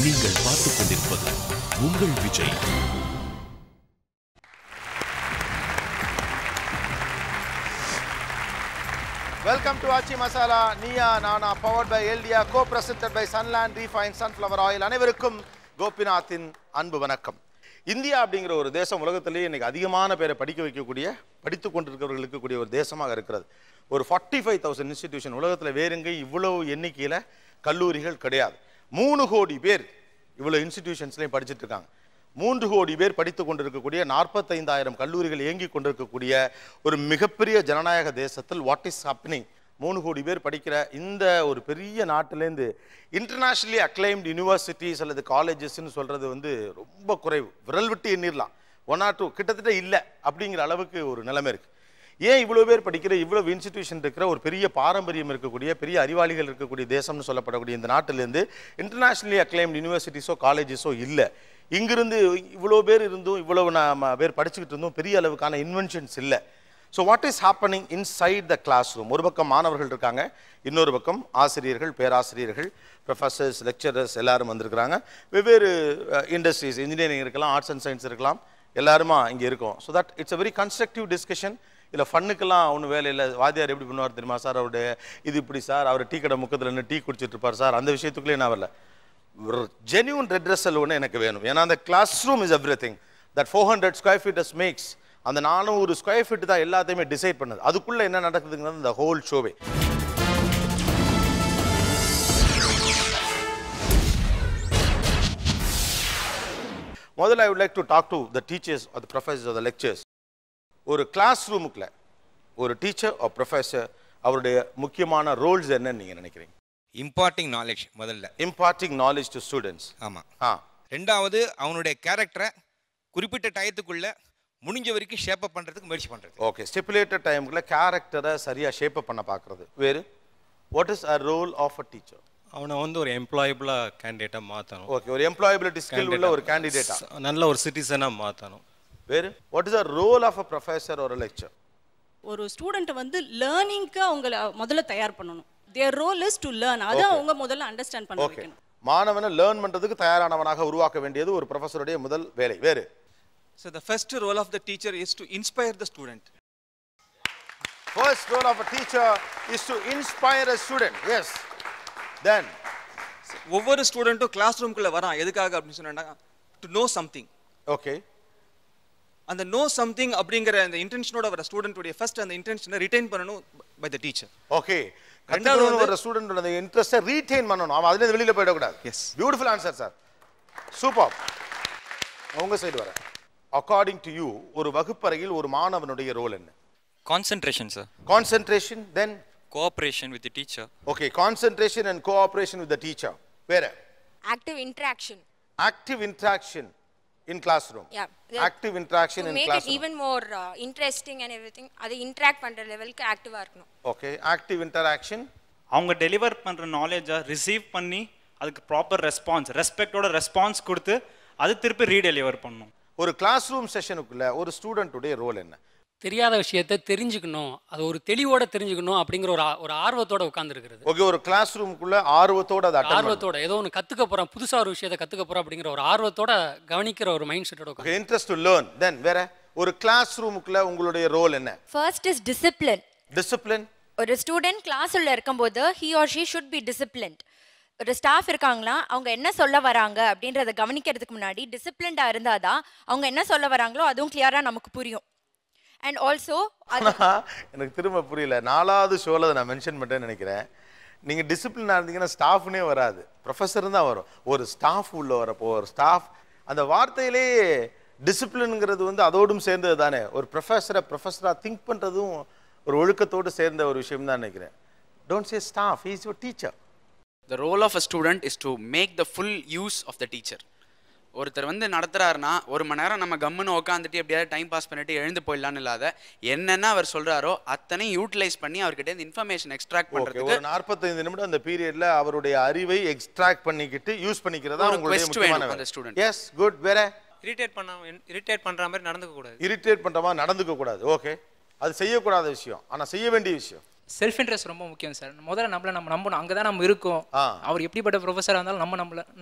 நீங்கள் பார்த்துக் கொண்டிருப்பது உங்கள் Vijay. Welcome to Achi Masala, Niya Nana, powered by LDA, co-presented by Sunland Refined Sunflower Oil. அனைவருக்கும் கோபிநாத்தின் அன்பு வணக்கம். இந்தியா அப்படிங்கிற ஒரு தேசம் உலகத்திலேயே இன்னைக்கு அதிகமான பேரை படித்துக் கொண்டிருக்கிறவர்களுக்கு கூடிய ஒரு தேசமாக இருக்கிறது. ஒரு 45,000 இன்ஸ்டிடியூஷன் உலகத்தில் வேறுங்க இவ்வளவு எண்ணிக்கையில் கல்லூரிகள் கிடையாது. 3 கோடி பேர் இவ்வளவு இன்ஸ்டிடியூஷன்ஸ்லையும் படிச்சுட்டு இருக்காங்க. 3 கோடி பேர் படித்துக் கொண்டிருக்கக்கூடிய 45,000 கல்லூரிகள் இயங்கி கொண்டிருக்கக்கூடிய ஒரு மிகப்பெரிய ஜனநாயக தேசத்தில் வாட் இஸ் ஹேப்பனிங்? 3 கோடி பேர் படிக்கிற இந்த ஒரு பெரிய நாட்டிலேருந்து இன்டர்நேஷ்னலி அக்ளைம்டு யூனிவர்சிட்டிஸ் அல்லது காலேஜஸ்ன்னு சொல்றது வந்து ரொம்ப குறைவு. விரல் விட்டு எண்ணிடலாம். 1 or 2 கிட்டத்தட்ட இல்லை அப்படிங்கிற அளவுக்கு ஒரு நிலைமை இருக்கு. ஏன் இவ்வளோ பேர் படிக்கிற இவ்வளவு இன்ஸ்டிடியூஷன் இருக்கிற ஒரு பெரிய பாரம்பரியம் இருக்கக்கூடிய பெரிய அறிவாளிகள் இருக்கக்கூடிய தேசம்னு சொல்லப்படக்கூடிய இந்த நாட்டிலேருந்து இன்டர்நேஷ்னலி அக்ளைம்டு யூனிவர்சிட்டிஸோ காலேஜஸோ இல்லை. இங்கிருந்து இவ்வளோ பேர் இருந்தும் இவ்வளவு பேர் படிச்சுக்கிட்டு இருந்தும் பெரிய அளவுக்கான இன்வென்ஷன்ஸ் இல்லை. So what is happening inside the classroom? ஒரு பக்கம் மாணவர்கள் இருக்காங்க, இன்னொரு பக்கம் ஆசிரியர்கள், பேராசிரியர்கள், ப்ரொஃபஸர்ஸ், லெக்சரர்ஸ் எல்லாரும் வந்திருக்கிறாங்க. வெவ்வேறு இண்டஸ்ட்ரீஸ், இன்ஜினியரிங் இருக்கலாம், ஆர்ட்ஸ் அண்ட் சயின்ஸ் இருக்கலாம், எல்லாருமா இங்கே இருக்கும். So that it's a very constructive discussion. இல்லை ஃபன்னுக்கெல்லாம் ஒன்றும் வேலை இல்லை. வாத்தியார் எப்படி பண்ணுவார் தெரியுமா சார்? அவருடைய இது இப்படி சார், அவர் டீ கடை முக்கத்தில் என்ன டீ குடிச்சிட்டு இருப்பார் சார், அந்த விஷயத்துக்குள்ளே என்ன வரல. ஒரு ஜென்யூன் ரெட்ரெஸல் ஒன்று எனக்கு வேணும். ஏன்னா அந்த classroom is everything. That 400 square feet max. அந்த 400 square feet தான் எல்லாத்தையுமே டிசைட் பண்ணுது. அதுக்குள்ளே என்ன நடக்குதுங்கிறது இந்த ஹோல் ஷோவே. முதல்ல I would like to talk to the teachers or the professors or the lecturers. ஒரு கிளாஸ் ரூமுக்குள்ள ஒரு டீச்சர் ஆர் ப்ரொஃபஸர் அவருடைய முக்கியமான ரோல்ஸ் என்னன்னு நீங்கள் நினைக்கிறீங்க? Imparting knowledge. முதல்ல இம்பார்ட்டிங் நாலேஜ் டு ஸ்டூடெண்ட்ஸ். ஆமாம். ரெண்டாவது அவனுடைய கேரக்டரை குறிப்பிட்ட டயத்துக்குள்ள முடிஞ்ச வரைக்கும் ஷேப்பப் பண்ணுறதுக்கு முயற்சி பண்ணுறது. ஓகே, ஸ்டிப்புலேட்டட் டைமுக்குள்ள கேரக்டரை சரியாக ஷேப்பப் பண்ண பார்க்குறது. வேறு what is a role of a teacher? அவனை வந்து ஒரு எம்ப்ளாயபிளாக கேண்டிடேட்டாக மாற்றணும். ஓகே, ஒரு எம்ப்ளாயபிலிட்டி ஸ்கில் உள்ள ஒரு கேண்டிடேட்டாக, நல்ல ஒரு சிட்டிசனாக மாற்றணும். வேறு what is a role of a professor ஒரு லெக்சர்? ஒரு ஸ்டூடெண்ட்டை வந்து லேர்னிங்க்கு அவங்கள முதல்ல தயார் பண்ணணும். their role is to learn. அதை அவங்க முதல்ல அண்டர்ஸ்டாண்ட் பண்ண வைக்கணும். மாணவனை லேர்ன் பண்றதுக்கு தயாரானவனாக உருவாக்க வேண்டியது ஒரு ப்ரொஃபஸருடைய முதல் வேலை. வேறு? So the first role of the teacher is to inspire the student. First role of a teacher is to inspire a student. Yes. Then ஒவ்வொரு ஸ்டூடெண்ட்டும் கிளாஸ் ரூம்குள்ள வரான் எதுக்காக அப்படின்னு சொன்னா to know something. Okay. அந்த know something அப்படிங்கற அந்த இன்டென்ஷனோட வர ஸ்டூடெண்ட்டுடைய ஃபர்ஸ்ட் அந்த இன்டென்ஷனை ரிட்டைன் பண்ணனும் by the teacher. Okay. ரெண்டாவது ஒரு ஸ்டூடெண்ட் அந்த இன்ட்ரெஸ்டை ரீடைன் பண்ணனும். அவன் அதிலே வெளியில போய்ட கூடாது. Yes. Beautiful answer sir. Super. உங்க சைடு வர. According to you, ஒரு வகுப்பறையில் ஒரு மாணவனுடைய ரோல் என்ன? Concentration, sir. Concentration, then Cooperation with the teacher. Okay, concentration and cooperation with the teacher. Where? Active interaction. Active interaction in classroom. Yeah. Active interaction in classroom. To make it even more interesting and everything, அது interact பண்ற லெவலுக்கு ஆக்டிவா இருக்கணும். Okay, active interaction. அவங்க deliver பண்ற நாலேஜை receive பண்ணி அதுக்கு proper response, ரெஸ்பெக்டோட response கொடுத்து அது திருப்பி ரீடெலிவர் பண்ணணும். ஒரு கிளாஸ் ரூம் செஷனுக்குள்ள ஒரு ஸ்டூடெண்ட்டுடைய ரோல் என்ன? தெரியாத விஷயத்தை தெரிஞ்சுக்கணும், அது ஒரு தெளிவோட தெரிஞ்சுக்கணும் அப்படிங்கிற ஒரு ஆர்வத்தோட உட்கார்ந்துருக்கிறது. ஓகே, ஒரு கிளாஸ் ரூமுக்குள்ள ஆர்வத்தோட ஆர்வத்தோட ஏதோ ஒன்று கற்றுக்க போகிறோம், புதுசாக ஒரு விஷயத்தை கற்றுக்க போகிறோம் அப்படிங்கிற ஒரு ஆர்வத்தோட கவனிக்கிற ஒரு மைண்ட் செட்டோட. Okay, interest to learn. Then வேற ஒரு கிளாஸ் ரூமுக்குள்ள உங்களுடைய ரோல் என்ன? First is discipline. டிசிப்ளின். ஒரு ஸ்டூடெண்ட் கிளாஸ் உள்ள இருக்கும்போது he or she should be disciplined. ஒரு ஸ்டாஃப் இருக்காங்களா, அவங்க என்ன சொல்ல வராங்க அப்படின்றத கவனிக்கிறதுக்கு முன்னாடி டிசிப்ளின்டாக இருந்தால் தான் அவங்க என்ன சொல்ல வராங்களோ அதுவும் கிளியராக நமக்கு புரியும். அண்ட் ஆல்சோ எனக்கு திரும்ப புரியல, 4வது ஷோவில் நான் மென்ஷன் பண்ணிட்டேன்னு நினைக்கிறேன். நீங்கள் டிசிப்ளினாக இருந்தீங்கன்னா ஸ்டாஃப்னே வராது, ப்ரொஃபஸர் தான் வரும். ஒரு ஸ்டாஃப் உள்ள வரப்போ ஒரு ஸ்டாஃப் அந்த வார்த்தையிலே டிசிப்ளின்ங்கிறது வந்து அதோடும் சேர்ந்தது தானே. ஒரு ப்ரொஃபஸராக திங்க் பண்ணுறதும் ஒரு ஒழுக்கத்தோடு சேர்ந்த ஒரு விஷயம் தான் நினைக்கிறேன். Don't say staff, he is your teacher. The role of a student is to make the full use of the teacher. ஒருத்தர் வந்து நடத்துறாருன்னா 1 மணி நேரம் நம்ம கம்முன்னு உட்காந்துட்டு எப்படியாவது டைம் பாஸ் பண்ணிட்டு எழுந்து போயிடலான்னு இல்லாத என்னென்ன அவர் சொல்றாரோ அத்தனை யூட்டிலைஸ் பண்ணி அவர்கிட்ட இந்த இன்ஃபர்மேஷன் எக்ஸ்ட்ராக்ட் பண்றதுக்கு ஒரு 45 நிமிடம் அந்த பீரியட்ல அவருடைய அறிவை எக்ஸ்ட்ராக்ட் பண்ணிக்கிட்டு யூஸ் பண்ணிக்கிறதா உங்களுடைய முக்கியமான அந்த ஸ்டூடண்ட். Yes, good. வேற? இரிட்டேட் பண்ற மாதிரி நடந்துக்க கூடாது. இரிட்டேட் பண்ற மாதிரி நடந்துக்க கூடாது. ஓகே, அது செய்யக்கூடாத விஷயம், ஆனா செய்ய வேண்டிய விஷயம். செல்ஃப் இன்ட்ரெஸ்ட் ரொம்ப முக்கியம் சார். முதல்ல நம்ம நம்பணும், அங்கே தான் நம்ம இருக்கோம். அவர் எப்படிப்பட்ட ப்ரொஃபஸராக இருந்தாலும்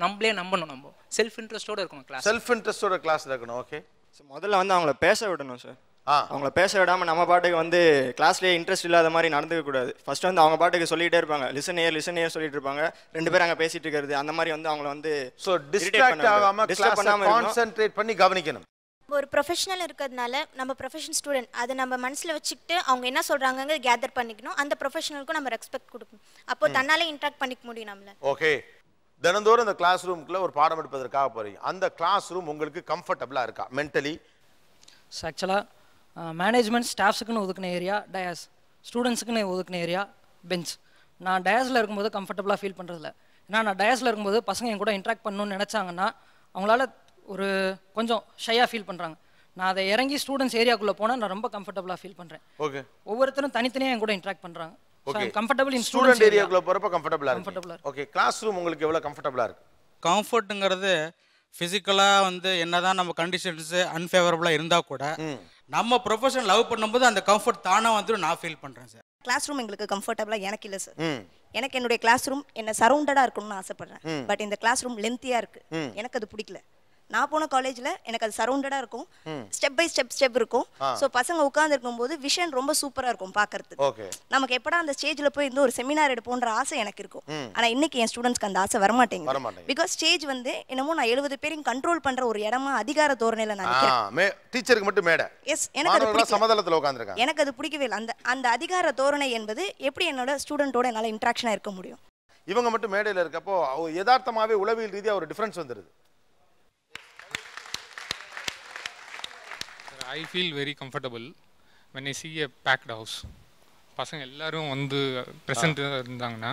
நம்மளே நம்பணும். நம்ம செல்ஃப் இன்ட்ரெஸ்ட்டோட இருக்கணும் கிளாஸ். செல்ஃப் இன்ட்ரெஸ்ட்டோட கிளாஸ்ல இருக்கணும். ஓகே, முதல்ல வந்து அவங்கள பேச விடணும் சார். அவங்கள பேச விடாமல் நம்ம பாட்டுக்கு வந்து கிளாஸ்லேயே இன்ட்ரெஸ்ட் இல்லாத மாதிரி நடந்துக்க கூடாது. ஃபர்ஸ்ட் வந்து அவங்க பாட்டுக்கு சொல்லிகிட்டே இருப்பாங்க, லிசன் இயர் சொல்லிட்டு இருப்பாங்க, 2 பேரும் அங்கே பேசிட்டு இருக்கிறது, அந்த மாதிரி வந்து அவங்கள வந்து டிஸ்ட்ராக்ட் ஆகாம கிளாஸை கான்சென்ட்ரேட் பண்ணி கவனிக்கணும். ஒரு ப்ரொஃபஷனல் இருக்கிறதுனால நம்ம ப்ரொஃபஷனல் ஸ்டூடெண்ட் அதை நம்ம மனசில் வச்சுக்கிட்டு அவங்க என்ன சொல்கிறாங்க கேதர் பண்ணிக்கணும். அந்த ப்ரொஃபஷனலுக்கும் நம்ம ரெஸ்பெக்ட் கொடுக்கணும். அப்போ தன்னாலே இன்ட்ராக்ட் பண்ணிக்க முடியும் நம்மள. ஓகே, தினந்தோறும் இந்த கிளாஸ் ரூமுக்குள்ள ஒரு பாடம் எடுப்பதற்காக போறீங்க. அந்த கிளாஸ் ரூம் உங்களுக்கு கம்ஃபர்டபுளாக இருக்கா மென்டலி? ஆக்சுவலாக மேனேஜ்மெண்ட் ஸ்டாஃப்ஸுக்குன்னு ஒதுக்கின ஏரியா டயாஸ், ஸ்டூடெண்ட்ஸுக்குன்னு ஒதுக்கின ஏரியா பெஞ்ச். நான் டயாஸில் இருக்கும்போது கம்ஃபர்டபுளாக ஃபீல் பண்ணுறதில்ல. ஏன்னா நான் டயாஸில் இருக்கும்போது பசங்க என் கூட இன்ட்ராக்ட் பண்ணணும்னு நினச்சாங்கன்னா அவங்களால ஒரு கொஞ்சம் ஷையாக ஃபீல் பண்ணுறாங்க. நான் அதை இறங்கி ஸ்டூடெண்ட்ஸ் ஏரியாக்குள்ளே போனால் நான் ரொம்ப கம்ஃபர்டபுளாக ஃபீல் பண்ணுறேன். ஓகே, ஒவ்வொருத்தரும் தனித்தனியாக என் கூட இன்ட்ராக்ட் பண்ணுறாங்க. ஓகே, கம்ஃபர்டபுள் இன் ஸ்டூடெண்ட் ஏரியாக்குள்ளே போகிறப்ப கம்ஃபர்டபுளாக. ஓகே, கிளாஸ் ரூம் உங்களுக்கு எவ்வளோ கம்ஃபர்டபுளாக இருக்கு? கம்ஃபர்ட்டுங்கிறது ஃபிசிக்கலாக வந்து என்னதான் நம்ம கண்டிஷன்ஸு அன்ஃபேவரபுளாக இருந்தால் கூட நம்ம ப்ரொஃபஷன் லவ் பண்ணும்போது அந்த கம்ஃபர்ட் தானாக வந்து நான் ஃபீல் பண்ணுறேன் சார். கிளாஸ் ரூம் எங்களுக்கு கம்ஃபர்டபுளாக எனக்கு இல்லை சார். எனக்கு என்னுடைய கிளாஸ் ரூம் என்ன சரௌண்டடாக இருக்கணும்னு ஆசைப்படுறேன். பட் இந்த கிளாஸ் ரூம் லென்த்தியாக இருக்குது, எனக்கு அது பிடிக்கல. நான் போன காலேஜில் எனக்கு அது சரௌண்டடாக இருக்கும், ஸ்டெப் பை ஸ்டெப் இருக்கும். ஸோ பசங்க உட்காந்துருக்கும் போது விஷன் ரொம்ப சூப்பராக இருக்கும் பார்க்கறதுக்கு. நமக்கு எப்படா அந்த ஸ்டேஜில் போய் இந்த ஒரு செமினார் எடுப்போன்ற ஆசை எனக்கு இருக்கும். ஆனால் இன்னைக்கு என் ஸ்டூடெண்ட்ஸ்க்கு அந்த ஆசை வரமாட்டேங்குது. பிகாஸ் ஸ்டேஜ் வந்து என்னமோ நான் 70 பேரையும் கண்ட்ரோல் பண்ணுற ஒரு இடமா அதிகார தோரணையில் நான் நினைக்கிறேன். டீச்சருக்கு மட்டும் மேடை. எஸ், எனக்கு சமதளத்தில் உட்காந்துருக்காங்க. எனக்கு அது பிடிக்கவே இல்லை. அந்த அதிகார தோரணை என்பது எப்படி என்னோட ஸ்டூடெண்டோட என்னால் இன்ட்ராக்ஷனாக இருக்க முடியும்? இவங்க மட்டும் மேடையில் இருக்கப்போ யதார்த்தமாகவே உளவியல் ரீதியாக ஒரு டிஃப்ரென்ஸ் வந்துடுது. I feel very comfortable when I see a packed house. பசங்க எல்லாரும் வந்து பிரசன்ட் இருந்தாங்கன்னா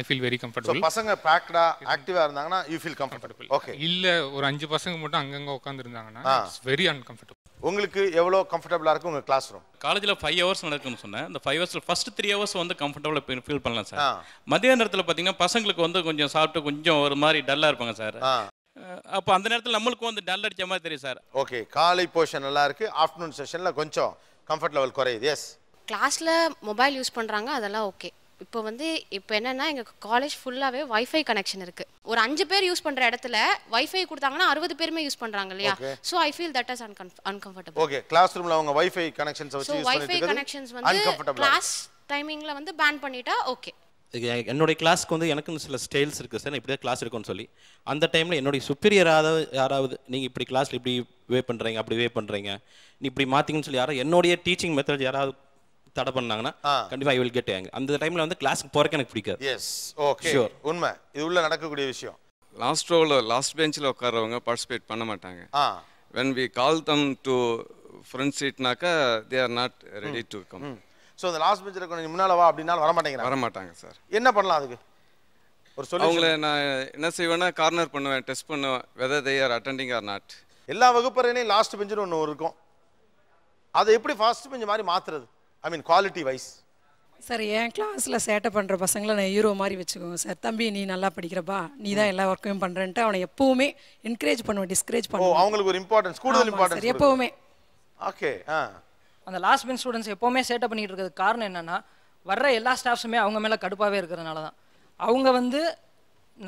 I feel very comfortable. So பசங்க packed-ஆ ஆக்டிவா இருந்தாங்கன்னா you feel comfortable. Okay. இல்ல ஒரு 5 பசங்க மட்டும் அங்கங்க உட்கார்ந்து இருந்தாங்கன்னா it's very uncomfortable. உங்களுக்கு எவ்வளவு கம்ஃபர்டபுளா இருக்கு உங்க கிளாஸ் ரூம்? காலேஜ்ல 5 ஹவர்ஸ் நடக்கும்னு சொன்னேன். அந்த 5 ஹவர்ஸ்ல ஃபர்ஸ்ட் 3 ஹவர்ஸ் வந்து கம்ஃபர்டபுளா ஃபீல் பண்ணலாம் சார். மதிய நேரத்துல பாத்தீங்கன்னா பசங்களுக்கு வந்து கொஞ்சம் சாப்பிட்டு கொஞ்சம் ஒரு மாதிரி டல்லா இருப்பாங்க சார். அப்போ அந்த நேரத்தில் நம்மளுக்கு வந்து டல் அடிச்ச மாதிரி தெரியும் சார். ஓகே, காலை போர்ஷன் நல்லா இருக்கு, ஆஃப்டர்நூன் செஷன்ல கொஞ்சம் கம்ஃபர்ட் லெவல் குறையுது. எஸ், கிளாஸ்ல மொபைல் யூஸ் பண்றாங்க, அதெல்லாம் ஓகே. இப்போ என்னன்னா எங்க காலேஜ் ஃபுல்லாவே வைஃபை கனெக்ஷன் இருக்கு. ஒரு 5 பேர் யூஸ் பண்ற இடத்துல வைஃபை கொடுத்தாங்கன்னா 60 பேருமே யூஸ் பண்றாங்க இல்லையா? So I feel that is uncomfortable. Okay, class ரூம்ல அவங்க வைஃபை கனெக்ஷன்ஸ் வச்சு யூஸ் பண்ணிட்டு வைஃபை கனெக்ஷன்ஸ் வந்து கிளாஸ் டைமிங்ல வந்து பேன் பண்ணிட்டா ஓகே. என்னுடைய கிளாஸ்க்கு வந்து எனக்கு சில ஸ்டைல்ஸ் இருக்குது சார், இப்படி தான் கிளாஸ் இருக்குன்னு சொல்லி அந்த டைமில் என்னுடைய சுப்பீரியர் யாராவது நீங்கள் இப்படி கிளாஸில் இப்படி வே பண்ணுறீங்க அப்படி வே பண்ணுறீங்க நீ இப்படி மாற்றிங்கன்னு சொல்லி யாராவது என்னுடைய டீச்சிங் மெத்தட் யாராவது தடை பண்ணாங்கன்னா கண்டிப்பாக ஐ வில் கெட் ஆங்க. அந்த டைமில் வந்து கிளாஸுக்கு போகிறக்கு எனக்கு பிடிக்காது. எஸ், ஓகே, ஷூர், உண்மை. இது உள்ள நடக்கக்கூடிய விஷயம். லாஸ்ட் ரோவில் லாஸ்ட் பெஞ்சில் உட்கார்றவங்க பார்ட்டிசிபேட் பண்ண மாட்டாங்க. when we call them to front seatனாக்கா they are not ready to come. So அந்த லாஸ்ட் பெஞ்சில் கொஞ்சம் முன்னால் வா அப்படின்னாலும் வரமாட்டேங்கிறாங்க சார். என்ன பண்ணலாம் அதுக்கு ஒரு சொல்யூஷன்? அவங்கள நான் என்ன செய்வேன்னா கார்னர் பண்ணுவேன், டெஸ்ட் பண்ணுவேன் whether they are attending or not. எல்லா வகுப்பறையிலையும் லாஸ்ட் பெஞ்சுன்னு ஒன்று இருக்கும், அதை எப்படி ஃபர்ஸ்ட் பெஞ்ச் மாதிரி மாற்றுறது? ஐ மீன் குவாலிட்டி வைஸ். சார் என் கிளாஸில் சேட்டை பண்ணுற பசங்களை நான் ஹீரோ மாதிரி வச்சுக்குவேன் சார். தம்பி நீ நல்லா படிக்கிறப்பா, நீ தான் எல்லா ஒர்க்கையும் பண்ணுறேன்ட்டு அவனை எப்போவுமே என்கரேஜ் பண்ணுவேன், டிஸ்கரேஜ் பண்ணுவேன். அவங்களுக்கு ஒரு இம்பார்ட்டன்ஸ், கூடுதல் இம்பார்ட்டன்ஸ் எப்போவுமே. ஓகே, அந்த லாஸ்ட் பெஞ்ச் ஸ்டூடெண்ட்ஸ் எப்போவுமே சேட்டை பண்ணிட்டு இருக்கிறது காரணம் என்னன்னா வர்ற எல்லா ஸ்டாஃப்ஸுமே அவங்க மேலே கடுப்பாகவே இருக்கிறதுனால தான். அவங்க வந்து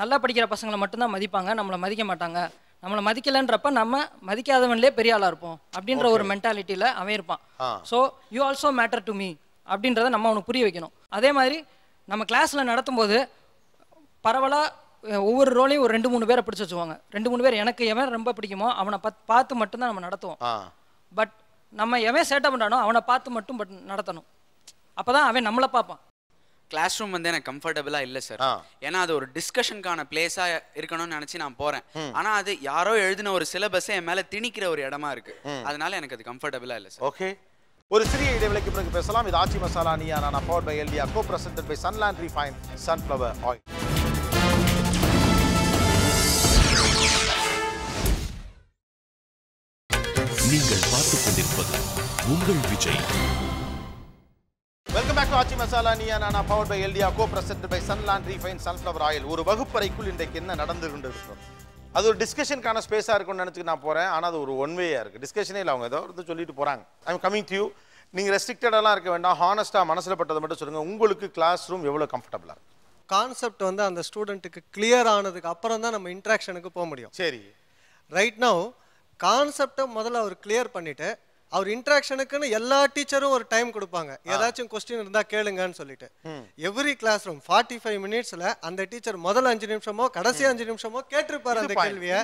நல்லா படிக்கிற பசங்களை மட்டும்தான் மதிப்பாங்க, நம்மளை மதிக்க மாட்டாங்க. நம்மளை மதிக்கலைன்றப்ப நம்ம மதிக்காதவன்லேயே பெரிய ஆளாக இருப்போம் அப்படின்ற ஒரு மென்டாலிட்டியில் அவன் இருப்பான். So you also matter to me அப்படின்றத நம்ம அவனுக்கு புரிய வைக்கணும். அதே மாதிரி நம்ம கிளாஸில் நடத்தும்போது பரவலாக ஒவ்வொரு ரோலையும் ஒரு 2-3 பேரை பிடிச்சி வச்சுவாங்க. 2-3 பேர் எனக்கு எவன் ரொம்ப பிடிக்குமோ அவனை பார்த்து மட்டும்தான் நம்ம நடத்துவோம். பட் நம்ம எவன் சேட்டை பண்ணுறானோ அவனை பார்த்து மட்டும் நடத்தணும், அப்போ தான் அவன் நம்மளை பார்ப்பான். கிளாஸ் ரூம் வந்து எனக்கு கம்ஃபர்டபுளாக இல்லை சார். ஏன்னா அது ஒரு டிஸ்கஷனுக்கான பிளேஸாக இருக்கணும்னு நினச்சி நான் போகிறேன். ஆனால் அது யாரோ எழுதின ஒரு சிலபஸை என் மேலே திணிக்கிற ஒரு இடமா இருக்கு. அதனால எனக்கு அது கம்ஃபர்டபுளாக இல்லை சார். ஓகே, ஒரு சிறிய இடைவெளிக்கு பிறகு பேசலாம். இது ஆச்சி மசாலா நீயா நானா, பவர்ட் பை எல்டியா, co presented by Sunland refined sunflower oil. நீங்கள் பார்த்துக் கொண்டிருப்பது உங்கள் Vijay. Welcome back to Aachi masala Neeya Naana, powered by எல்டியா, co presented by Sunland refined sunflower oil. ஒரு வகுப்பறைக்குள் இன்றைக்கு என்ன நடந்து கொண்டிருக்கும்? அது ஒரு டிஸ்கஷனுக்கான ஸ்பேஸாக இருக்கும்னு நினச்சிட்டு நான் போகிறேன். ஆனால் அது ஒரு ஒன் வேயாக இருக்குது, டிஸ்கஷனே இல்லை. அவங்க ஏதோ சொல்லிட்டு போகிறாங்க. I am coming to you. நீங்கள் ரெஸ்ட்ரிக்டடாலாம் இருக்க வேண்டாம், ஹானஸ்ட்டாக மனசில் பட்டதை மட்டும் சொல்லுங்கள். உங்களுக்கு கிளாஸ் ரூம் எவ்வளோ கம்ஃபர்டபுளாக இருக்கும்? கான்செப்ட் வந்து அந்த ஸ்டூடெண்ட்டுக்கு கிளியர் ஆனதுக்கு அப்புறம் தான் நம்ம இன்ட்ராக்ஷனுக்கு போக முடியும். சரி, ரைட் நவ் கான்செப்டை முதல்ல அவர் கிளியர் பண்ணிவிட்டு அவர் இன்ட்ராக்ஷனுக்குன்னு எல்லா டீச்சரும் ஒரு டைம் கொடுப்பாங்க. ஏதாச்சும் கொஸ்டின் இருந்தால் கேளுங்கன்னு சொல்லிட்டு எவ்ரி கிளாஸ் ரூம் 45 மினிட்ஸில் அந்த டீச்சர் முதல் 5 நிமிஷமோ கடைசி 5 நிமிஷமோ கேட்டிருப்பார் அந்த கேள்வியை.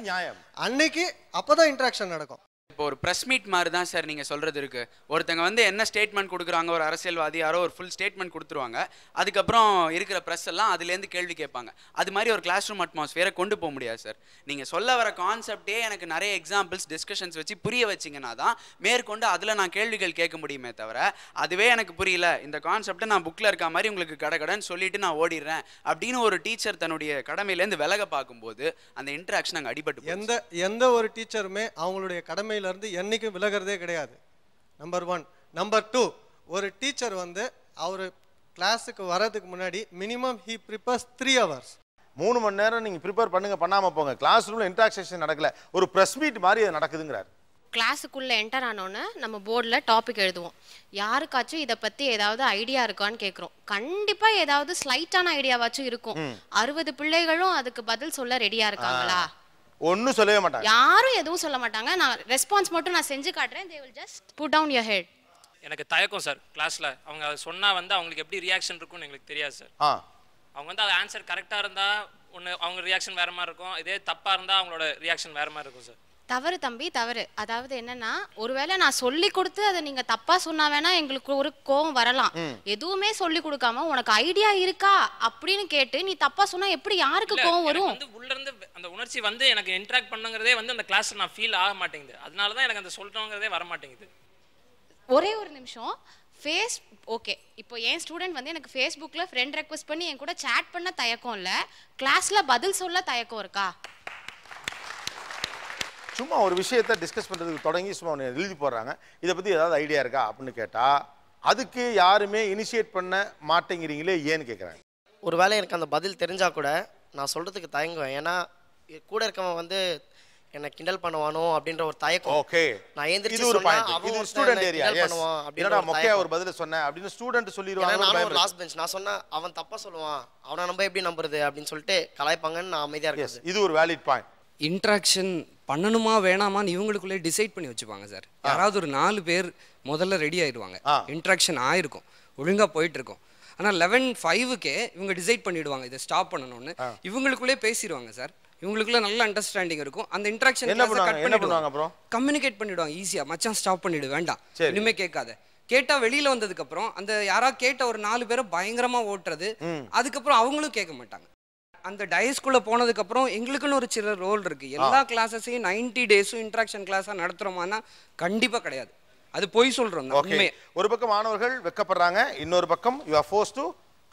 அன்னைக்கு அப்போ தான் இன்ட்ராக்ஷன் நடக்கும். இப்போ ஒரு ப்ரெஸ் மீட் மாதிரி தான் சார் நீங்கள் சொல்கிறது இருக்குது. ஒருத்தங்க வந்து என்ன ஸ்டேட்மெண்ட் கொடுக்குறாங்க, ஒரு அரசியல்வாதி யாரோ ஒரு ஃபுல் ஸ்டேட்மெண்ட் கொடுத்துருவாங்க, அதுக்கப்புறம் இருக்கிற ப்ரெஸ் எல்லாம் அதுலேருந்து கேள்வி கேட்பாங்க. அது மாதிரி ஒரு கிளாஸ் ரூம் அட்மாஸ்ஃபியரை கொண்டு போக முடியாது சார். நீங்கள் சொல்ல வர கான்செப்டே எனக்கு நிறைய எக்ஸாம்பிள்ஸ் டிஸ்கஷன்ஸ் வச்சு புரிய வச்சிங்கன்னா தான் மேற்கொண்டு அதில் நான் கேள்விகள் கேட்க முடியுமே தவிர, அதுவே எனக்கு புரியல, இந்த கான்செப்டை நான் புக்கில் இருக்க மாதிரி உங்களுக்கு கடகடன்னு சொல்லிட்டு நான் ஓடிடுறேன் அப்படின்னு ஒரு டீச்சர் தன்னுடைய கடமையிலேருந்து விலக பார்க்கும்போது அந்த இன்ட்ராக்ஷன் அங்கே அடிபட்டு எந்த ஒரு டீச்சருமே அவங்களுடைய கடமை இருந்து என்னைக்கும் விலகிறதே கிடையாது. நம்பர் 1. நம்பர் 2, ஒரு டீச்சர் வந்து அவர் கிளாஸுக்கு வரதுக்கு முன்னாடி மினிமம் ஹி ப்ரிப்பேர்ஸ் 3 hours. 3 மணி நேரம் நீங்கள் ப்ரிப்பேர் பண்ணுங்க, பண்ணாமல் போங்க. கிளாஸ் ரூமில் இன்ட்ராக்ஷன் நடக்கல, ஒரு ப்ரெஸ் மீட் மாதிரி அது நடக்குதுங்கிறார். கிளாஸுக்குள்ளே என்டர் ஆனோன்னு நம்ம போர்டில் டாபிக் எழுதுவோம். யாருக்காச்சும் இதை பற்றி ஏதாவது ஐடியா இருக்கான்னு கேட்குறோம். கண்டிப்பாக ஏதாவது ஸ்லைட்டான ஐடியாவாச்சும் இருக்கும். 60 பிள்ளைகளும் அதுக்கு பதில் சொல்ல ரெடியாக இருக்காங்களா? ஒன்றும் சொல்லவே மாட்டாங்க, யாரும் எதுவும் சொல்ல மாட்டாங்க. நான் ரெஸ்பான்ஸ் மட்டும் நான் செஞ்சு காட்டுறேன். they will just put down your head. எனக்கு தயக்கம் சார். கிளாஸில் அவங்க அதை சொன்னால் வந்து அவங்களுக்கு எப்படி ரியாக்ஷன் இருக்கும்னு எங்களுக்கு தெரியாது சார். அவங்க வந்து அது ஆன்சர் கரெக்டாக இருந்தால் ஒன்று அவங்க ரியாக்ஷன் வேறு மாதிரி இருக்கும், இதே தப்பாக இருந்தால் அவங்களோட ரியாக்ஷன் வேறு மாதிரி இருக்கும் சார். தவறு தம்பி, தவறு. அதாவது என்னன்னா, ஒருவேளை நான் சொல்லி கொடுத்து அதை நீங்க தப்பா சொன்னா வேணா எங்களுக்கு ஒரு கோவம் வரலாம். எதுவுமே சொல்லி கொடுக்காம உனக்கு ஐடியா இருக்கா அப்படின்னு கேட்டு நீ தப்பா சொன்னா எப்படி யாருக்கு கோவம் வரும்? வந்து உள்ள இருந்து அந்த உணர்ச்சி வந்து எனக்கு இன்டராக்ட் பண்ணுங்கிறதே வந்து அந்த கிளாஸ்ல நான் ஃபீல் ஆக மாட்டேங்குது. அதனால தான் எனக்கு அந்த சொல்றோங்கிறதே வர மாட்டேங்குது. ஒரே ஒரு நிமிஷம். ஓகே, இப்போ என் ஸ்டூடெண்ட் வந்து எனக்கு ஃபேஸ்புக்கில் ஃப்ரெண்ட் ரெக்வெஸ்ட் பண்ணி என் கூட சேட் பண்ண தயக்கம் இல்லை, கிளாஸில் பதில் சொல்ல தயக்கம் இருக்கா? சும்மா ஒரு விஷயத்தை டிஸ்கஸ் பண்ணுறதுக்கு தொடங்கி சும்மா ஒன்று எழுதி போடுறாங்க, இதை பற்றி ஏதாவது ஐடியா இருக்கா அப்படின்னு கேட்டால் அதுக்கு யாருமே இனிஷியேட் பண்ண மாட்டேங்கிறீங்களே ஏன்னு கேட்குறாங்க. ஒரு வேளை எனக்கு அந்த பதில் தெரிஞ்சால் கூட நான் சொல்கிறதுக்கு தயங்குவேன். ஏன்னா கூட இருக்கவன் வந்து என்ன கிண்டல் பண்ணுவானோ அப்படின்ற ஒரு தயக்கம். ஓகே, நான் இது ஒரு பாயிண்ட். இது ஸ்டூடண்ட் ஏரியா. என்னடா மொக்கையா ஒரு பதில சொன்னேன் அப்படின்னு ஸ்டூடண்ட் சொல்லிடுவாங்க. நான் ஒரு லாஸ்ட் பெஞ்ச், நான் சொன்னா அவன் தப்பா சொல்லுவான், அவனை நம்ம எப்படி நம்புறது அப்படின்னு சொல்லிட்டு கலாய்ப்பாங்கன்னு நான் அமைதியா இருக்கேன். இது ஒரு வேலிட் பாயிண்ட். இன்ட்ராக்ஷன் பண்ணணுமா வேணாமான்னு இவங்களுக்குள்ளே டிசைட் பண்ணி வச்சுப்பாங்க சார். யாராவது ஒரு 4 பேர் முதல்ல ரெடி ஆயிடுவாங்க, இன்ட்ராக்ஷன் ஆயிருக்கும், ஒழுங்காக போயிட்டு இருக்கும். ஆனால் 11:05 இவங்க டிசைட் பண்ணிடுவாங்க இதை ஸ்டாப் பண்ணணும்னு. இவங்களுக்குள்ளே பேசிடுவாங்க சார். இவங்களுக்குள்ள நல்ல அண்டர்ஸ்டாண்டிங் இருக்கும். அந்த இன்ட்ராக்ஷன் கம்யூனிகேட் பண்ணிடுவாங்க ஈஸியாக. மச்சான் ஸ்டாப் பண்ணிடு, வேண்டாம் இனிமே கேட்காத. கேட்டா வெளியில வந்ததுக்கு அப்புறம் அந்த யாராவது கேட்ட ஒரு 4 பேரை பயங்கரமா ஓட்டுறது, அதுக்கப்புறம் அவங்களும் கேட்க மாட்டாங்க. அந்த டயஸ்குள்ள போனதுக்கு அப்புறம் எங்களுக்குன்னு ஒரு சில ரோல் இருக்கு. எல்லா கிளாஸஸையும் 90 டேஸும் இன்ட்ராக்ஷன் கிளாஸா நடத்துறோமானா கண்டிப்பா கிடையாது. அது போய் சொல்றோம். ஒரு பக்கம் மாணவர்கள் வெக்கப்படுறாங்க, இன்னொரு பக்கம் you are forced to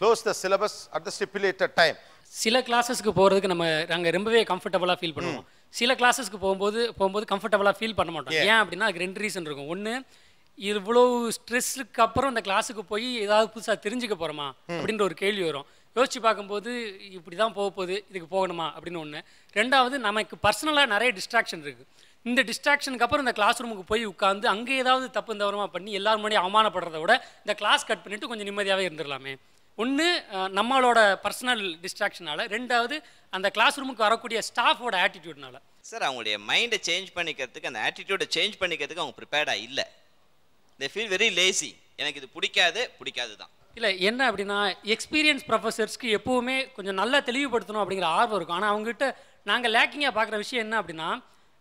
close the syllabus at the stipulated time. சில கிளாஸஸ்க்கு போகிறதுக்கு நாங்கள் ரொம்பவே கம்ஃபர்டபுளாக ஃபீல் பண்ணுவோம். சில கிளாஸஸ்க்கு போகும்போது கம்ஃபர்டபுளாக ஃபீல் பண்ண மாட்டோம். ஏன் அப்படின்னா அதுக்கு 2 ரீசன் இருக்கும். ஒன்று, இவ்வளோ ஸ்ட்ரெஸ்ஸுக்கு அப்புறம் இந்த கிளாஸுக்கு போய் ஏதாவது புதுசாக தெரிஞ்சுக்க போகிறோமா அப்படின்ற ஒரு கேள்வி வரும். யோசிச்சு பார்க்கும்போது இப்படி தான் போக போகுது, இதுக்கு போகணுமா அப்படின்னு ஒன்று. ரெண்டாவது, நமக்கு பர்சனலாக நிறைய டிஸ்ட்ராக்ஷன் இருக்குது. இந்த டிஸ்ட்ராக்ஷனுக்கு அப்புறம் இந்த கிளாஸ் ரூமுக்கு போய் உட்காந்து அங்கே ஏதாவது தப்பு தவறமாக பண்ணி எல்லாரும் முன்னாடி அவமானப்படுறத விட இந்த கிளாஸ் கட் பண்ணிவிட்டு கொஞ்சம் நிம்மதியாகவே இருந்துடலாமே. ஒன்று, நம்மளோட பர்சனல் டிஸ்ட்ராக்ஷனால். ரெண்டாவது, அந்த கிளாஸ் ரூமுக்கு வரக்கூடிய ஸ்டாஃபோட ஆட்டிடியூட்னால. சார், அவங்களுடைய மைண்டை சேஞ்ச் பண்ணிக்கிறதுக்கு, அந்த ஆட்டிடியூடை சேஞ்ச் பண்ணிக்கிறதுக்கு அவங்க ப்ரிப்பேர்டாக இல்லை. They feel very lazy. எனக்கு இது பிடிக்காது தான். இல்லை, என்ன அப்படின்னா எக்ஸ்பீரியன்ஸ் ப்ரொஃபஸர்ஸ்க்கு எப்போவுமே கொஞ்சம் நல்லா தெளிவுபடுத்தணும் அப்படிங்கிற ஆர்வம் இருக்கும். ஆனால் அவங்ககிட்ட நாங்கள் லேக்கிங்காக பார்க்குற விஷயம் என்ன அப்படின்னா,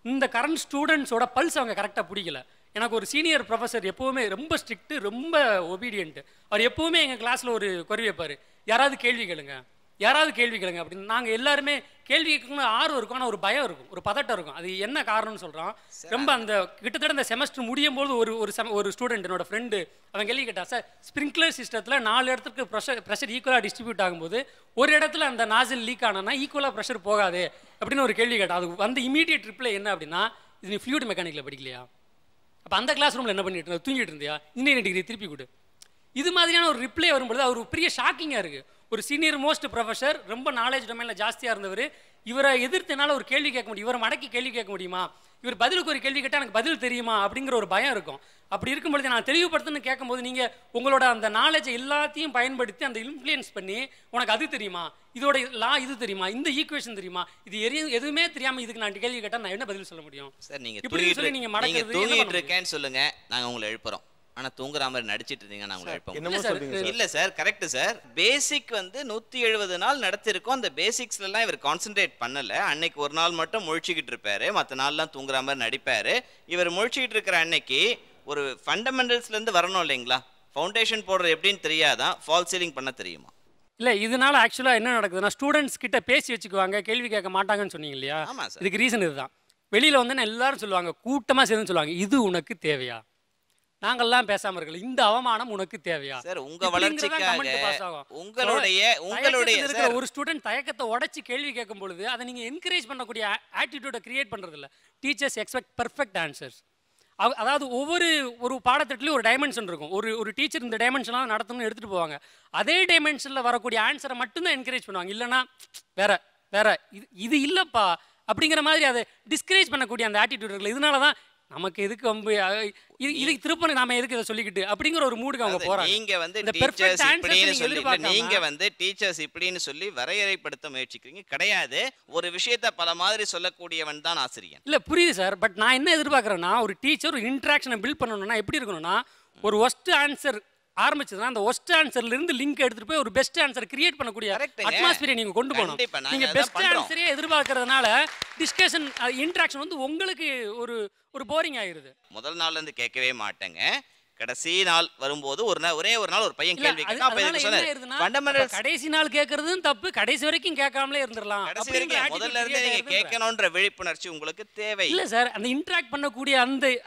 இந்த கரண்ட் ஸ்டூடெண்ட்ஸோட பல்ஸ் அவங்க கரெக்டாக பிடிக்கல. எனக்கு ஒரு சீனியர் ப்ரொஃபஸர் எப்போவுமே ரொம்ப ஸ்ட்ரிக்ட்டு, ரொம்ப ஒபீடியன்ட்டு. அவர் எப்போவுமே எங்கள் கிளாஸில் ஒரு குறைவு வைப்பார், யாராவது கேள்வி கேளுங்க அப்படின்னு. நாங்கள் எல்லாருமே கேள்வி கேட்கணும்னு ஆர்வம் இருக்கும், ஆனால் ஒரு பயம் இருக்கும், ஒரு பதட்டம் இருக்கும். அது என்ன காரணம்னு சொல்கிறான். ரொம்ப அந்த கிட்டத்தட்ட இந்த செமஸ்டர் முடியும் போது ஒரு ஸ்டூடெண்ட், என்னோட ஃப்ரெண்டு, அவன் கேள்வி கேட்டா, சார் ஸ்ப்ரிங்க்லர் சிஸ்டத்தில் 4 இடத்துக்கு ப்ரெஷர் ஈக்குவலாக டிஸ்ட்ரிபியூட் ஆகும்போது ஒரு இடத்துல அந்த நாசில் லீக் ஆனா ஈக்குவலாக ப்ரெஷர் போகாது அப்படின்னு ஒரு கேள்வி கேட்டான். அது வந்து இமீடியட் ரிப்ளை என்ன அப்படின்னா, இது நீ ஃப்ளூயிட் மெக்கானிக்கில் படிக்கலையா? அப்போ அந்த கிளாஸ் ரூமில் என்ன பண்ணிட்டு இருந்தா, தூங்கிட்டு இருந்தியா? இன்ஜினியரிங் டிகிரி திருப்பி கொடு. இது மாதிரியான ஒரு ரிப்ளை வரும்பொழுது அவர் பெரிய ஷாக்கிங்காக இருக்குது. ஒரு சீனியர் மோஸ்ட் ப்ரொஃபஸர், ரொம்ப நாலேஜ் டொமைனில் ஜாஸ்தியாக இருந்தவர், இவரை எதிர்த்தனால ஒரு கேள்வி கேட்க முடியும், இவரை மடக்கி கேள்வி கேட்க முடியுமா, இவர் பதிலுக்கு ஒரு கேள்வி கேட்டால் எனக்கு பதில் தெரியுமா அப்படிங்கிற ஒரு பயம் இருக்கும். அப்படி இருக்கும்பொழுது நான் தெளிவுபடுத்துன்னு கேட்கும்போது நீங்கள் உங்களோட அந்த நாலேஜை எல்லாத்தையும் பயன்படுத்தி அந்த இன்ஃப்ளூயன்ஸ் பண்ணி உனக்கு அது தெரியுமா, இதோட லா இது தெரியுமா, இந்த ஈக்குவேஷன் தெரியுமா, இது எதுவுமே தெரியாமல் இதுக்கு நான் கேள்வி கேட்டால் நான் என்ன பதில் சொல்ல முடியும்? சார் நீங்கள் தூங்கிட்டு இருக்கேன்னு சொல்லுங்க, நாங்கள் உங்களை எழுப்புறோம். ஆனா தூங்குற மாதிரி நடிச்சிட்டு இருந்தீங்க, நான் உங்களை எழுப்போம். இல்ல சார், கரெக்ட் சார். பேசிக் வந்து 170 நாள் நடத்திருக்கோம். அந்த பேசிக்ஸ்ல எல்லாம் இவர் கான்சென்ட்ரேட் பண்ணல. அன்னைக்கு ஒரு நாள் மட்டும் முழிச்சுக்கிட்டு இருப்பாரு, மற்ற நாள்லாம் தூங்குற மாதிரி நடிப்பாரு. இவர் முழிச்சுக்கிட்டு இருக்கிற அன்னைக்கு ஒரு ஃபண்டமெண்டல்ஸ்ல இருந்து வரணும் இல்லைங்களா? ஃபவுண்டேஷன் போடுறது எப்படின்னு தெரியாதான், ஃபால் சீலிங் பண்ண தெரியுமா? இல்லை, இதனால ஆக்சுவலாக என்ன நடக்குதுன்னா ஸ்டூடெண்ட்ஸ் கிட்ட பேசி வச்சுக்குவாங்க, கேள்வி கேட்க மாட்டாங்கன்னு சொன்னீங்க இல்லையா? இதுக்கு ரீசன் இதுதான். வெளியில் வந்து எல்லாரும் சொல்லுவாங்க, கூட்டமாக சேர்ந்து சொல்லுவாங்க, இது உனக்கு தேவையா, நாங்கள்லாம் பேசாம இருக்கல, இந்த அவமானம் உனக்கு தேவையா? சார் உங்க வளர்ச்சிக்காக உங்களுடைய ஒரு ஸ்டூடெண்ட் தயக்கத்தை உடைச்சு கேள்வி கேட்கும் பொழுது அதை நீங்க என்கரேஜ் பண்ணக்கூடிய ஆட்டிடியூடை கிரியேட் பண்றது இல்ல. Teachers expect perfect answers. அதாவது ஒரு பாடத்திட்டத்துலேயும் ஒரு டைமென்ஷன் இருக்கும். ஒரு டீச்சர் இந்த டைமென்ஷனாக நடத்தணும்னு எடுத்துகிட்டு போவாங்க. அதே டைமென்ஷனில் வரக்கூடிய ஆன்சரை மட்டும்தான் என்கரேஜ் பண்ணுவாங்க. இல்லைனா வேற இது இல்லைப்பா அப்படிங்கிற மாதிரி அதை டிஸ்கரேஜ் பண்ணக்கூடிய அந்த ஆட்டிடியூட் இருக்குல்ல. இதனால தான் நமக்கு எதுக்கு வம்பு, இதுக்கு திருப்பி நாம எதுக்கு இதை சொல்லிக்கிட்டு அப்படிங்கிற ஒரு மூடுக்கு அவங்க போறாங்க. நீங்க வந்து டீச்சர்ஸ் இப்படின்னு சொல்லி நீங்க வந்து டீச்சர்ஸ் இப்படின்னு சொல்லி வரையறைப்படுத்த முயற்சிக்கிறீங்க. கிடையாது, ஒரு விஷயத்தை பல மாதிரி சொல்லக்கூடியவன் தான் ஆசிரியர். இல்ல புரியுது சார், பட் நான் என்ன எதிர்பார்க்கறேன்னா ஒரு டீச்சர் ஒரு இன்டராக்ஷனை பில்ட் பண்ணணும்னா எப்படி இருக்கணும்னா ஒரு ஒஸ்ட் ஆன்சர் ஆரம்பிச்சதுன்னா அந்த ஒஸ்ட் ஆன்சர்ல இருந்து லிங்க் எடுத்துட்டு போய் ஒரு பெஸ்ட் ஆன்சர் கிரியேட் பண்ணக்கூடிய அட்மாஸ்பியரை நீங்க கொண்டு போகணும். நீங்க பெஸ்ட் ஆன்சரே எதிர்பார்க்கறதுனால டிஸ்கஷன் இன்டராக்ஷன் வந்து உங்களுக்கு ஒரு போரிங் ஆயிருது. முதல் நாள்ல இருந்து கேட்கவே மாட்டேங்க, கடைசி நாள் வரும்போது ஒரே ஒரு நாள் ஒரு பையன் கேள்வி கேட்டா அப்ப எதுக்கு சொன்னாரு ஃபண்டமெண்டல்ஸ் கடைசி நாள் கேக்குறதும் தப்பு, கடைசி வரைக்கும் கேட்காமலே இருந்திரலாம். கடைசி வரைக்கும் முதல்ல இருந்தே நீங்க கேட்கணும்ன்ற விழிப்புணர்ச்சி உங்களுக்கு தேவை இல்ல சார். அந்த இன்டராக்ட் பண்ணக்கூடிய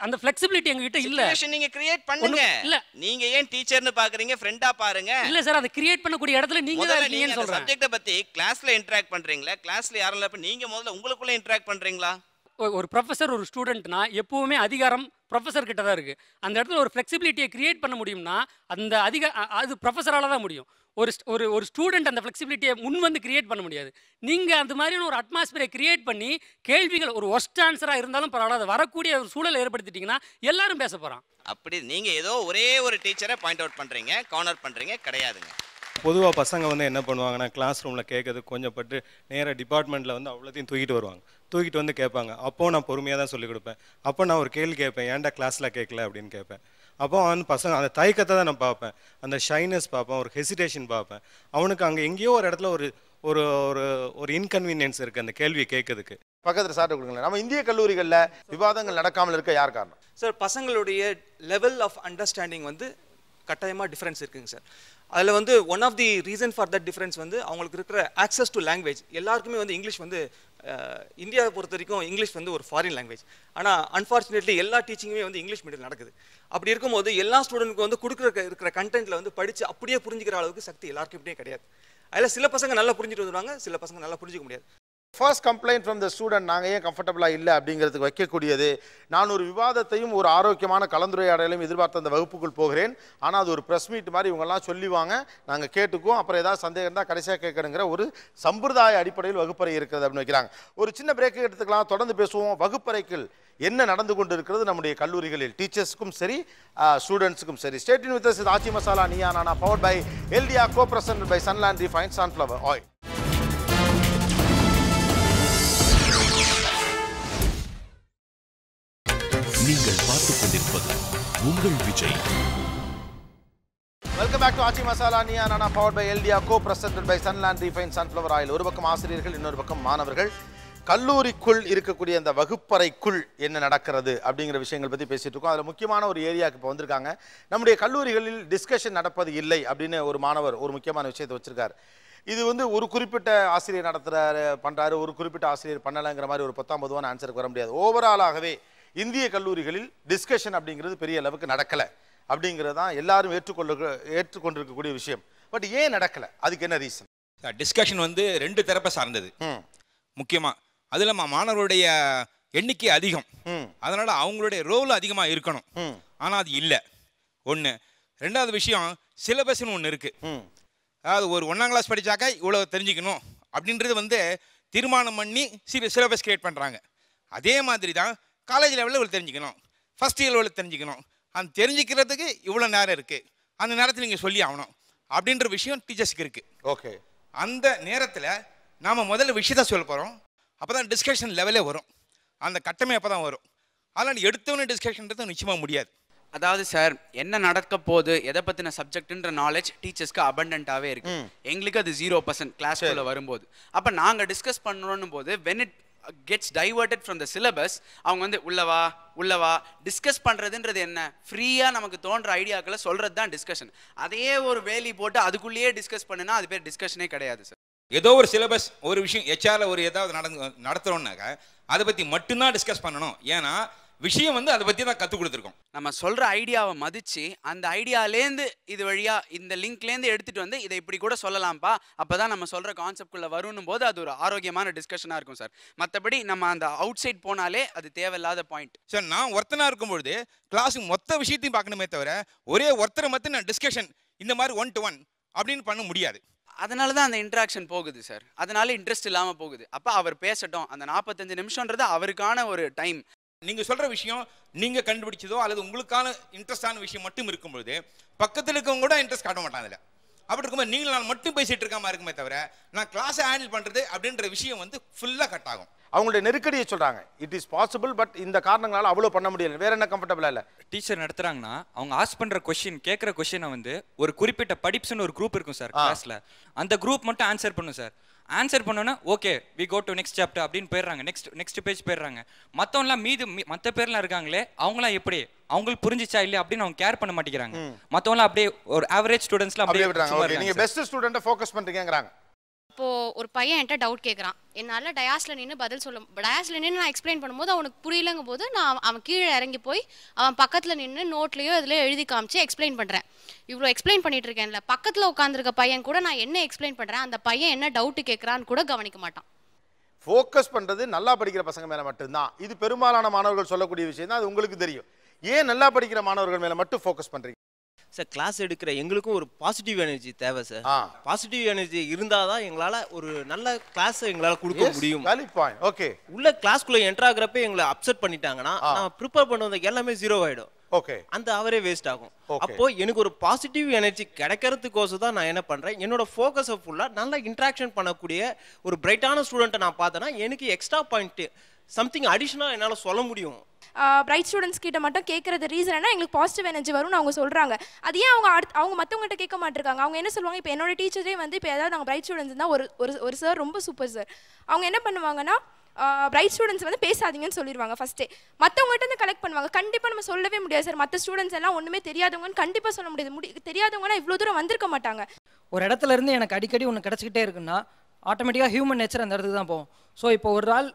அந்த ஃப்ளெக்சிபிலிட்டி எங்க கிட்ட இல்ல. சிச்சுவேஷன் நீங்க கிரியேட் பண்ணுங்க. இல்ல நீங்க ஏன் டீச்சர்னு பாக்குறீங்க, ஃப்ரெண்டா பாருங்க. இல்ல சார், அதை கிரியேட் பண்ணக்கூடிய இடத்துல நீங்க தான் இருக்கீங்கன்னு சொல்றேன். சப்ஜெக்ட்ட பத்தி கிளாஸ்ல இன்டராக்ட் பண்றீங்களா, கிளாஸ்ல யாரும் இல்ல, நீங்க முதல்ல உங்களுக்குள்ள இன்டராக்ட் பண்றீங்களா? ஒரு ப்ரொஃபஸர் ஒரு ஸ்டூடெண்ட்னா எப்பவுமே அதிகாரம் ப்ரொஃபஸர் கிட்ட தான் இருக்கு. அந்த இடத்துல ஒரு ஃப்ளெக்சிபிலிட்டியை கிரியேட் பண்ண முடியும்னா அது ப்ரொஃபஸரால தான் முடியும். ஒரு ஸ்டூடெண்ட் அந்த ஃப்ளெக்சிபிலிட்டியை முன் வந்து கிரியேட் பண்ண முடியாது. நீங்க அந்த மாதிரியான ஒரு அட்மாஸ்பியரை கிரியேட் பண்ணி கேள்விகள் ஒரு ஒஸ்ட் ஆன்சரா இருந்தாலும் பரவாயில்ல, வரக்கூடிய ஒரு சூழலை ஏற்படுத்திட்டீங்கன்னா எல்லாரும் பேச போறான். அப்படி நீங்க ஏதோ ஒரே ஒரு டீச்சரை பாயிண்ட் அவுட் பண்றீங்க, கார்னர் பண்றீங்க. கிடையாதுங்க. பொதுவாக பசங்க வந்து என்ன பண்ணுவாங்கன்னா கிளாஸ் ரூமில் கேட்கறது கொஞ்சம் பட்டு நேராக டிபார்ட்மெண்ட்டில் வந்து அவ்வளோத்தையும் தூக்கிட்டு வருவாங்க. தூக்கிட்டு வந்து கேட்பாங்க. அப்போது நான் பொறுமையாக தான் சொல்லிக் கொடுப்பேன். அப்போ நான் ஒரு கேள்வி கேட்பேன், ஏன்டா கிளாஸில் கேட்கல அப்படின்னு கேட்பேன். அப்போ வந்து பசங்க அந்த தயக்கத்தை தான் நான் பார்ப்பேன், அந்த ஷைனஸ் பார்ப்பேன், ஒரு ஹெசிடேஷன் பார்ப்பேன். அவனுக்கு அங்கே எங்கேயோ ஒரு இடத்துல ஒரு ஒரு ஒரு இன்கன்வீனியன்ஸ் இருக்குது அந்த கேள்வியை கேட்கறதுக்கு. பக்கத்தில் சாப்பிட்டு கொடுங்களேன். நம்ம இந்திய கல்லூரிகளில் விவாதங்கள் நடக்காமல் இருக்க யார் காரணம் சார்? பசங்களுடைய லெவல் ஆஃப் அண்டர்ஸ்டாண்டிங் வந்து கட்டாயமாக டிஃப்ரென்ஸ் இருக்குங்க சார். அதில் வந்து one of the reason for that difference வந்து அவங்களுக்கு இருக்கிற ஆக்சஸ் டு லாங்குவேஜ். எல்லாருக்குமே வந்து இங்கிலீஷ் வந்து இந்தியாவை பொறுத்த வரைக்கும் இங்கிலீஷ் வந்து ஒரு ஃபாரின் லாங்குவேஜ். ஆனால் அன்ஃபார்ச்சுனேட்லி எல்லா டீச்சிங்குமே வந்து இங்கிலீஷ் மீடியம் நடக்குது. அப்படி இருக்கும்போது எல்லா ஸ்டூடெண்ட்டுக்கு வந்து இருக்கிற கண்டென்ட்டில் வந்து படித்து அப்படியே புரிஞ்சுக்கிற அளவுக்கு சக்தி எல்லாருக்கும் இப்படியே கிடையாது. அதில் சில பசங்க நல்லா புரிஞ்சுட்டு வந்துடுவாங்க, சில பசங்க நல்லா புரிஞ்சிக்க முடியாது. First complaint from the student, நாங்கள் ஏன் கம்ஃபர்டபுளாக இல்லை அப்படிங்கிறதுக்கு வைக்கக்கூடியது, நான் ஒரு விவாதத்தையும் ஒரு ஆரோக்கியமான கலந்துரையாடலையும் எதிர்பார்த்து அந்த வகுப்புக்குள் போகிறேன். ஆனால் அது ஒரு ப்ரெஸ் மீட் மாதிரி இவங்கெல்லாம் சொல்லிவாங்க, நாங்கள் கேட்டுக்குவோம், அப்புறம் ஏதாவது சந்தேகம் இருந்தால் கடைசியாக கேட்கணுங்கிற ஒரு சம்பிரதாய அடிப்படையில் வகுப்பறை இருக்கிறது அப்படின்னு வைக்கிறாங்க. ஒரு சின்ன பிரேக்கு எடுத்துக்கலாம், தொடர்ந்து பேசுவோம். வகுப்பறைக்குள் என்ன நடந்து கொண்டு இருக்கிறது நம்முடைய கல்லூரிகளில், டீச்சர்ஸுக்கும் சரி ஸ்டூடெண்ட்ஸுக்கும் சரி. Stay tune with us. இது ஆச்சி மசாலா நீயா நானா, பவர்ட் பை எல்டியா, co-presented by Sunland Refined Sunflower Oil. நீங்கள் பார்த்துக் கொண்டிருப்பது உங்கள் Vijay. Welcome back to Aachi masala Neeya Naana, powered by எல்டியா, co-presented by Sunland Refined Sunflower Oil. ஒரு பக்கம் ஆசிரியர்கள், இன்னொரு பக்கம் மாணவர்கள். கல்லூரிக்குள் இருக்கக்கூடிய அந்த வகுப்பறைக்குள் என்ன நடக்கிறது அப்படிங்கிற விஷயங்கள் பற்றி பேசிட்டு இருக்கோம். அதில் முக்கியமான ஒரு ஏரியாவுக்கு இப்போ வந்திருக்காங்க. நம்முடைய கல்லூரிகளில் டிஸ்கஷன் நடப்பது இல்லை அப்படின்னு ஒரு மாணவர் ஒரு முக்கியமான விஷயத்தை வச்சிருக்காரு. இது வந்து ஒரு குறிப்பிட்ட ஆசிரியர் பண்ணுறாரு, ஒரு குறிப்பிட்ட ஆசிரியர் பண்ணலைங்கிற மாதிரி ஒரு 10-10 ஆன்சருக்கு வர முடியாது. ஓவராலாகவே இந்திய கல்லூரிகளில் டிஸ்கஷன் அப்படிங்கிறது பெரிய அளவுக்கு நடக்கலை அப்படிங்கிறது தான் எல்லாரும் ஏற்றுக்கொண்டிருக்கக்கூடிய விஷயம். பட் ஏன் நடக்கலை, அதுக்கு என்ன ரீசன்? டிஸ்கஷன் வந்து 2 தரப்பை சார்ந்தது. முக்கியமாக அதில் மாணவருடைய எண்ணிக்கை அதிகம், அதனால் அவங்களுடைய ரோல் அதிகமாக இருக்கணும். ஆனால் அது இல்லை ஒன்று. 2வது விஷயம், சிலபஸ்ன்னு ஒன்று இருக்குது. அதாவது ஒரு 1ஆம் கிளாஸ் படித்தாக்கா இவ்வளோ தெரிஞ்சுக்கணும் அப்படின்றது வந்து தீர்மானம் பண்ணி சிலபஸ் கிரியேட் பண்ணுறாங்க. அதே மாதிரி தான் காலேஜ் லெவலில் இவ்வளோ தெரிஞ்சுக்கணும், ஃபஸ்ட் இயர் லெவலில் தெரிஞ்சுக்கணும், அந்த தெரிஞ்சுக்கிறதுக்கு இவ்வளோ நேரம் இருக்குது, அந்த நேரத்தில் நீங்கள் சொல்லி ஆகணும் அப்படின்ற விஷயம் டீச்சர்ஸுக்கு இருக்குது. ஓகே, அந்த நேரத்தில் நாம் முதல்ல விஷயத்தை சொல்ல போகிறோம். அப்போ தான் டிஸ்கஷன் லெவலே வரும், அந்த கட்டமே அப்போ தான் வரும். அதனால் எடுத்தவொன்னே டிஸ்கஷன்றது நிச்சயமாக முடியாது. அதாவது சார் என்ன நடக்க போகுது எதை பற்றின சப்ஜெக்ட்ன்ற நாலேஜ் டீச்சர்ஸ்க்கு அபண்டன்ட்டாகவே இருக்கு. எங்களுக்கு அது 0% கிளாஸ்க்குள்ளே வரும்போது. அப்போ நாங்கள் டிஸ்கஸ் பண்ணணும் போது when it gets diverted from the syllabus அவங்க வந்து உள்ளவா டிஸ்கஸ் பண்ணுறதுன்றது என்ன, ஃப்ரீயாக நமக்கு தோன்ற ஐடியாக்களை சொல்கிறது தான் டிஸ்கஷன். அதையே ஒரு வேலி போட்டு அதுக்குள்ளேயே டிஸ்கஸ் பண்ணுனா அது பேர் டிஸ்கஷனே கிடையாது சார். ஏதோ ஒரு சிலபஸ் ஒரு விஷயம் ஹெச்ஆரில் ஒரு ஏதாவது நடத்துகிறோம்னாக்க அதை பற்றி மட்டும்தான் டிஸ்கஸ் பண்ணணும். ஏன்னா விஷயம் வந்து அதை பற்றி தான் கற்றுக் கொடுத்துருக்கோம். நம்ம சொல்கிற ஐடியாவை மதித்து அந்த ஐடியாலேருந்து இது வழியாக இந்த லிங்க்லேருந்து எடுத்துகிட்டு வந்து இதை இப்படி கூட சொல்லலாம்ப்பா, அப்போ தான் நம்ம சொல்கிற கான்செப்ட்குள்ளே வரும்னும் போது அது ஒரு ஆரோக்கியமான டிஸ்கஷனாக இருக்கும் சார். மற்றபடி நம்ம அந்த அவுட் சைட் போனாலே அது தேவையில்லாத பாயிண்ட் சார். நான் ஒருத்தனாக இருக்கும்பொழுது கிளாஸுக்கு மொத்த விஷயத்தையும் பார்க்கணுமே தவிர ஒரே ஒருத்தரை மட்டும் நான் டிஸ்கஷன் இந்த மாதிரி 1-to-1 அப்படின்னு பண்ண முடியாது. அதனால தான் அந்த இன்ட்ராக்ஷன் போகுது சார். அதனால இன்ட்ரெஸ்ட் இல்லாமல் போகுது. அப்போ அவர் பேசட்டும், அந்த 45 நிமிஷம்ன்றது அவருக்கான ஒரு டைம். நீங்கள் சொல்கிற விஷயம் நீங்கள் கண்டுபிடிச்சதோ அல்லது உங்களுக்கான இன்ட்ரெஸ்டான விஷயம் மட்டும் இருக்கும்பொழுது பக்கத்தில் இருக்கவங்க கூட இன்ட்ரெஸ்ட் காட்ட மாட்டாங்க. அதில் அப்படி இருக்கும்போது நீங்கள் நான் மட்டும் பேசிகிட்டு இருக்க மாதிரி இருக்குமே தவிர நான் கிளாஸை ஹேண்டில் பண்ணுறது அப்படின்ற விஷயம் வந்து ஃபுல்லாக கட் ஆகும். அவங்களுடைய நெருக்கடியை சொல்கிறாங்க. இட் இஸ் பாசிபிள், பட் இந்த காரணங்களால் அவ்வளோ பண்ண முடியல. வேற என்ன கம்ஃபர்டபுளாக இல்லை. டீச்சர் நடத்துகிறாங்கன்னா அவங்க ஆஸ்க் பண்ணுற கேட்குற கொஷினை வந்து ஒரு குறிப்பிட்ட படிப்ஸ்னு ஒரு குரூப் இருக்கும் சார் கிளாஸில். அந்த குரூப் மட்டும் ஆன்சர் பண்ணும் சார். ஆன்சர் பண்ணோன்னா okay we go to next chapter அப்படின்னு போயிடுறாங்க, நெக்ஸ்ட் பேஜ் போயிடுறாங்க. மற்றவங்களாம் மற்ற பேர்லாம் இருக்காங்களே அவங்களாம் எப்படி அவங்களுக்கு புரிஞ்சிச்சா இல்லையா அப்படின்னு அவங்க கேர் பண்ண மாட்டேங்கிறாங்க. மற்றவங்களாம் அப்படியே ஒரு ஆவரேஜ் ஸ்டூடெண்ட்ஸ்லாம் அப்படியே விடுறாங்க. நீங்கள் பெஸ்ட் ஸ்டூடெண்ட்டை ஃபோக்கஸ் பண்ணுறீங்கங்கிறாங்க. இப்போ ஒரு பையன் என்கிட்ட டவுட் கேட்குறான், என்னால் டயாஸில் நின்று பதில் சொல்ல, டயாஸில் நின்று நான் எக்ஸ்பிளைன் பண்ணும்போது அவனுக்கு புரியலங்கும் போது நான் அவன் கீழே இறங்கி போய் அவன் பக்கத்தில் நின்று நோட்லேயோ இதில் எழுதி காமிச்சு எக்ஸ்பிளைன் பண்ணுறேன். இவ்வளோ எக்ஸ்பிளைன் பண்ணிட்டு இருக்கேன்ல, பக்கத்தில் உட்காந்துருக்க பையன் கூட நான் என்ன எக்ஸ்பிளைன் பண்ணுறேன் அந்த பையன் என்ன டவுட்டு கேட்குறான்னு கூட கவனிக்க மாட்டான். ஃபோக்கஸ் பண்ணுறது நல்லா படிக்கிற பசங்க மேலே மட்டும்தான். இது பெரும்பாலான மாணவர்கள் சொல்லக்கூடிய விஷயம் தான், அது உங்களுக்கு தெரியும். ஏன் நல்லா படிக்கிற மாணவர்கள் மேலே மட்டும் ஃபோக்கஸ் பண்ணுறீங்க? சார் கிளாஸ் எடுக்கிற எங்களுக்கும் ஒரு பாசிட்டிவ் எனர்ஜி தேவை சார். பாசிட்டிவ் எனர்ஜி இருந்தால் தான் எங்களால் ஒரு நல்ல கிளாஸை எங்களால் கொடுக்க முடியும். ஓகே, உள்ள கிளாஸ்க்குள்ளே என்ட்ரு ஆகிறப்ப எங்களை அப்செட் பண்ணிட்டாங்கன்னா நான் ப்ரிப்பேர் பண்ணுவது எல்லாமே 0 ஆகிடும். ஓகே, அந்த அவரே வேஸ்ட் ஆகும். அப்போ எனக்கு ஒரு பாசிட்டிவ் எனர்ஜி கிடைக்கிறதுக்கோசம் தான் நான் என்ன பண்றேன், என்னோட ஃபோக்கஸை ஃபுல்லாக நல்லா இன்ட்ராக்ஷன் பண்ணக்கூடிய ஒரு பிரைட்டான ஸ்டூடெண்ட்டை நான் பார்த்தேன்னா எனக்கு எக்ஸ்ட்ரா பாயிண்ட் சம்திங் அடிஷனலாக என்னால் சொல்ல முடியும். பிரைட் ஸ்டூடெண்ட்ஸ் கிட்ட மட்டும் கேட்கறது ரீசன் என்ன, எங்களுக்கு பாசிட்டிவ் எனர்ஜி வரும்னு அவங்க சொல்கிறாங்க. அது ஏன் அவங்க மற்றவங்ககிட்ட கேட்க மாட்டிருக்காங்க? அவங்க என்ன சொல்லுவாங்க, இப்போ என்னோட டீச்சரே வந்து இப்போ ஏதாவது நாங்கள் பிரைட் ஸ்டூடெண்ட்ஸ் தான் ஒரு சார் ரொம்ப சூப்பர் சார், அவங்க என்ன பண்ணுவாங்கன்னா பிரைட் ஸ்டூடெண்ட்ஸ் வந்து பேசாதீங்கன்னு சொல்லிடுவாங்க ஃபஸ்ட்டே. மற்றவங்ககிட்ட வந்து கலெக்ட் பண்ணுவாங்க. கண்டிப்பாக நம்ம சொல்லவே முடியாது சார், மற்ற ஸ்டூடெண்ட்ஸ் எல்லாம் ஒன்றுமே தெரியாதவங்கன்னு கண்டிப்பாக சொல்ல முடியாது. தெரியாதவங்கன்னா இவ்வளோ தூரம் வந்திருக்க மாட்டாங்க. ஒரு இடத்துல இருந்து எனக்கு அடிக்கடி ஒன்று கிடச்சிக்கிட்டே இருக்குன்னா ஆட்டோமேட்டிக்காக ஹியூமன் நேச்சர் அந்த இடத்துக்கு தான் போகும். ஸோ இப்போ ஒரு ஆள்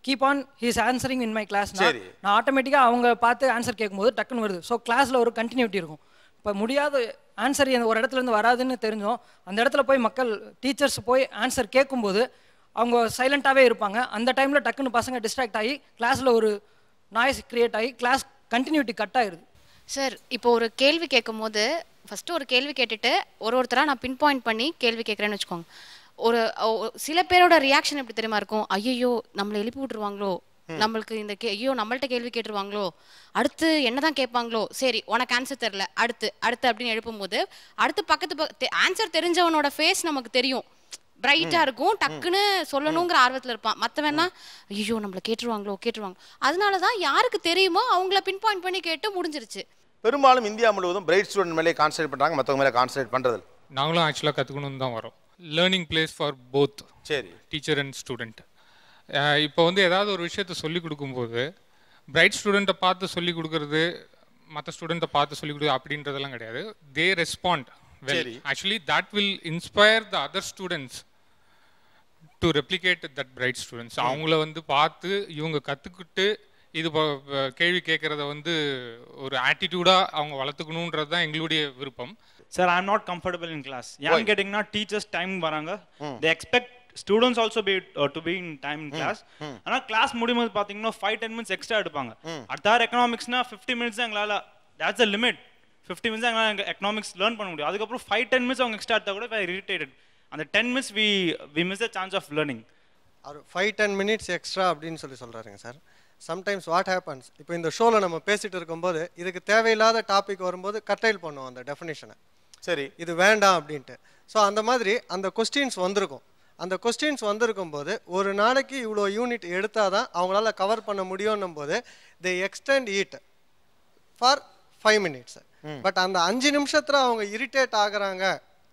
keep on his answering in my கிளாஸ்னா நான் ஆட்டோமேட்டிக்காக அவங்க பார்த்து ஆன்சர் கேட்கும்போது டக்குன்னு வருது. ஸோ கிளாஸில் ஒரு கண்டினியூட்டி இருக்கும். இப்போ முடியாத ஆன்சர் ஒரு இடத்துலேருந்து வராதுன்னு தெரிஞ்சோம் அந்த இடத்துல போய் மக்கள் டீச்சர்ஸ் போய் ஆன்சர் கேட்கும்போது அவங்க சைலண்ட்டாகவே இருப்பாங்க. அந்த டைமில் டக்குன்னு பசங்க டிஸ்ட்ராக்ட் ஆகி கிளாஸில் ஒரு நாய்ஸ் க்ரியேட் ஆகி கிளாஸ் கண்டினியூட்டி கட் ஆகிடுது. சார் இப்போ ஒரு கேள்வி கேட்கும் போது ஃபஸ்ட்டு ஒரு கேள்வி கேட்டுட்டு ஒருத்தராக நான் பின் பாயிண்ட் பண்ணி கேள்வி கேட்குறேன்னு வச்சுக்கோங்க. ஒரு சில பேரோட ரியாக்ஷன் எப்படி தெரியுமா இருக்கும், ஐயோ நம்மளை எழுப்பி விட்டுருவாங்களோ, நம்மளுக்கு இந்த ஐயோ நம்மள்ட்ட கேள்வி கேட்டுருவாங்களோ, அடுத்து என்னதான் கேட்பாங்களோ, சரி உனக்கு ஆன்சர் தெரில அடுத்து அப்படின்னு எழுப்பும்போது அடுத்து பக்கத்து ஆன்சர் தெரிஞ்சவனோட ஃபேஸ் நமக்கு தெரியும், பிரைட்டாக இருக்கும், டக்குன்னு சொல்லணுங்கிற ஆர்வத்தில் இருப்பான். மற்றவன்னா ஐயோ நம்மளை கேட்டுருவாங்க. அதனால தான் யாருக்கு தெரியுமோ அவங்கள பின் பாயிண்ட் பண்ணி கேட்டு முடிஞ்சிருச்சு. பெரும்பாலும் இந்தியா முழுவதும் பிரைட் ஸ்டூடெண்ட் மேலே கான்சன்ட்ரேட் பண்ணுறாங்க, மற்றவங்க மேலே கான்சன்ட்ரேட் பண்ணுறது. நாங்களும் ஆக்சுவலாக கற்றுக்கணும்னு தான் வரோம். Learning place for both teacher and student. இப்போ வந்து ஏதாவது ஒரு விஷயத்தை சொல்லிக் கொடுக்கும்போது பிரைட் ஸ்டூடெண்ட்டை பார்த்து சொல்லிக் கொடுக்குறது மற்ற ஸ்டூடெண்ட்டை பார்த்து சொல்லிக் கொடுக்குறது அப்படின்றதெல்லாம் கிடையாது. They respond well. Actually that will inspire the other students to replicate that bright students. அவங்கள வந்து பார்த்து இவங்க கற்றுக்கிட்டு இது கேள்வி கேட்குறத வந்து ஒரு ஆட்டிடியூடாக அவங்க வளர்த்துக்கணுன்றது தான் எங்களுடைய விருப்பம். Sir, I am not comfortable in class. Yan getting na teachers time varanga. They expect students also to be in time in class. Ana class mudiyumbodhu pathina 5-10 minutes extra edupanga. Adhar economics na 50 minutes engalala, that's the limit. 50 minutes engalala economics learn panna mudiyum. Adukku appo 5-10 minutes avanga extra edutha kuda we are irritated. And the 10 minutes we miss the chance of learning. அவர் 5-10 minutes extra அப்படின்னு சொல்கிறாருங்க sir. Sometimes what happens, இப்போ இந்த ஷோவில் நம்ம பேசிகிட்டு இருக்கும்போது இதுக்கு தேவையில்லாத டாபிக் வரும்போது கட்டைல் பண்ணுவோம் அந்த டெஃபினேஷனை. சரி, இது வேண்டாம் அப்படின்ட்டு. ஸோ அந்த மாதிரி அந்த கொஸ்டின்ஸ் வந்திருக்கும். அந்த கொஸ்டின்ஸ் வந்திருக்கும் போது ஒரு நாளைக்கு இவ்வளோ யூனிட் எடுத்தால் தான் அவங்களால கவர் பண்ண முடியும்னும் போது they extend it for 5 minutes. But அந்த 5 நிமிஷத்தில் அவங்க இரிட்டேட் ஆகுறாங்க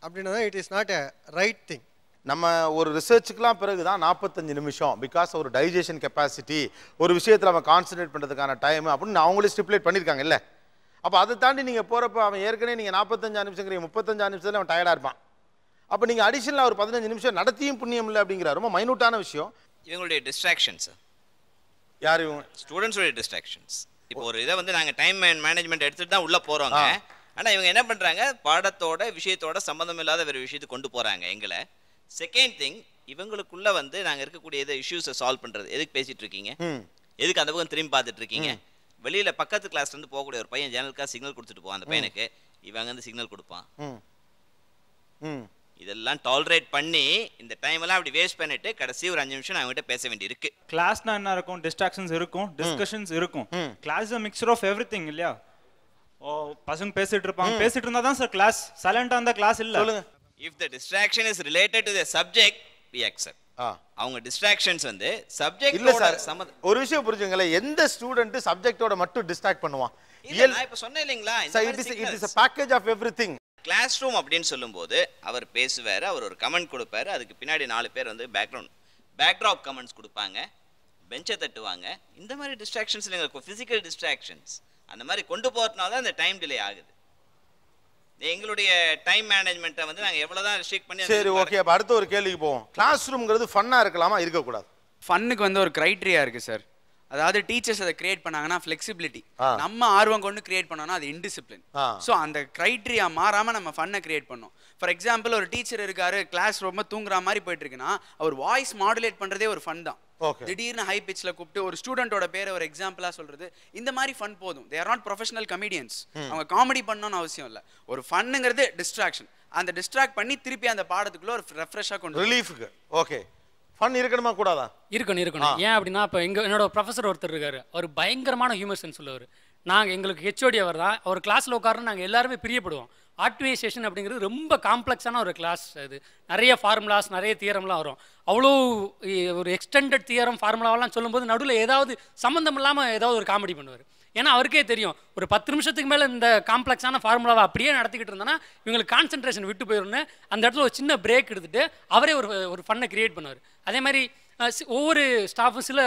அப்படின்னா it is not a right thing. நம்ம ஒரு ரிசர்ச்சுக்கெலாம் பிறகு தான் 45 நிமிஷம், பிகாஸ் ஒரு டைஜஷன் கெப்பாசிட்டி, ஒரு விஷயத்தில் அவன் கான்சன்ட்ரேட் பண்ணுறதுக்கான டைம் அப்படின்னு அவங்களே ஸ்டிப்புலேட் பண்ணியிருக்காங்க இல்லை. அப்போ அதை தாண்டி நீங்கள் போகிறப்ப அவன் ஏற்கனவே நீங்கள் 45 நிமிஷங்கிறீங்க, 35 நிமிஷத்தில் அவன் டயர்டாக இருப்பான். அப்போ நீங்கள் அடிஷனலாக ஒரு 15 நிமிஷம் நடத்தியும் புண்ணியம் இல்லை அப்படிங்கிற ரொம்ப மைனூட்டான விஷயம். இவங்களுடைய டிஸ்ட்ராக்ஷன்ஸ் யார் இவங்க? ஸ்டூடெண்ட்ஸோடைய டிஸ்ட்ராக்ஷன்ஸ். இப்போ ஒரு இதை வந்து நாங்கள் டைம் மேனேஜ்மெண்ட் எடுத்துகிட்டு தான் உள்ளே போகிறோங்க. ஆனால் இவங்க என்ன பண்ணுறாங்க, பாடத்தோட விஷயத்தோட சம்மந்தம் இல்லாத வேறு விஷயத்துக்கு கொண்டு போகிறாங்க எங்களை. செகண்ட் திங், இவங்களுக்குள்ள வந்து நாங்கள் இருக்கக்கூடிய இதை இஷ்யூஸை சால்வ் பண்ணுறது. எதுக்கு பேசிகிட்டு இருக்கீங்க, எதுக்கு அந்த பக்கம் திரும்பி பார்த்துட்டு இருக்கீங்க, வெளியில் பக்கத்து கிளாஸ்லேருந்து போகக்கூடிய ஒரு பையன் ஜன்னலுக்காக சிக்னல் கொடுத்துட்டு போவான், அந்த பையனுக்கு இவங்க வந்து சிக்னல் கொடுப்பான். இதெல்லாம் டாலரேட் பண்ணி இந்த டைம் எல்லாம் அப்படி வேஸ்ட் பண்ணிட்டு கடைசி ஒரு 5 நிமிஷம் அவங்ககிட்ட பேச வேண்டி இருக்கு. கிளாஸ்னா என்ன இருக்கும், டிஸ்ட்ராக்ஷன்ஸ் இருக்கும், டிஸ்கஷன்ஸ் இருக்கும். Class is a mixture of everything இல்லையா? ஓ பசங்க பேசிட்டு இருப்பாங்க, பேசிட்டு இருந்தா தான் சார் கிளாஸ். சைலண்டா இருந்தா கிளாஸ் இல்ல. சொல்லுங்க. If the distraction is related to the subject, we accept. அவங்க டிஸ்ட்ராக்ஷன்ஸ் வந்து சப்ஜெக்ட் இல்ல சார். ஒரு விஷயம் புரிஞ்சுங்களேன், எந்த ஸ்டூடெண்ட் சப்ஜெக்ட்டோட மட்டும் டிஸ்ட்ராக்ட் பண்ணுவான்? நான் இப்ப சொன்னேன் இல்லீங்களா, it is a package of everything. Classroom அப்படின்னு சொல்லும்போது அவர் பேசுவார், அவர் ஒரு கமெண்ட் கொடுப்பாரு, அதுக்கு பின்னாடி 4 பேர் வந்து பேக்ட்ராப் கமெண்ட்ஸ் கொடுப்பாங்க, பெஞ்சை தட்டுவாங்க. இந்த மாதிரி டிஸ்ட்ராக்ஷன்ஸ் எங்களுக்கு ஃபிசிக்கல் டிஸ்ட்ராக்ஷன்ஸ் அந்த மாதிரி கொண்டு போகிறதுனால தான் இந்த டைம் டிலே ஆகுது. எங்களுடைய டைம் மேனேஜ்மெண்ட்டை வந்து நாங்கள் எவ்வளோதான் ரெஸ்ட்ரிக்ட் பண்ணி. சரி, ஓகே. அப்போ அடுத்த ஒரு கேள்விக்கு போவோம். கிளாஸ் ரூம்ங்கிறது ஃபன்னாக இருக்கலாமா, இருக்கக்கூடாது? ஃபன்னுக்கு வந்து ஒரு க்ரைட்டீரியா இருக்குது சார். அதாவது டீச்சர்ஸ் அதை கிரியேட் பண்ணாங்கன்னா ஃப்ளெக்சிபிலிட்டி, நம்ம ஆர்வம் கொண்டு கிரியேட் பண்ணோம்னா அது இன்டிசிப்ளின். ஸோ அந்த க்ரைட்டீரியா மாறாமல் நம்ம ஃபன்னை கிரியேட் பண்ணோம். ஃபார் எக்ஸாம்பிள், ஒரு டீச்சர் இருக்காரு, கிளாஸ் ரொம்ப தூங்குற மாதிரி போயிட்டு இருக்குன்னா அவர் வாய்ஸ் மாடுலேட் பண்ணுறதே ஒரு ஃபன் தான். திடீர்னு ஹை பிச்சில் கூப்பிட்டு ஒரு ஸ்டூடெண்டோட பேரை ஒரு எக்ஸாம்பிளாக சொல்றது, இந்த மாதிரி ஃபன் போதும். They are not professional comedians. அவங்க காமெடி பண்ணணும்னு அவசியம் இல்லை. ஒரு ஃபன்னுங்கிறது டிஸ்ட்ராக்ஷன். அந்த டிஸ்ட்ராக்ட் பண்ணி திருப்பி அந்த பாடத்துக்குள்ள ஒரு ரெஃப்ரெஷ்ஷாக கொண்டு ரிலீஃப்க்கு. ஓகே, ஃபன் இருக்கணுமா கூடாதா? இருக்கணும். ஏன் அப்படின்னா இப்போ என்னோட ப்ரொஃபஸர் ஒருத்தர் இருக்காரு, அவர் பயங்கரமான ஹியூமர் சென்ஸ் உள்ளவர். நாங்கள் எங்களுக்கு ஹெச்ஓடி அவர் தான். அவர் கிளாஸில் உட்காரணும், நாங்கள் எல்லாருமே பிரியப்படுவோம். ஆர்டிவைசேஷன் அப்படிங்கிறது ரொம்ப காம்ப்ளெக்ஸான ஒரு கிளாஸ். அது நிறைய ஃபார்முலாஸ், நிறைய தியரம்லாம் வரும். அவ்வளோ ஒரு எக்ஸ்டெண்டட் தியரம் ஃபார்முலாவெல்லாம் சொல்லும்போது நடுவில் ஏதாவது சம்மந்தம் இல்லாமல் ஏதாவது ஒரு காமெடி பண்ணுவார். ஏன்னா அவருக்கே தெரியும் ஒரு 10 நிமிஷத்துக்கு மேலே இந்த காம்ப்ளெக்ஸான ஃபார்முலாவை அப்படியே நடத்திக்கிட்டு இருந்தோன்னா இவங்களுக்கு கான்சன்ட்ரேஷன் விட்டு போயிடும்னு அந்த இடத்துல ஒரு சின்ன பிரேக் எடுத்துகிட்டு அவரே ஒரு ஃபன்னை கிரியேட் பண்ணுவார். அதே மாதிரி ஒவ்வொரு ஸ்டாஃபும் சில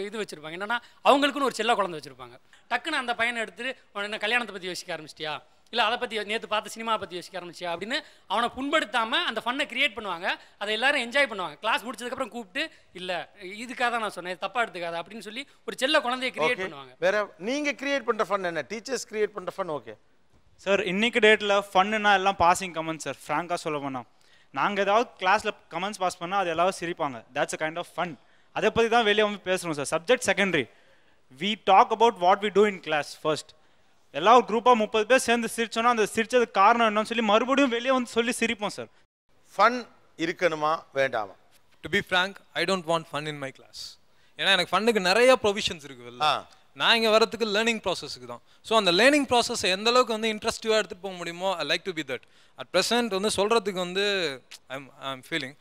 இது வச்சுருப்பாங்க. என்னென்னா அவங்களுக்குன்னு ஒரு செல்ல குழந்தை வச்சுருப்பாங்க. டக்குன்னு அந்த பையனை எடுத்துகிட்டு என்ன கல்யாணத்தை பற்றி யோசிக்க ஆரம்பிச்சிட்டியா, இல்லை அதை பற்றி நேற்று பார்த்த சினிமா பற்றி யோசிக்க ஆரம்பிச்சியா அப்படின்னு அவனை புண்படுத்தாமல் அந்த ஃபன்னை கிரியேட் பண்ணுவாங்க. அதை எல்லாரும் என்ஜாய் பண்ணுவாங்க. கிளாஸ் முடிச்சதுக்கப்புறம் கூப்பிட்டு இல்லை இதுக்காக தான் நான் சொன்னேன், தப்பாக எடுத்துக்காத அப்படின்னு சொல்லி ஒரு செல்ல குழந்தைய கிரியேட் பண்ணுவாங்க. வேற நீங்கள் கிரியேட் பண்ணுற ஃபன் என்ன? டீச்சர்ஸ் கிரியேட் பண்ணுற ஃபன். ஓகே சார், இன்னைக்கு டேட்டில் ஃபன்னுனா எல்லாம் பாசிங் கமெண்ட்ஸ் சார். ஃப்ராங்காக சொல்ல போனால் நாங்கள் ஏதாவது கிளாஸில் கமெண்ட்ஸ் பாஸ் பண்ணால் அது எல்லாரும் சிரிப்பாங்க. That's a kind of fun. அதை பற்றி தான் வெளியே வந்து பேசுகிறோம் sir. Subject secondary. We talk about what we do in class first. எல்லா ஒரு குரூப்பாக 30 பேர் சேர்ந்து சிரிச்சோன்னா அந்த சிரிச்சதுக்கு காரணம் என்னன்னு சொல்லி மறுபடியும் வெளியே வந்து சொல்லி சிரிப்போம் சார். ஃபன் இருக்கணுமா வேண்டாமா? To be frank, I don't want fun in my class. ஏன்னா எனக்கு ஃபன்னுக்கு நிறைய ப்ரொவிஷன்ஸ் இருக்குல்ல. நான் இங்கே வரதுக்கு லேர்னிங் ப்ராசஸ்க்கு தான். ஸோ அந்த லேர்னிங் ப்ராசஸ் எந்த அளவுக்கு வந்து இன்ட்ரெஸ்டிவாக எடுத்துகிட்டு போக முடியுமோ I like to be that. At present வந்து சொல்கிறதுக்கு வந்து ஐம் ஃபீலிங்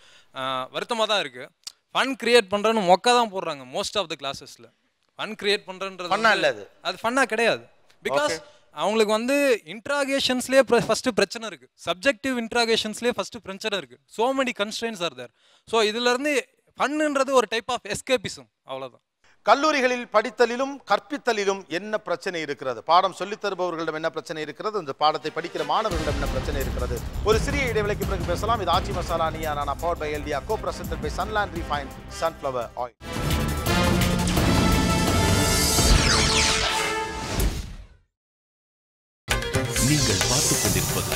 வருத்தமாக தான் இருக்குது. ஃபன் கிரியேட் பண்ணுறேன்னு மொக்கா தான் போடுறாங்க மோஸ்ட் ஆஃப் த கிளாஸஸில். ஃபன் கிரியேட் பண்ணுறன்றது அது ஃபன்னாக கிடையாது. பிகாஸ் அவங்களுக்கு வந்து இன்ட்ராகேஷன்ஸ்லேயே ஃபஸ்ட்டு பிரச்சனை இருக்குது. சப்ஜெக்டிவ் இன்ட்ராகேஷன்ஸ்லேயே ஃபஸ்ட்டு பிரச்சனை இருக்குது. So many constraints are there. So இதுலேருந்து ஃபன்னுன்றது ஒரு டைப் ஆஃப் எஸ்கேபிசம், அவ்வளோதான். கல்லூரிகளில் படித்தலிலும் கற்பித்தலிலும் என்ன பிரச்சனை இருக்கிறது? பாடம் சொல்லித் தருபவர்களிடம் என்ன பிரச்சனை இருக்கிறது? இந்த பாடத்தை படிக்கிற மாணவர்களிடம் என்ன பிரச்சனை இருக்கிறது? ஒரு சிறிய இடைவெளிக்கு பிறகு பேசலாம். இது ஆச்சி மசாலா நீயா நானா, பவர்ட் பை எல்டியா, co presented by Sunland refined sunflower oil. நீங்கள் பார்த்துக் கொண்டிருப்பது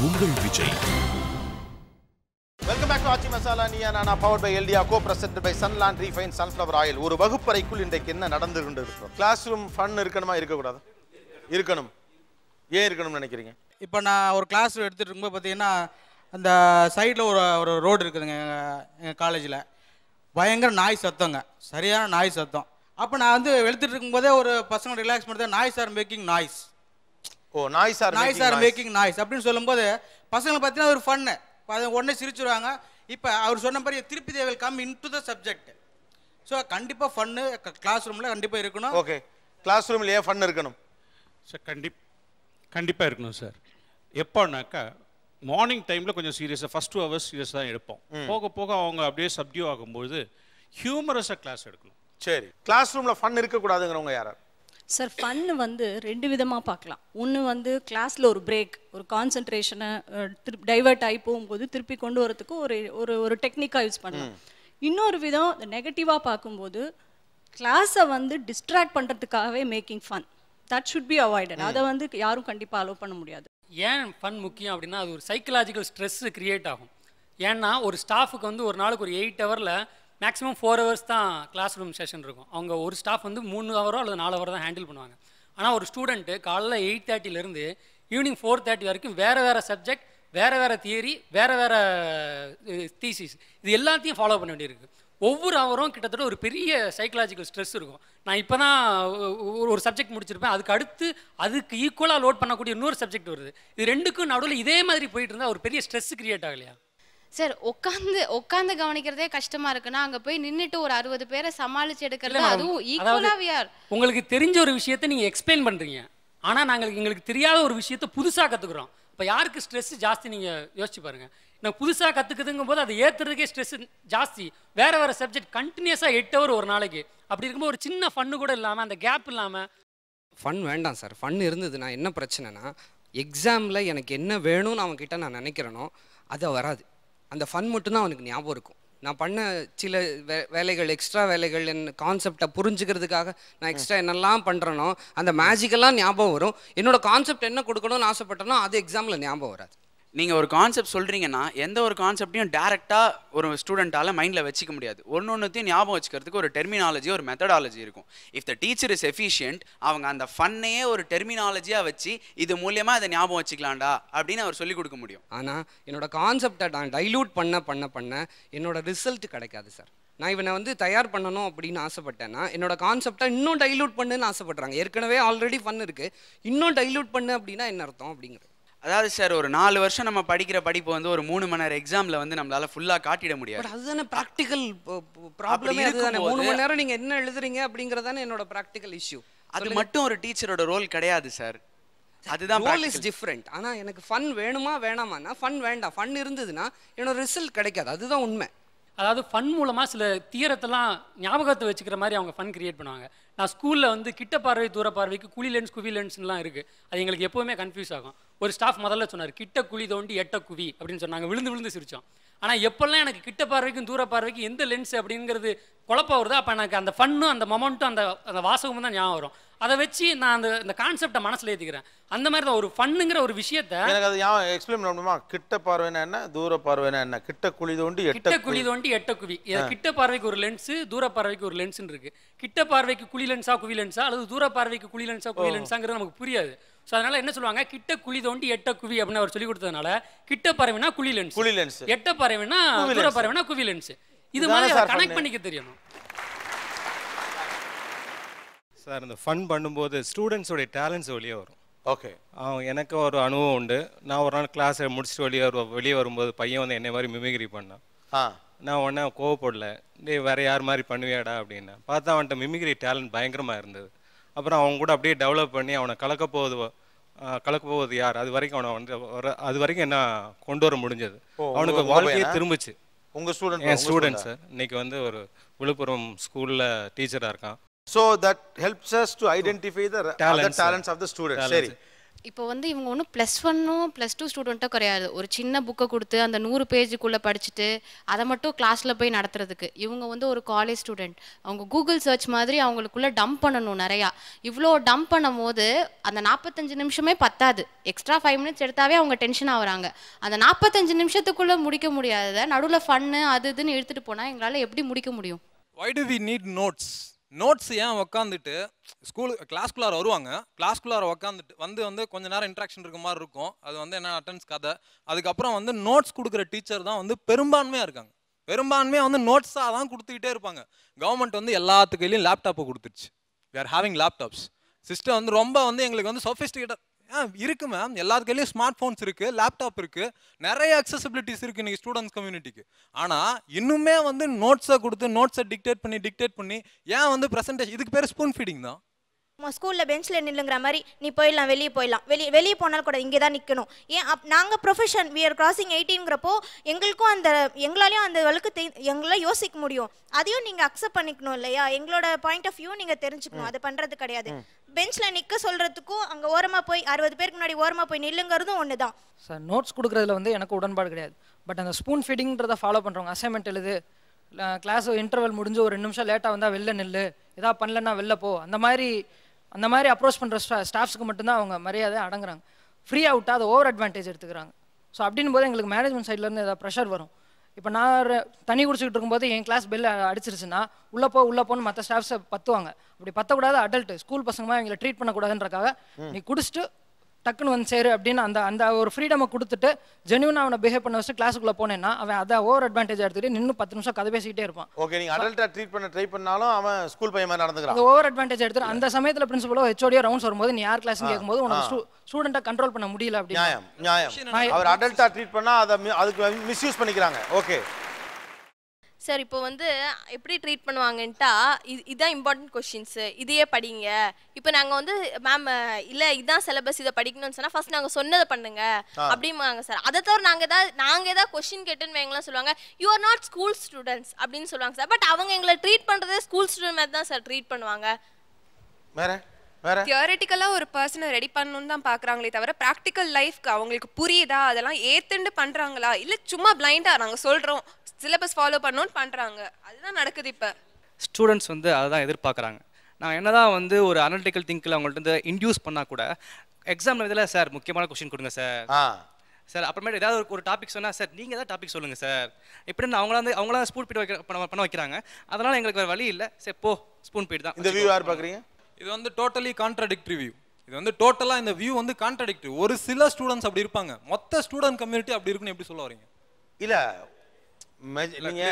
உங்கள் Vijay. Welcome back to Aachi masala Neeya Naana, powered by எல்டியா, co presented by Sunland refined sunflower oil. ஒரு வகுப்பறைக்குள் இன்றைக்கு என்ன நடந்து கொண்டு இருக்கிறோம்? கிளாஸ் ரூம் ஃபன் இருக்கணுமா இருக்கக்கூடாது? இருக்கணும். ஏன் இருக்கணும்னு நினைக்கிறீங்க? இப்போ நான் ஒரு கிளாஸ் எடுத்துகிட்டு இருக்கும்போது பார்த்தீங்கன்னா அந்த சைடில் ஒரு ரோடு இருக்குதுங்க எங்கள் காலேஜில். பயங்கர நாய் சத்தங்க, சரியான நாய் சத்தம். அப்போ நான் வந்து எழுத்துட்டு இருக்கும்போதே ஒரு பசங்க ரிலாக்ஸ் பண்ணுறது, noise are making noise. Oh, noise are making noise அப்படின்னு சொல்லும்போது பசங்களை பார்த்தீங்கன்னா ஒரு ஃபன்னு, உடனே சிரிச்சுருவாங்க. இப்போ அவர் சொன்ன மாதிரி திருப்பி they will come in to the subject. So கண்டிப்பாக ஃபன்னு கிளாஸ் ரூமில் கண்டிப்பாக இருக்கணும். ஓகே, கிளாஸ் ரூமில் ஏன் ஃபன் இருக்கணும் சார்? கண்டிப்பாக இருக்கணும் சார். எப்போனாக்கா மார்னிங் டைமில் கொஞ்சம் சீரியஸாக ஃபஸ்ட் 2 hours சீரியஸாக தான் எடுப்போம். போக போக அவங்க அப்படியே சப்டியூ ஆகும்போது ஹியூமரஸாக கிளாஸ் எடுக்கணும். சரி, கிளாஸ் ரூமில் ஃபன் இருக்கக்கூடாதுங்கிறவங்க யாரா? சார், ஃபன்னு வந்து 2 விதமாக பார்க்கலாம். ஒன்று வந்து கிளாஸில் ஒரு பிரேக், ஒரு கான்சன்ட்ரேஷனை டைவர்ட் ஆகி போகும்போது திருப்பி கொண்டு வரதுக்கு ஒரு ஒரு ஒரு டெக்னிக்காக யூஸ் பண்ணலாம். இன்னொரு விதம் நெகட்டிவாக பார்க்கும்போது கிளாஸை வந்து டிஸ்ட்ராக்ட் பண்ணுறதுக்காகவே making fun, that should be avoided. அதை வந்து யாரும் கண்டிப்பாக அலோவ் பண்ண முடியாது. ஏன் ஃபன் முக்கியம் அப்படின்னா அது ஒரு சைக்கலாஜிக்கல் ஸ்ட்ரெஸ் கிரியேட் ஆகும். ஏன்னா ஒரு ஸ்டாஃபுக்கு வந்து ஒரு நாளுக்கு ஒரு 8 hourல மேக்ஸிமம் 4 hours தான் கிளாஸ் ரூம் செஷன் இருக்கும். அவங்க ஒரு ஸ்டாஃப் வந்து 3 hour அல்லது 4 hour தான் ஹேண்டில் பண்ணுவாங்க. ஆனால் ஒரு ஸ்டூடெண்ட்டு காலைல 8:30லேருந்து ஈவினிங் 4:30 வரைக்கும் வேறு சப்ஜெக்ட், வேறு தியரி, வேறு தீசிஸ், இது எல்லாத்தையும் ஃபாலோ பண்ண வேண்டியிருக்கு. ஒவ்வொரு ஹவரும் கிட்டத்தட்ட ஒரு பெரிய சைக்கலாஜிக்கல் ஸ்ட்ரெஸ் இருக்கும். நான் இப்போ தான் ஒரு சப்ஜெக்ட் முடிச்சிருப்பேன், அதுக்கு ஈக்குவலாக லோட் பண்ணக்கூடிய இன்னொரு சப்ஜெக்ட் வருது. இது ரெண்டுக்கும் நடுவில் இதே மாதிரி போயிட்டு இருந்தால் ஒரு பெரிய ஸ்ட்ரெஸ் கிரியேட் ஆகலையா? சார், உட்காந்து கவனிக்கிறதே கஷ்டமா இருக்குன்னா அங்க போய் நின்னுட்டு ஒரு 60 பேரை சமாளிச்சு எடுக்கிறது அதுவும் ஈக்குவலா we are. உங்களுக்கு தெரிஞ்ச ஒரு விஷயத்தை நீங்க எக்ஸ்பிளைன் பண்றீங்க, ஆனா எங்களுக்கு தெரியாத ஒரு விஷயத்தை புதுசா கத்துக்கிறோம். இப்போ யாருக்கு ஸ்ட்ரெஸ் ஜாஸ்தி நீங்க யோசிச்சு பாருங்க. நான் புதுசாக கற்றுக்குதுங்கும் போது அதை ஏற்றுறதுக்கே ஸ்ட்ரெஸ் ஜாஸ்தி. வேறு சப்ஜெக்ட் கண்டினியூஸாக 8 hour ஒரு நாளைக்கு. அப்படி இருக்கும்போது ஒரு சின்ன ஃபன்னு கூட இல்லாமல், அந்த கேப் இல்லாமல். ஃபன் வேண்டாம் சார். ஃபன் இருந்ததுன்னா என்ன பிரச்சனைனா, எக்ஸாமில் எனக்கு என்ன வேணும்னு அவன்கிட்ட நான் நினைக்கிறேனோ அது வராது. அந்த ஃபன் மட்டும்தான் அவனுக்கு ஞாபகம் இருக்கும். நான் பண்ண சில வேலைகள், எக்ஸ்ட்ரா வேலைகள், என் கான்செப்டை புரிஞ்சுக்கிறதுக்காக நான் எக்ஸ்ட்ரா என்னெல்லாம் பண்ணுறேனோ அந்த மேஜிக்கெல்லாம் ஞாபகம் வரும். என்னோட கான்செப்ட் என்ன கொடுக்கணும்னு ஆசைப்பட்டேனோ அது எக்ஸாமில் ஞாபகம் வராது. நீங்கள் ஒரு கான்செப்ட் சொல்கிறீங்கன்னா எந்த ஒரு கான்செப்டையும் டேரெக்டாக ஒரு ஸ்டூடெண்ட்டால் மைண்டில் வச்சுக்க முடியாது. ஒன்றையும் ஞாபகம் வச்சுக்கிறதுக்கு ஒரு டெர்மினாலஜி, ஒரு மெத்தடாலஜி இருக்கும். If the teacher is efficient, அவங்க அந்த ஃபன்னையே ஒரு டெர்மினாலஜியாக வச்சு இது மூலியமாக அதை ஞாபகம் வச்சுக்கலாம்டா அப்படின்னு அவர் சொல்லிக் கொடுக்க முடியும். ஆனால் என்னோட கான்செப்டை நான் டைல்யூட் பண்ண என்னோட ரிசல்ட் கிடைக்காது சார். நான் இவனை வந்து தயார் பண்ணணும் அப்படின்னு ஆசைப்பட்டேன்னா என்னோட கான்செப்டை இன்னும் டைல்யூட் பண்ணுன்னு ஆசைப்படுறாங்க. ஏற்கனவே ஆல்ரெடி ஃபன் இருக்குது, இன்னும் டைல்யூட் பண்ணு அப்படின்னா என்ன அர்த்தம் அப்படிங்கிறது. அதாவது சார், ஒரு 4 வருஷம் நம்ம படிக்கிற படிப்பு வந்து ஒரு 3 மணி நேரம் எக்ஸாமில் வந்து நம்மளால ஃபுல்லாக காட்டிட முடியாது. அதுதானே ப்ராக்டிக்கல் ப்ராப்ளமே. அதுதானே 3 மணி நேரம் நீங்கள் என்ன எழுதுறீங்க அப்படிங்கிறதானே என்னோட ப்ராக்டிக்கல் இஷ்யூ. அது மட்டும் ஒரு டீச்சரோட ரோல் கிடையாது சார். அதுதான் ரோல் இஸ் டிஃப்ரெண்ட். ஆனால் எனக்கு ஃபன் வேணுமா வேணாமான்னா ஃபன் வேண்டாம். ஃபன் இருந்ததுன்னா என்னோட ரிசல்ட் கிடைக்காது. அதுதான் உண்மை. அதாவது ஃபன் மூலமாக சில தீரத்தெல்லாம் ஞாபகத்தை வச்சுக்கிற மாதிரி அவங்க ஃபன் கிரியேட் பண்ணுவாங்க. நான் ஸ்கூலில் வந்து கிட்ட பார்வை, தூர பார்வைக்கு குழி லென்ஸ், குவி லென்ஸ்லாம் இருக்குது. அது எங்களுக்கு எப்போவுமே கன்ஃபியூஸ் ஆகும். ஒரு ஸ்டாஃப் முதல்ல சொன்னார், கிட்ட குழி தோண்டி எட்ட குவி அப்படின்னு சொன்னாங்க. விழுந்து சிரித்தோம். ஆனால் எப்போல்லாம் எனக்கு கிட்ட பார்வைக்கும் தூர பார்வைக்கும் எந்த லென்ஸ் அப்படிங்கிறது குழப்பம் வருதோ, அப்போ எனக்கு அந்த ஃபன்னும் அந்த மொமெண்ட்டும் அந்த வாசகமும் தான் ஞாபகம் வரும். அதை வச்சு நான் அந்த கான்செப்டை மனசில் ஏற்றிக்கிறேன். அந்த மாதிரி தான் ஒரு ஃபன்னுங்கிற ஒரு விஷயத்தை எனக்கு அது எக்ஸ்பிளைன் பண்ண முடியுமா? கிட்ட பார்வைனா என்ன, தூர பார்வைனா என்ன? கிட்ட குழி தோண்டி எட்ட குவி. கிட்ட பார்வைக்கு ஒரு லென்ஸு, தூர பார்வைக்கு ஒரு லென்ஸ்ன்னு இருக்கு. கிட்ட பார்வைக்கு குழி லென்ஸா குவி லென்ஸா, அல்லது தூர பார்வைக்கு குழி லென்ஸா குவி லென்ஸாங்கிறது நமக்கு புரியாது. ஸோ அதனால என்ன சொல்லுவாங்க, கிட்ட குழி தோண்டி எட்ட குவி அப்படின்னு அவர் சொல்லி கொடுத்ததுனால கிட்ட பார்வைனா குழி லென்ஸ், எட்ட பார்வைனா தூர பார்வைனா குவி லென்ஸ். இது மாதிரி கனெக்ட் பண்ணிக்க தெரியணும் சார். இந்த ஃபன் பண்ணும்போது ஸ்டூடெண்ட்ஸோடைய டேலண்ட்ஸ் வெளியே வரும். ஓகே, எனக்கு ஒரு அனுபவம் உண்டு. நான் ஒரு நாள் கிளாஸை முடிச்சுட்டு வெளியே வரும்போது பையன் வந்து என்னை மாதிரி மிமிக்ரி பண்ணான். நான் உடனே கோவப்படல, வேற யார் மாதிரி பண்ணுவியாடா அப்படின்னு. பார்த்தா அவன்கிட்ட மிமிக்ரி டேலண்ட் பயங்கரமாக இருந்தது. அப்புறம் அவங்க கூட அப்படியே டெவலப் பண்ணி அவனை கலக்க போவது யார், அது வரைக்கும் அவனை வந்து அது வரைக்கும் என்ன கொண்டு வர முடிஞ்சது. அவனுக்கு வாழ்க்கையே திரும்பிச்சு. உங்கள் ஸ்டூடெண்ட்? என் ஸ்டூடெண்ட் சார். இன்னைக்கு வந்து ஒரு விழுப்புரம் ஸ்கூலில் டீச்சராக இருக்கான். So that helps us to identify the other talents of the students. சரி, இப்போ வந்து இவங்க ஒன்றும் +1ம் +2 ஸ்டூடெண்ட்டோ கிடையாது. ஒரு சின்ன புக்கை கொடுத்து அந்த 100 பேஜுக்குள்ளே படிச்சுட்டு அதை மட்டும் கிளாஸில் போய் நடத்துறதுக்கு இவங்க வந்து ஒரு காலேஜ் ஸ்டூடெண்ட். அவங்க கூகுள் சர்ச் மாதிரி அவங்களுக்குள்ளே டம்ப் பண்ணணும் நிறையா. இவ்வளோ டம்ப் பண்ணும் போது அந்த 45 நிமிஷமே பத்தாது. எக்ஸ்ட்ரா 5 minutes எடுத்தாவே அவங்க டென்ஷன் ஆகுறாங்க. அந்த 45 நிமிஷத்துக்குள்ளே முடிக்க முடியாத நடுவில் ஃபன்னு அது இதுன்னு எடுத்துகிட்டு போனால் எங்களால் எப்படி முடிக்க முடியும்? Why do we need notes? Notes ஏன் உட்காந்துட்டு கிளாஸ்குள்ளார வருவாங்க, கிளாஸ்குள்ளார உட்காந்துட்டு வந்து கொஞ்ச நேரம் இன்ட்ராக்ஷன் இருக்க மாதிரி இருக்கும். அது வந்து என்ன அட்டெண்டன்ஸ் கதை. அதுக்கப்புறம் வந்து நோட்ஸ் கொடுக்குற டீச்சர் தான் வந்து பெரும்பான்மையாக இருக்காங்க. பெரும்பான்மையாக வந்து நோட்ஸாக தான் கொடுத்துக்கிட்டே இருப்பாங்க. கவர்மெண்ட் வந்து எல்லாத்து கையிலையும் லேப்டாப்பை கொடுத்துருச்சு. We are having laptops. System வந்து ரொம்ப வந்து எங்களுக்கு வந்து சொஃபிஸ்டிகேட்டட் இருக்கு மேம். எல்லாத்து கையிலையும் ஸ்மார்ட் ஃபோன்ஸ் இருக்குது, லேப்டாப் இருக்குது, நிறைய அக்சசிபிலிட்டிஸ் இருக்குது இன்றைக்கி ஸ்டூடெண்ட்ஸ் கம்யூனிட்டிக்கு. ஆனால் இன்னுமே வந்து நோட்ஸை கொடுத்து நோட்ஸை டிக்டேட் பண்ணி ஏன் வந்து ப்ரெசன்டேஷன், இதுக்கு பேர் ஸ்பூன் ஃபீடிங் தான். ஸ்கூலில் பெஞ்சில் நில்லுங்கிற மாதிரி நீ போயிடலாம், வெளியே போயிடலாம், வெளியே போனாலும் கூட இங்கே தான் நிற்கணும். ஏன் நாங்கள் ப்ரொஃபஷன் வி ஆர் கிராசிங் 18ங்கிறப்போ எங்களுக்கும் எங்களாலையும் அந்த அளவுக்கு எங்களால் யோசிக்க முடியும். அதையும் நீங்கள் அக்செப்ட் பண்ணிக்கணும் இல்லையா? எங்களோட பாயிண்ட் ஆஃப் வியூ நீங்கள் தெரிஞ்சுக்கணும். அது பண்ணுறது கிடையாது. பெஞ்சில் நிற்க சொல்கிறதுக்கும் அங்கே ஓரமாக போய் 60 பேருக்கு முன்னாடி ஓரமாக போய் நில்லுங்கிறதும் ஒன்று தான். சார் நோட்ஸ் கொடுக்குறதுல வந்து எனக்கு உடன்பாடு கிடையாது. பட் அந்த ஸ்பூன் ஃபீடிங்கிறத ஃபாலோ பண்ணுறவங்க, அசைன்மெண்ட் எழுது, கிளாஸ் இன்டர்வல் முடிஞ்சு ஒரு 2 நிமிஷம் லேட்டாக வந்தால் வெளில நில்லு, எதாவது பண்ணலன்னா வெளில போ, அந்த மாதிரி அப்ரோச் பண்ணுற ஸ்டாஃப்ஸுக்கு மட்டும்தான் அவங்க மரியாதை அடங்குறாங்க. ஃப்ரீ அவுட்டாக அதை ஓவர் அட்வான்டேஜ் எடுத்துக்கிறாங்க. ஸோ அப்படின் போது எங்களுக்கு மேனேஜ்மெண்ட் சைட்லேருந்து ஏதாவது ப்ரெஷர் வரும். இப்போ நான் தண்ணி குடிச்சிக்கிட்டு இருக்கும்போது என் கிளாஸ் பெல் அடிச்சிருச்சுன்னா உள்ளே போன்னு மற்ற ஸ்டாஃப்ஸை பத்துவாங்க. அப்படி பற்றக்கூடாது. அடல்ட்டு ஸ்கூல் பசங்கமாக எங்களை ட்ரீட் பண்ணக்கூடாதுன்றக்காக நீ குடிச்சிட்டு டக்குன்னு வந்து சேரு அப்படின்னு அந்த ஒரு ஃப்ரீடமை கொடுத்துட்டு ஜென்யூனாக அவனை பிஹேவ் பண்ண வச்சு கிளாஸுக்குள்ளே போனேன்னா அவன் அதை ஓவர் அட்வான்டேஜ் எடுத்துட்டு இன்னும் 10 நிமிஷம் கதை பேசிக்கிட்டே இருப்பான். ஓகே, நீங்க அடல்ட்டா ட்ரீட் பண்ண ட்ரை பண்ணாலும் அவன் ஸ்கூல் பையன் மாதிரி நடந்துக்கிறான். அது ஓவர் அட்வான்டேஜ் எடுத்துட்டு அந்த சமயத்தில் பிரின்சிபலோ ஹெச்ஓடியோ ரவுண்ட்ஸ் வரும்போது நீ யார் கிளாஸ்னு கேட்கும்போது உனக்கு ஸ்டூடெண்ட்டை கண்ட்ரோல் பண்ண முடியல அப்படின்னு நியாயம். அவர் அடல்ட்டா ட்ரீட் பண்ணா அதுக்கு மிஸ்யூஸ் பண்ணிக்கிறாங்க. ஓகே சார், இப்போ வந்து எப்படி ட்ரீட் பண்ணுவாங்கன்ட்டா இதுதான் இம்பார்ட்டன்ட் கொஷின்ஸு, இதையே படிங்க. இப்போ நாங்கள் வந்து மேம் இல்லை இதுதான் சிலபஸ், இதை படிக்கணும்னு சொன்னால் ஃபர்ஸ்ட் நாங்கள் சொன்னதை பண்ணுங்க அப்படிம்பாங்க சார். அதை தவிர நாங்கள் ஏதாவது கொஷின் கேட்டுன்னு வைங்களாம் சொல்லுவாங்க, you are not school students அப்படின்னு சொல்லுவாங்க சார். பட் அவங்க எங்களை ட்ரீட் பண்ணுறதே ஸ்கூல் ஸ்டூடெண்ட் மாதிரி தான் சார் ட்ரீட் பண்ணுவாங்க. தியரட்டிக்கலாக ஒரு பர்சனை ரெடி பண்ணணும்னு தான் பார்க்குறாங்களே தவிர ப்ராக்டிக்கல் லைஃப்க்கு அவங்களுக்கு புரியுதா, அதெல்லாம் ஏற்றுண்டு பண்ணுறாங்களா, இல்லை சும்மா பிளைண்டாக நாங்கள் சொல்கிறோம் சிலபஸ் ஃபாலோ பண்ணணும்னு பண்ணுறாங்க, அதுதான் நடக்குது. இப்போ ஸ்டூடெண்ட்ஸ் வந்து அதை தான் எதிர்பார்க்குறாங்க. நான் என்னதான் வந்து ஒரு அனலிட்டிக்கல் திங்கில் அவங்கள்ட்ட வந்து இன்டியூஸ் பண்ணால் கூட எக்ஸாம் இதில் சார் முக்கியமான கொஸ்டின் கொடுங்க சார் அப்புறமேட்டு ஏதாவது ஒரு டாபிக் சொன்னால் சார் நீங்கள் ஏதாவது டாபிக் சொல்லுங்கள் சார் இப்படின்னு அவங்களாம் ஸ்பூன் பீட் பண்ண வைக்கிறாங்க. அதனால் எங்களுக்கு வேறு வழி இல்லை, சரி போ ஸ்பூன் பீட் தான். இந்த வியூ யார் பார்க்குறீங்க? இது வந்து டோட்டலி கான்ட்ராடிக்டரி வியூ. இது வந்து டோட்டலாக இந்த வியூ வந்து கான்ட்ராடிக்டரி. ஒரு சில ஸ்டூடெண்ட்ஸ் அப்படி இருப்பாங்க, மொத்த ஸ்டூடெண்ட் கம்யூனிட்டி அப்படி இருக்குன்னு எப்படி சொல்ல வரீங்க? இல்லை நீங்க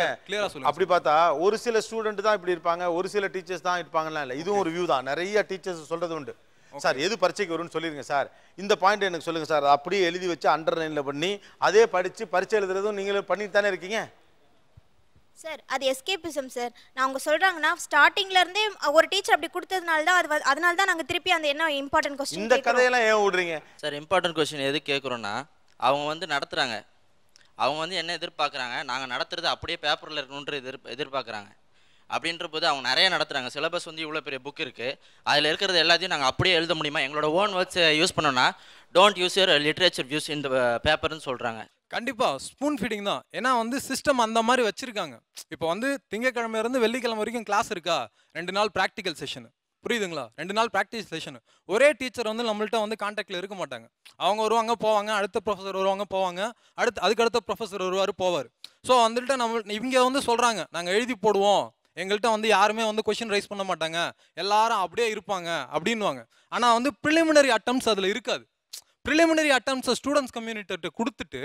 அப்படி பார்த்தா ஒரு சில ஸ்டூடெண்ட் தான் இப்படி இருப்பாங்க, ஒரு சில டீச்சர்ஸ் தான் இருப்பாங்கலாம் இல்லை. இதுவும் ஒரு வியூ தான். நிறைய டீச்சர்ஸ் சொல்றது உண்டு. சார் எது பரீட்சைக்கு வரும்னு சொல்லிருங்க சார், இந்த பாயிண்ட் எனக்கு சொல்லுங்க சார், அப்படியே எழுதி வச்சு அண்டர்லைன்ல பண்ணி அதே படிச்சு பரீட்சை எழுதுறதும் நீங்களே பண்ணிட்டு தானே இருக்கீங்க சார். அது எஸ்கேபிசம் சார். நான் அவங்க சொல்றாங்கன்னா ஸ்டார்டிங்ல இருந்தே ஒரு டீச்சர் அப்படி கொடுத்ததுனால தான் அதனால தான் நாங்கள் திருப்பி அந்த என்ன இம்பார்ட்டன்ட் கொஸ்டின் இந்த கதையெல்லாம் ஏன் விடுறீங்க சார்? இம்பார்ட்டன்ட் கொஸ்டின் எது கேட்குறோன்னா அவங்க வந்து நடத்துகிறாங்க, அவங்க வந்து என்ன எதிர்பார்க்குறாங்க, நாங்கள் நடத்துறது அப்படியே பேப்பரில் இருக்கணுன்ற எதிர்பார்க்குறாங்க. அப்படின்ற போது அவங்க நிறைய நடத்துகிறாங்க. சிலபஸ் வந்து இவ்வளோ பெரிய புக் இருக்குது, அதில் இருக்கிறது எல்லாத்தையும் நாங்கள் அப்படியே எழுத முடியுமா, எங்களோட ஓன் வேர்ட்ஸை யூஸ் பண்ணோன்னா don't use your literature views இந்த பேப்பர்னு சொல்கிறாங்க. கண்டிப்பாக ஸ்பூன் ஃபீடிங் தான். ஏன்னா வந்து சிஸ்டம் அந்த மாதிரி வச்சுருக்காங்க. இப்போ வந்து திங்கக்கிழமையிலேருந்து வெள்ளிக்கிழமை வரைக்கும் கிளாஸ் இருக்கா, 2 நாள் ப்ராக்டிக்கல் செஷனு, புரியுதுங்களா? 2 நாள் ப்ராக்டிஸ் செஷனு. ஒரே டீச்சர் வந்து நம்மள்ட்ட வந்து கான்டாக்டில் இருக்க மாட்டாங்க. அவங்க வருவாங்க போவாங்க, அடுத்த ப்ரொஃபஸர் வருவாங்க போவாங்க, அதுக்கடுத்த ப்ரொஃபஸர் வருவார் போவார். ஸோ வந்துட்டு இவங்க வந்து சொல்கிறாங்க நாங்கள் எழுதி போடுவோம், எங்கள்கிட்ட வந்து யாருமே வந்து கொஷின் ரைஸ் பண்ண மாட்டாங்க, எல்லாரும் அப்படியே இருப்பாங்க அப்படின்வாங்க. ஆனால் வந்து ப்ரிலிமினரி அட்டம்ப்ட்ஸ் அதில் இருக்காது. ப்ரிலிமினரி அட்டம்ப்ட்ஸை ஸ்டூடெண்ட்ஸ் கம்யூனிட்டிகிட்ட கொடுத்துட்டு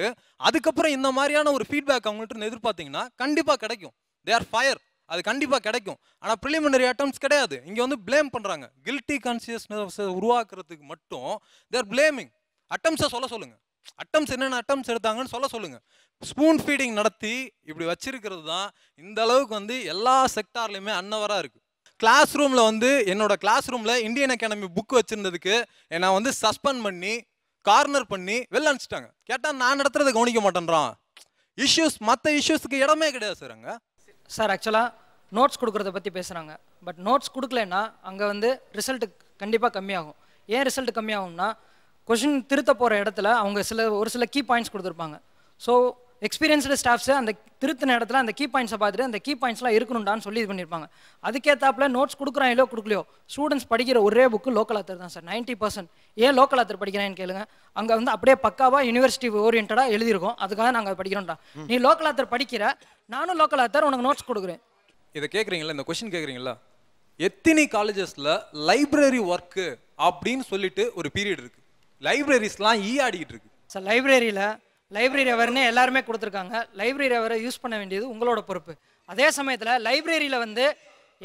அதுக்கப்புறம் இந்த மாதிரியான ஒரு ஃபீட்பேக் அவங்கள்ட்ட எதிர்பார்த்தீங்கன்னா கண்டிப்பாக கிடைக்கும். தே ஆர் ஃபயர், அது கண்டிப்பாக கிடைக்கும். ஆனால் ப்ரிலிமினரி அட்டம்ப்ட்ஸ் கிடையாது. இங்கே வந்து பிளேம் பண்ணுறாங்க. கில்ட்டி கான்சியஸ்னஸை உருவாக்குறதுக்கு மட்டும் தேர் பிளேமிங். அட்டம்ப்ஸை சொல்லுங்க, அட்டம்ப்ஸ் என்னென்ன அட்டம்ப்ஸ் எடுத்தாங்கன்னு சொல்லுங்க. ஸ்பூன் ஃபீடிங் நடத்தி இப்படி வச்சிருக்கிறது தான் இந்த அளவுக்கு வந்து எல்லா செக்டார்லையுமே அன்னவராக இருக்குது. கிளாஸ் ரூமில் வந்து என்னோட கிளாஸ் ரூமில் இந்தியன் அகாடமி புக் வச்சுருந்ததுக்கு என்னை வந்து சஸ்பெண்ட் பண்ணி கார்னர் பண்ணி வெளில அனுப்பிச்சிட்டாங்க. கேட்டால் நான் நடத்துறதை கவனிக்க மாட்டேன்றான். மற்ற இஷ்யூஸுக்கு இடமே கிடையாது சார். அங்கே சார் ஆக்சுவலாக நோட்ஸ் கொடுக்குறத பற்றி பேசுகிறாங்க. பட் நோட்ஸ் கொடுக்கலன்னா அங்கே வந்து ரிசல்ட்டு கண்டிப்பாக கம்மியாகும். ஏன் ரிசல்ட் கம்மியாகும்னா கொஷின் திருத்த போகிற இடத்துல அவங்க ஒரு சில கீ பாயிண்ட்ஸ் கொடுத்துருப்பாங்க. ஸோ எக்ஸ்பீரியன்ஸ்டு ஸ்டாஃப்ஸு அந்த திருத்தின இடத்துல அந்த கீ பாயிண்ட்ஸை பார்த்துட்டு அந்த கீ பாயிண்ட்ஸ்லாம் இருக்கணும்டான்னு சொல்லி இது பண்ணியிருப்பாங்க. அதுக்கேற்றாப்புல நோட்ஸ் கொடுக்குறாங்களோ கொடுக்கலையோ ஸ்டூடெண்ட்ஸ் படிக்கிற ஒரே புக்கு லோக்கல் ஆத்தர் தான் சார். 90%. ஏன் லோக்கல் ஆத்தர் படிக்கிறேன்னு கேளுங்க. அங்கே வந்து அப்படியே பக்காவாக யூனிவர்சிட்டி ஓரியன்டாக எழுதியிருக்கோம், அதுக்காக நாங்கள் படிக்கிறோம்டா. நீ லோக்கல் ஆத்தர் படிக்கிற, நானும் லோக்கல் ஆத்தர் உனக்கு நோட்ஸ் கொடுக்குறேன். இதை கேட்குறீங்களா, இந்த கொஸ்டின் கேட்குறீங்களா? எத்தனை காலேஜஸில் லைப்ரரி ஒர்க்கு அப்படின்னு சொல்லிட்டு ஒரு பீரியட் இருக்குது. லைப்ரரிஸ்லாம் ஆடிக்கிட்டு இருக்கு சார். லைப்ரரியில் லைப்ரரி அவர்னு எல்லாருமே கொடுத்துருக்காங்க. லைப்ரரி அவரை யூஸ் பண்ண வேண்டியது உங்களோட பொறுப்பு. அதே சமயத்தில் லைப்ரரியில் வந்து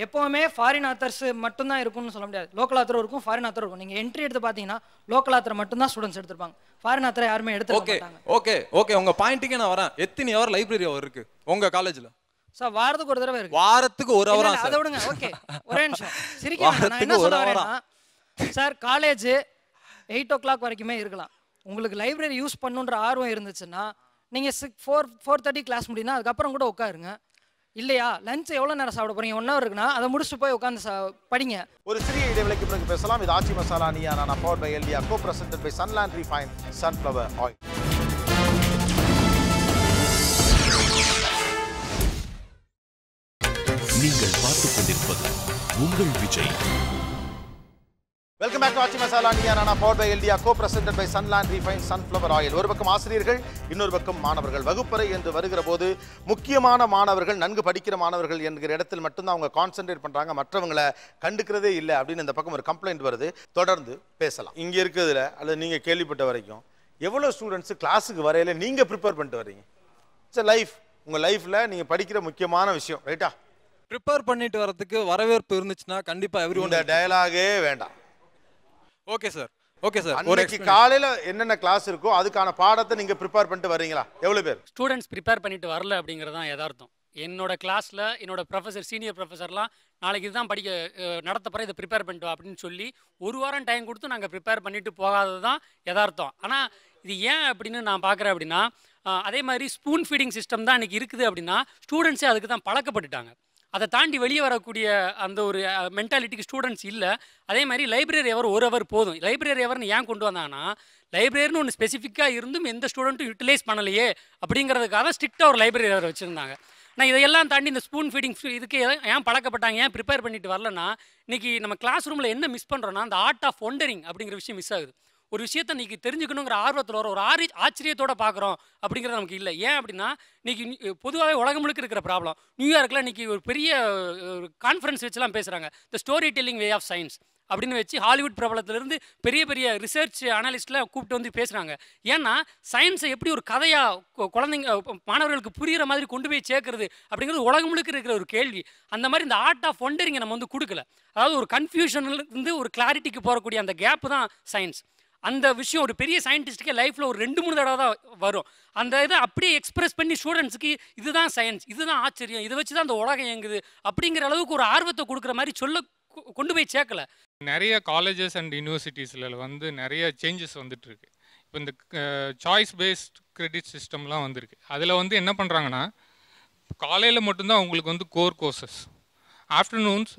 எப்போவுமே ஃபாரின் ஆத்தர்ஸ் மட்டும்தான் இருக்கும்னு சொல்ல முடியாது. லோக்கல் ஆத்தரும் இருக்கும், ஃபாரின் ஆத்தரும் இருக்கும். நீங்கள் என்ட்ரி எடுத்து பார்த்தீங்கன்னா லோக்கல் ஆத்தரை மட்டும்தான் ஸ்டூடெண்ட்ஸ் எடுத்துருப்பாங்க, ஃபாரின் ஆத்தரை யாருமே எடுத்துக்க மாட்டாங்க. ஓகே உங்கள் பாயிண்ட்டுக்கே நான் வரேன். எத்தனை ஹவர் லைப்ரரி அவர் இருக்கு உங்கள் காலேஜில்? சார் வாரத்துக்கு ஒரு தடவை இருக்கு. வாரத்துக்கு ஒரு ஹவரா? அதை விடுங்க. ஓகே ஒரே நிமிஷம் சிரிக்க. நான் என்ன சொல்ல வரேன்னா சார், காலேஜ் 8 o'clock வரைக்குமே இருக்கலாம். உங்களுக்கு லைப்ரரி யூஸ் பண்ணுன்ற ஆர்வம் இருந்துச்சுன்னா நீங்கள் 4:30 கிளாஸ் முடியும்னா அதுக்கப்புறம் கூட உட்காருங்க. இல்லையா லஞ்ச் எவ்வளோ நேரம் சாப்பிட போறீங்க? 1 hour இருக்குன்னா அதை முடிச்சுட்டு போய் உட்காந்து படிங்க. ஒரு சிறிய இடைவெளிக்கு பிறகு பேசலாம். இது ஆச்சி மசாலா நீயா நானா பவர்ட் பை எல்டியா, co presented by Sunland refine sunflower oil. நீங்கள் பார்த்துக் கொண்டிருப்பது உங்கள் Vijay. Welcome back to Aachi masala Neeya Naana powered by எல்டியா, co presented by Sunland refine sunflower oil. ஒரு பக்கம் ஆசிரியர்கள், இன்னொரு பக்கம் மாணவர்கள். வகுப்பறை என்று வருகிற போது முக்கியமான மாணவர்கள், நன்கு படிக்கிற மாணவர்கள் என்கிற இடத்தில் மட்டும்தான் அவங்க கான்சென்ட்ரேட் பண்றாங்க, மற்றவங்களை கண்டுக்கிறதே இல்லை அப்படின்னு இந்த பக்கம் ஒரு கம்ப்ளைண்ட் வருது. தொடர்ந்து பேசலாம். இங்க இருக்கிறதுல அல்லது நீங்க கேள்விப்பட்ட வரைக்கும் எவ்வளவு ஸ்டூடெண்ட்ஸ் கிளாஸுக்கு வரையில நீங்க ப்ரிப்பேர் பண்ணிட்டு வரீங்க? இட்ஸ் லைஃப், உங்க லைஃப்ல நீங்க படிக்கிற முக்கியமான விஷயம், ரைட்டா? ப்ரிப்பேர் பண்ணிட்டு வரதுக்கு வரவேற்பு இருந்துச்சுன்னா கண்டிப்பா எவ்ரிஒன். இந்த டயலாகே வேண்டாம். Okay sir, okay sir. அன்னைக்கு காலையில என்னென்ன கிளாஸ் இருக்கோ அதுக்கான பாடத்தை நீங்க ப்ரிப்பேர் பண்ணிட்டு வரீங்களா? எவ்வளவு பேர் ஸ்டூடெண்ட்ஸ் ப்ரிப்பேர் பண்ணிட்டு வரல அப்படிங்கிறது தான் யதார்த்தம். என்னோட கிளாஸில் என்னோட ப்ரொஃபஸர், சீனியர் ப்ரொஃபஸர்லாம் நாளைக்கு இதுதான் நடத்த போகிற இதை ப்ரிப்பேர் பண்ணிட்டு அப்படின்னு சொல்லி ஒரு வாரம் டைம் கொடுத்து நாங்கள் ப்ரிப்பேர் பண்ணிட்டு போகாதது தான் யதார்த்தம். ஆனால் இது ஏன் அப்படின்னு நான் பார்க்குறேன் அப்படின்னா, அதே மாதிரி ஸ்பூன் ஃபீடிங் சிஸ்டம் தான் இன்றைக்கி இருக்குது அப்படின்னா ஸ்டூடெண்ட்ஸே அதுக்கு தான் பழக்கப்பட்டுட்டாங்க. அதை தாண்டி வெளியே வரக்கூடிய அந்த ஒரு மென்டாலிட்டிக்கு ஸ்டூடெண்ட்ஸ் இல்லை. அதே மாதிரி லைப்ரரி அவர் ஒரு ஹவர் போதும். லைப்ரரி ஹவர்னு ஏன் கொண்டு வந்தாங்கன்னா, லைப்ரரின்னு ஒன்று ஸ்பெசிஃபிக்காக இருந்தும் எந்த ஸ்டூடெண்ட்டும் யூட்டிலைஸ் பண்ணலையே அப்படிங்கிறதுக்காக ஸ்ட்ரிக்டாக ஒரு லைப்ரரி ஹவர் வச்சுருந்தாங்க. நான் இதையெல்லாம் தாண்டி இந்த ஸ்பூன் ஃபீடிங் இதுக்கு ஏன் பழக்கப்பட்டாங்க, ஏன் ப்ரிப்பேர் பண்ணிட்டு வரலன்னா, இன்றைக்கி நம்ம கிளாஸ் ரூமில் என்ன மிஸ் பண்ணுறோன்னா அந்த ஆர்ட் ஆஃப் ஒண்டரிங் அப்படிங்கிற விஷயம் மிஸ் ஆகுது. ஒரு விஷயத்தை இன்றைக்கி தெரிஞ்சுக்கணுங்கிற ஆர்வத்தில் வர ஒரு ஆச்சரியத்தோடு பார்க்குறோம் அப்படிங்கிறது நமக்கு இல்லை. ஏன் அப்படின்னா இன்றைக்கி பொதுவாகவே உலகம் முழுக்க இருக்கிற ப்ராப்ளம். நியூயார்க்கில் இன்றைக்கி ஒரு பெரிய கான்ஃபரன்ஸ் வச்சுலாம் பேசுகிறாங்க, the storytelling way of science அப்படின்னு வச்சு ஹாலிவுட் பிரபலத்திலிருந்து பெரிய பெரிய ரிசர்ச் அனலிஸ்ட்லாம் கூப்பிட்டு வந்து பேசுகிறாங்க. ஏன்னா சயின்ஸை எப்படி ஒரு கதையாக குழந்தைங்க மாணவர்களுக்கு புரிகிற மாதிரி கொண்டு போய் சேர்க்கறது அப்படிங்கிறது உலகம் முழுக்க இருக்கிற ஒரு கேள்வி. அந்த மாதிரி இந்த ஆர்ட் ஆஃப் ஒண்டரிங்கை நம்ம வந்து கொடுக்கல. அதாவது ஒரு கன்ஃபியூஷன்லேருந்து ஒரு கிளாரிட்டிக்கு போகக்கூடிய அந்த கேப்பு தான் சயின்ஸ். அந்த விஷயம் ஒரு பெரிய சயின்டிஸ்ட்டுக்கே லைஃப்பில் ஒரு 2-3 தடவை தான் வரும். அந்த இதை அப்படியே எக்ஸ்பிரஸ் பண்ணி ஸ்டூடெண்ட்ஸுக்கு இதுதான் சயின்ஸ், இதுதான் ஆச்சரியம், இதை வச்சு தான் அந்த உலகம் இயங்குது அப்படிங்கிற அளவுக்கு ஒரு ஆர்வத்தை கொடுக்குற மாதிரி கொண்டு போய் சேர்க்கல. நிறைய காலேஜஸ் அண்ட் யூனிவர்சிட்டிஸில் வந்து நிறைய சேஞ்சஸ் வந்துட்டு இருக்கு. இப்போ இந்த சாய்ஸ் பேஸ்ட் கிரெடிட் சிஸ்டம்லாம் வந்திருக்கு. அதில் வந்து என்ன பண்ணுறாங்கன்னா, காலையில் மட்டும்தான் உங்களுக்கு வந்து core courses, afternoons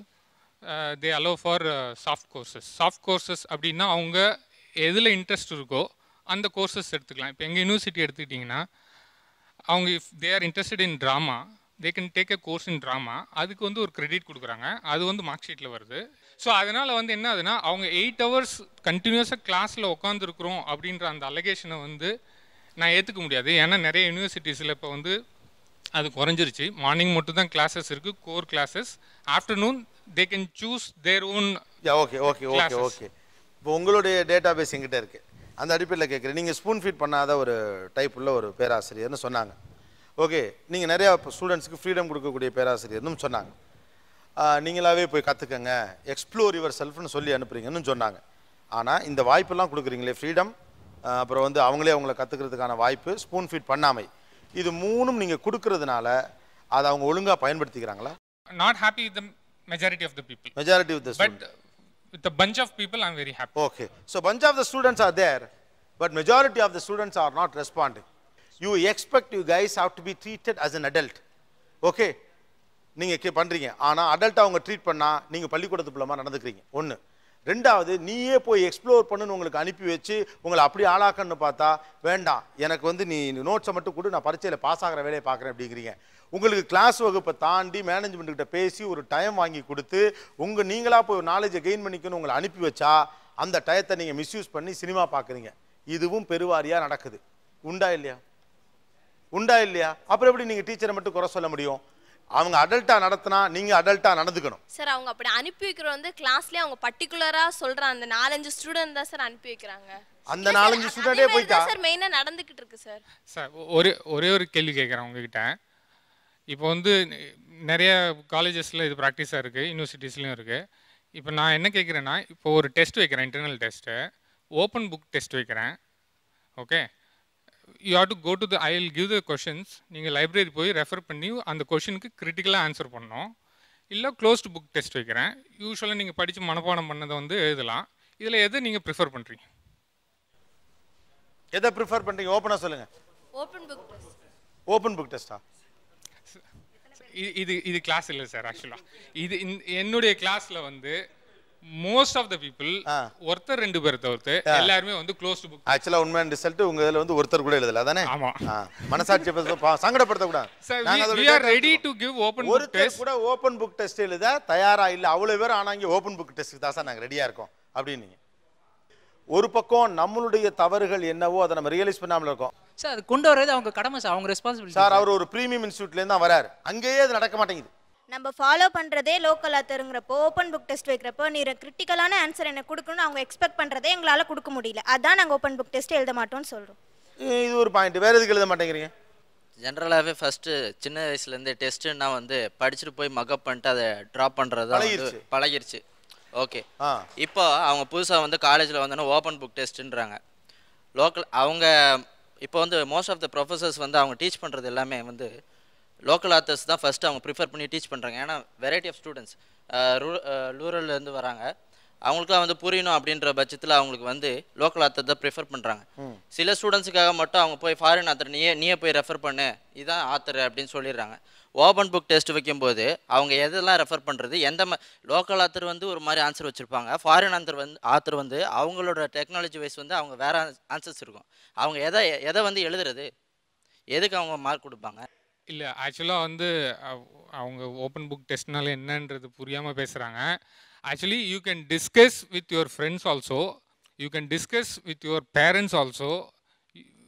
they allow for soft courses. Soft courses அப்படின்னா அவங்க எதில் இன்ட்ரெஸ்ட் இருக்கோ அந்த கோர்சஸ் எடுத்துக்கலாம். இப்போ எங்கள் யூனிவர்சிட்டி எடுத்துக்கிட்டிங்கன்னா, அவங்க if they are interested in drama, they can take a course in drama. அதுக்கு வந்து ஒரு கிரெடிட் கொடுக்குறாங்க, அது வந்து மார்க் ஷீட்டில் வருது. ஸோ அதனால் வந்து என்ன ஆகுதுன்னா, அவங்க 8 hours கண்டினியூஸாக கிளாஸில் உட்காந்துருக்குறோம் அப்படின்ற அந்த அலகேஷனை வந்து நான் ஏற்றுக்க முடியாது. ஏன்னா நிறைய யூனிவர்சிட்டிஸில் இப்போ வந்து அது குறைஞ்சிருச்சு. மார்னிங் மட்டும் தான் கிளாஸஸ் இருக்குது, core classes. Afternoon they can choose their own. Okay okay okay okay இப்போ உங்களுடைய டேட்டா பேஸ் எங்கிட்ட இருக்குது, அந்த அடிப்படையில் கேட்குறேன். நீங்கள் ஸ்பூன் ஃபீட் பண்ணாத ஒரு டைப் உள்ள ஒரு பேராசிரியர்னு சொன்னாங்க. ஓகே, நீங்கள் நிறையா ஸ்டூடெண்ட்ஸுக்கு ஃப்ரீடம் கொடுக்கக்கூடிய பேராசிரியர்னு சொன்னாங்க. நீங்களாவே போய் கற்றுக்கங்க, எக்ஸ்ப்ளோர் யுவர் செல்ஃப்னு சொல்லி அனுப்புறீங்கன்னு சொன்னாங்க. ஆனால் இந்த வாய்ப்பெல்லாம் கொடுக்குறீங்களே, ஃப்ரீடம், அப்புறம் வந்து அவங்களே அவங்கள கற்றுக்கிறதுக்கான வாய்ப்பு, ஸ்பூன் ஃபீட் பண்ணாமை, இது மூணும் நீங்கள் கொடுக்கறதுனால அதை அவங்க ஒழுங்காக பயன்படுத்திக்கிறாங்களா? Not happy with the majority of the people. Majority with the but with a bunch of people I'm very happy. Okay, so bunch of the students are there, but majority of the students are not responding. You expect you guys have to be treated as an adult. Okay, நீங்க பண்றீங்க, ஆனா adult அவங்க treat பண்ணா நீங்க பள்ளிக்கூடத்து பிள்ளைமா நடந்துக்கிறீங்க. ஒன்று. ரெண்டாவது, நீயே போய் எக்ஸ்ப்ளோர் பண்ணுன்னு உங்களுக்கு அனுப்பி வச்சு உங்களை அப்படி ஆளாக்கன்னு பார்த்தா வேண்டாம், எனக்கு வந்து நீ நோட்ஸை மட்டும் கொடு, நான் பரீட்சையில் பாஸ் ஆகிற வேலையை பார்க்குறேன் அப்படிங்கிறீங்க. உங்களுக்கு கிளாஸ் வகுப்பை தாண்டி மேனேஜ்மெண்ட்கிட்ட பேசி ஒரு டைம் வாங்கி கொடுத்து நீங்களாக போய் நாலேஜை கெயின் பண்ணிக்கணும் உங்களை அனுப்பி வச்சா அந்த டயத்தை நீங்கள் மிஸ்யூஸ் பண்ணி சினிமா பார்க்குறீங்க. இதுவும் பெருவாரியாக நடக்குது. உண்டா இல்லையா? உண்டா இல்லையா? அப்புறம் எப்படி நீங்கள் டீச்சரை மட்டும் குறை சொல்ல முடியும்? அவங்க அடல்ட்டா நடத்தினா நீங்க அடல்ட்டா நடந்துக்கணும். சார் அவங்க அப்படி அனுப்பி வைக்கிற வந்து கிளாஸ்லயே அவங்க பர்టిక్యులரா சொல்ற அந்த 4-5 ஸ்டூடண்ட் தான் சார் அனுப்பி வைக்கிறாங்க. அந்த 4-5 ஸ்டூடண்டே போய்ட்டா சார் மெயினா நடந்துக்கிட்டு இருக்கு சார். சார் ஒரே ஒரு கேள்வி கேட்குறேன் உங்ககிட்ட. இப்போ வந்து நிறைய காலேஜஸில் இது ப்ராக்டிஸாக இருக்குது, யூனிவர்சிட்டிஸ்லையும் இருக்குது. இப்போ நான் என்ன கேட்குறேன்னா, இப்போ ஒரு டெஸ்ட் வைக்கிறேன், internal test, open book test வைக்கிறேன். Okay, you have to go to the, I will give the questions, நீங்கள் லைப்ரரி போய் ரெஃபர் பண்ணி அந்த கொஷினுக்கு கிரிட்டிக்கலாக ஆன்சர் பண்ணணும். இல்லை க்ளோஸ்டு புக் டெஸ்ட் வைக்கிறேன், யூஸ்வலாக நீங்கள் படித்து மனப்பாடம் பண்ணதை வந்து எழுதலாம். இதில் எதை நீங்கள் ப்ரிஃபர் பண்ணுறீங்க? எதை ப்ரிஃபர் பண்ணுறீங்க? ஓப்பனாக சொல்லுங்கள். Open book test. Open book டெஸ்ட்டா? இது கிளாஸ் இல்லை சார். ஆக்சுவலாக இது என்னுடைய கிளாஸில் வந்து மோஸ்ட் ஆஃப் த பீப்புள் ஒருத்தர் 2 பேர் தவிர்த்து எல்லாருமே வந்து க்ளோஸ்டு புக். ஆக்சுவலாக உண்மையான ரிசல்ட் உங்க இதில் வந்து ஒருத்தர் கூட எழுதல, அதானே? ஆமா. மனசாட்சி சங்கடப்படுத்த கூடாது. we are ready to give open book test. கூட ஓப்பன் புக் டெஸ்ட் எழுத தயாரா இல்ல அவ்வளவு பேர். ஆனா இங்க ஓப்பன் புக் டெஸ்ட்க்கு தான் சார் நாங்க ரெடியா இருக்கோம் அப்படின்னு. ஒரு பக்கம் நம்மளுடைய தவறுகள் என்னவோ அதை நம்ம ரியலைஸ் பண்ணாமல இருக்கோம் சார். அது கொண்டு வரது அவங்க கடமை சார், அவங்க ரெஸ்பான்சிபிலிட்டி சார். அவர் ஒரு பிரீமியம் இன்ஸ்டிடியூட்ல இருந்து தான் வராரு, அங்கேயே அது நடக்க மாட்டேங்குது. நம்ம ஃபாலோ பண்ணுறதே லோக்கல் ஆத்தருங்கிறப்போ ஓப்பன் புக் டெஸ்ட் வைக்கிறப்போ நீ கிரிட்டிக்கலான ஆன்சர் எனக்கு கொடுக்கணும்னு அவங்க எக்ஸ்பெக்ட் பண்ணுறதே எங்களால் கொடுக்க முடியல. அதான் நாங்கள் ஓப்பன் புக் டெஸ்ட் எழுத மாட்டோம்னு சொல்கிறோம். இது ஒரு பாயிண்ட். வேறு எதுக்கு எழுத மாட்டேங்கிறீங்க? ஜென்ரலாகவே ஃபஸ்ட்டு சின்ன வயசுலேருந்து டெஸ்ட்டுன்னா வந்து படிச்சுட்டு போய் மக்கப் பண்ணிட்டு அதை ட்ராப் பண்ணுறது பழகிருச்சு. ஓகே, இப்போ அவங்க புதுசாக வந்து காலேஜில் வந்தோன்னா ஓப்பன் புக் டெஸ்ட்டுன்றாங்க. லோக்கல் அவங்க இப்போ வந்து மோஸ்ட் ஆஃப் த ப்ரொஃபஸர்ஸ் வந்து அவங்க டீச் பண்ணுறது எல்லாமே வந்து லோக்கல் ஆத்தர்ஸ் தான் ஃபஸ்ட்டு அவங்க ப்ரிஃபர் பண்ணி டீச் பண்ணுறாங்க. ஏன்னா வெரைட்டி ஆஃப் ஸ்டூடெண்ட்ஸ் ரூரல்லேருந்து வராங்க, அவங்களுக்குலாம் வந்து புரியணும் அப்படின்ற பட்சத்தில் அவங்களுக்கு வந்து லோக்கல் ஆத்தர் தான் ப்ரிஃபர் பண்ணுறாங்க. சில ஸ்டூடெண்ட்ஸுக்காக மட்டும் அவங்க போய் ஃபாரின் ஆத்தர் நீயே போய் ரெஃபர் பண்ணு, இதுதான் ஆத்தர் அப்படின்னு சொல்லிடுறாங்க. ஓப்பன் புக் டெஸ்ட் வைக்கும்போது அவங்க எதெல்லாம் ரெஃபர் பண்ணுறது, லோக்கல் ஆத்தர் வந்து ஒரு மாதிரி ஆன்சர் வச்சுருப்பாங்க, ஃபாரின் ஆத்தர் வந்து அவங்களோட டெக்னாலஜி வைஸ் வந்து அவங்க வேறு ஆன்சர்ஸ் இருக்கும். அவங்க எதை வந்து எழுதுறது, எதுக்கு அவங்க மார்க் கொடுப்பாங்க? இல்லை, ஆக்சுவலாக வந்து அவங்க ஓப்பன் புக் டெஸ்ட்னால என்னன்றது புரியாமல் பேசுகிறாங்க. Actually you can discuss with your friends also, you can discuss with your parents also,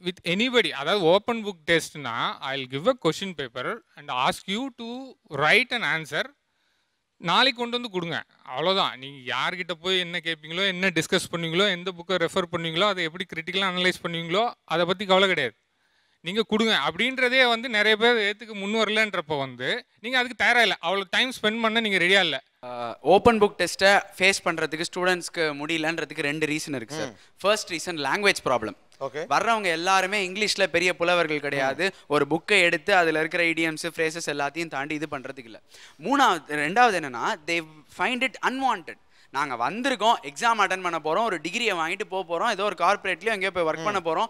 with anybody. அதாவது ஓப்பன் புக் டெஸ்ட்னா I will give a question paper and ask you to write and answer. நாளைக்கு கொண்டு வந்து கொடுங்க, அவ்வளோதான். நீங்கள் யார்கிட்ட போய் என்ன கேட்பீங்களோ, என்ன டிஸ்கஸ் பண்ணுவீங்களோ, எந்த புக்கை ரெஃபர் பண்ணுவீங்களோ, அதை எப்படி கிரிட்டிக்கலாக அனலைஸ் பண்ணுவீங்களோ அதை பற்றி கவலை கிடையாது, நீங்கள் கொடுங்க அப்படின்றதே வந்து நிறைய பேர் ஏற்றுக்கு முன் வரலன்றப்போ வந்து நீங்கள் அதுக்கு தயாராக இல்லை, அவ்வளோ டைம் ஸ்பெண்ட் பண்ண நீங்கள் ரெடியாக இல்லை. ஓப்பன் புக் டெஸ்ட்டை ஃபேஸ் பண்ணுறதுக்கு ஸ்டூடெண்ட்ஸ்க்கு முடியலன்றதுக்கு 2 ரீசன் இருக்குது sir. First reason language problem. வர்றவங்க எல்லாருமே இங்கிலீஷில் பெரிய புலவர்கள் கிடையாது. ஒரு புக்கை எடுத்து அதில் இருக்கிற இடியம்ஸ் ஃப்ரேசஸ் எல்லாத்தையும் தாண்டி இது பண்ணுறதுக்கு இல்லை. ரெண்டாவது என்னென்னா தே ஃபைண்ட் இட் அன்வான்ட். நாங்கள் வந்திருக்கோம், எக்ஸாம் அட்டன் பண்ண போகிறோம், ஒரு டிகிரியை வாங்கிட்டு போக போகிறோம், ஏதோ ஒரு கார்பரேட்லேயும் எங்கேயோ போய் ஒர்க் பண்ண போகிறோம்,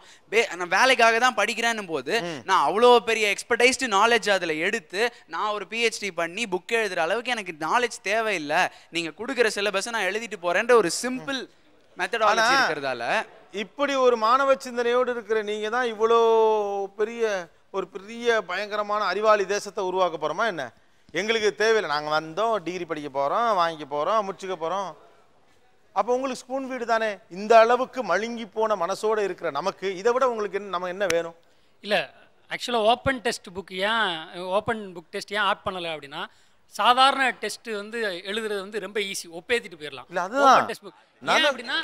நான் வேலைக்காக தான் படிக்கிறேன்னும் போது நான் அவ்வளோ பெரிய எக்ஸ்பர்டைஸ்டு நாலேஜ் அதில் எடுத்து நான் ஒரு பிஹெச்டி பண்ணி புக் எழுதுகிற அளவுக்கு எனக்கு நாலேஜ் தேவையில்லை, நீங்கள் கொடுக்குற சிலபஸை நான் எழுதிட்டு போகிறேன்ற ஒரு சிம்பிள் மெத்தடாலஜி இருக்கிறதால இப்படி ஒரு மாணவ சிந்தனையோடு இருக்கிற நீங்கள் தான் இவ்வளோ பெரிய பயங்கரமான அறிவாளி தேசத்தை உருவாக்க போகிறோமா என்ன? எங்களுக்கு தேவையில்லை, நாங்கள் வந்தோம், டிகிரி படிக்க போகிறோம், வாங்கிக்க போகிறோம், முடிச்சுக்க போகிறோம். அப்போ உங்களுக்கு ஸ்பூன் வீடு தானே. இந்த அளவுக்கு மழுங்கி போன மனசோடு இருக்கிற நமக்கு இதை விட உங்களுக்கு நம்ம என்ன வேணும்? இல்லை, ஆக்சுவலாக open test book open book test ஏன் ஆட் பண்ணலை அப்படின்னா, சாதாரண டெஸ்ட் வந்து எழுதுறது வந்து ரொம்ப ஈஸி, ஒப்பேத்திட்டு போயிடலாம். ஓப்பன் டெஸ்ட் புக் ஏன் அப்படின்னா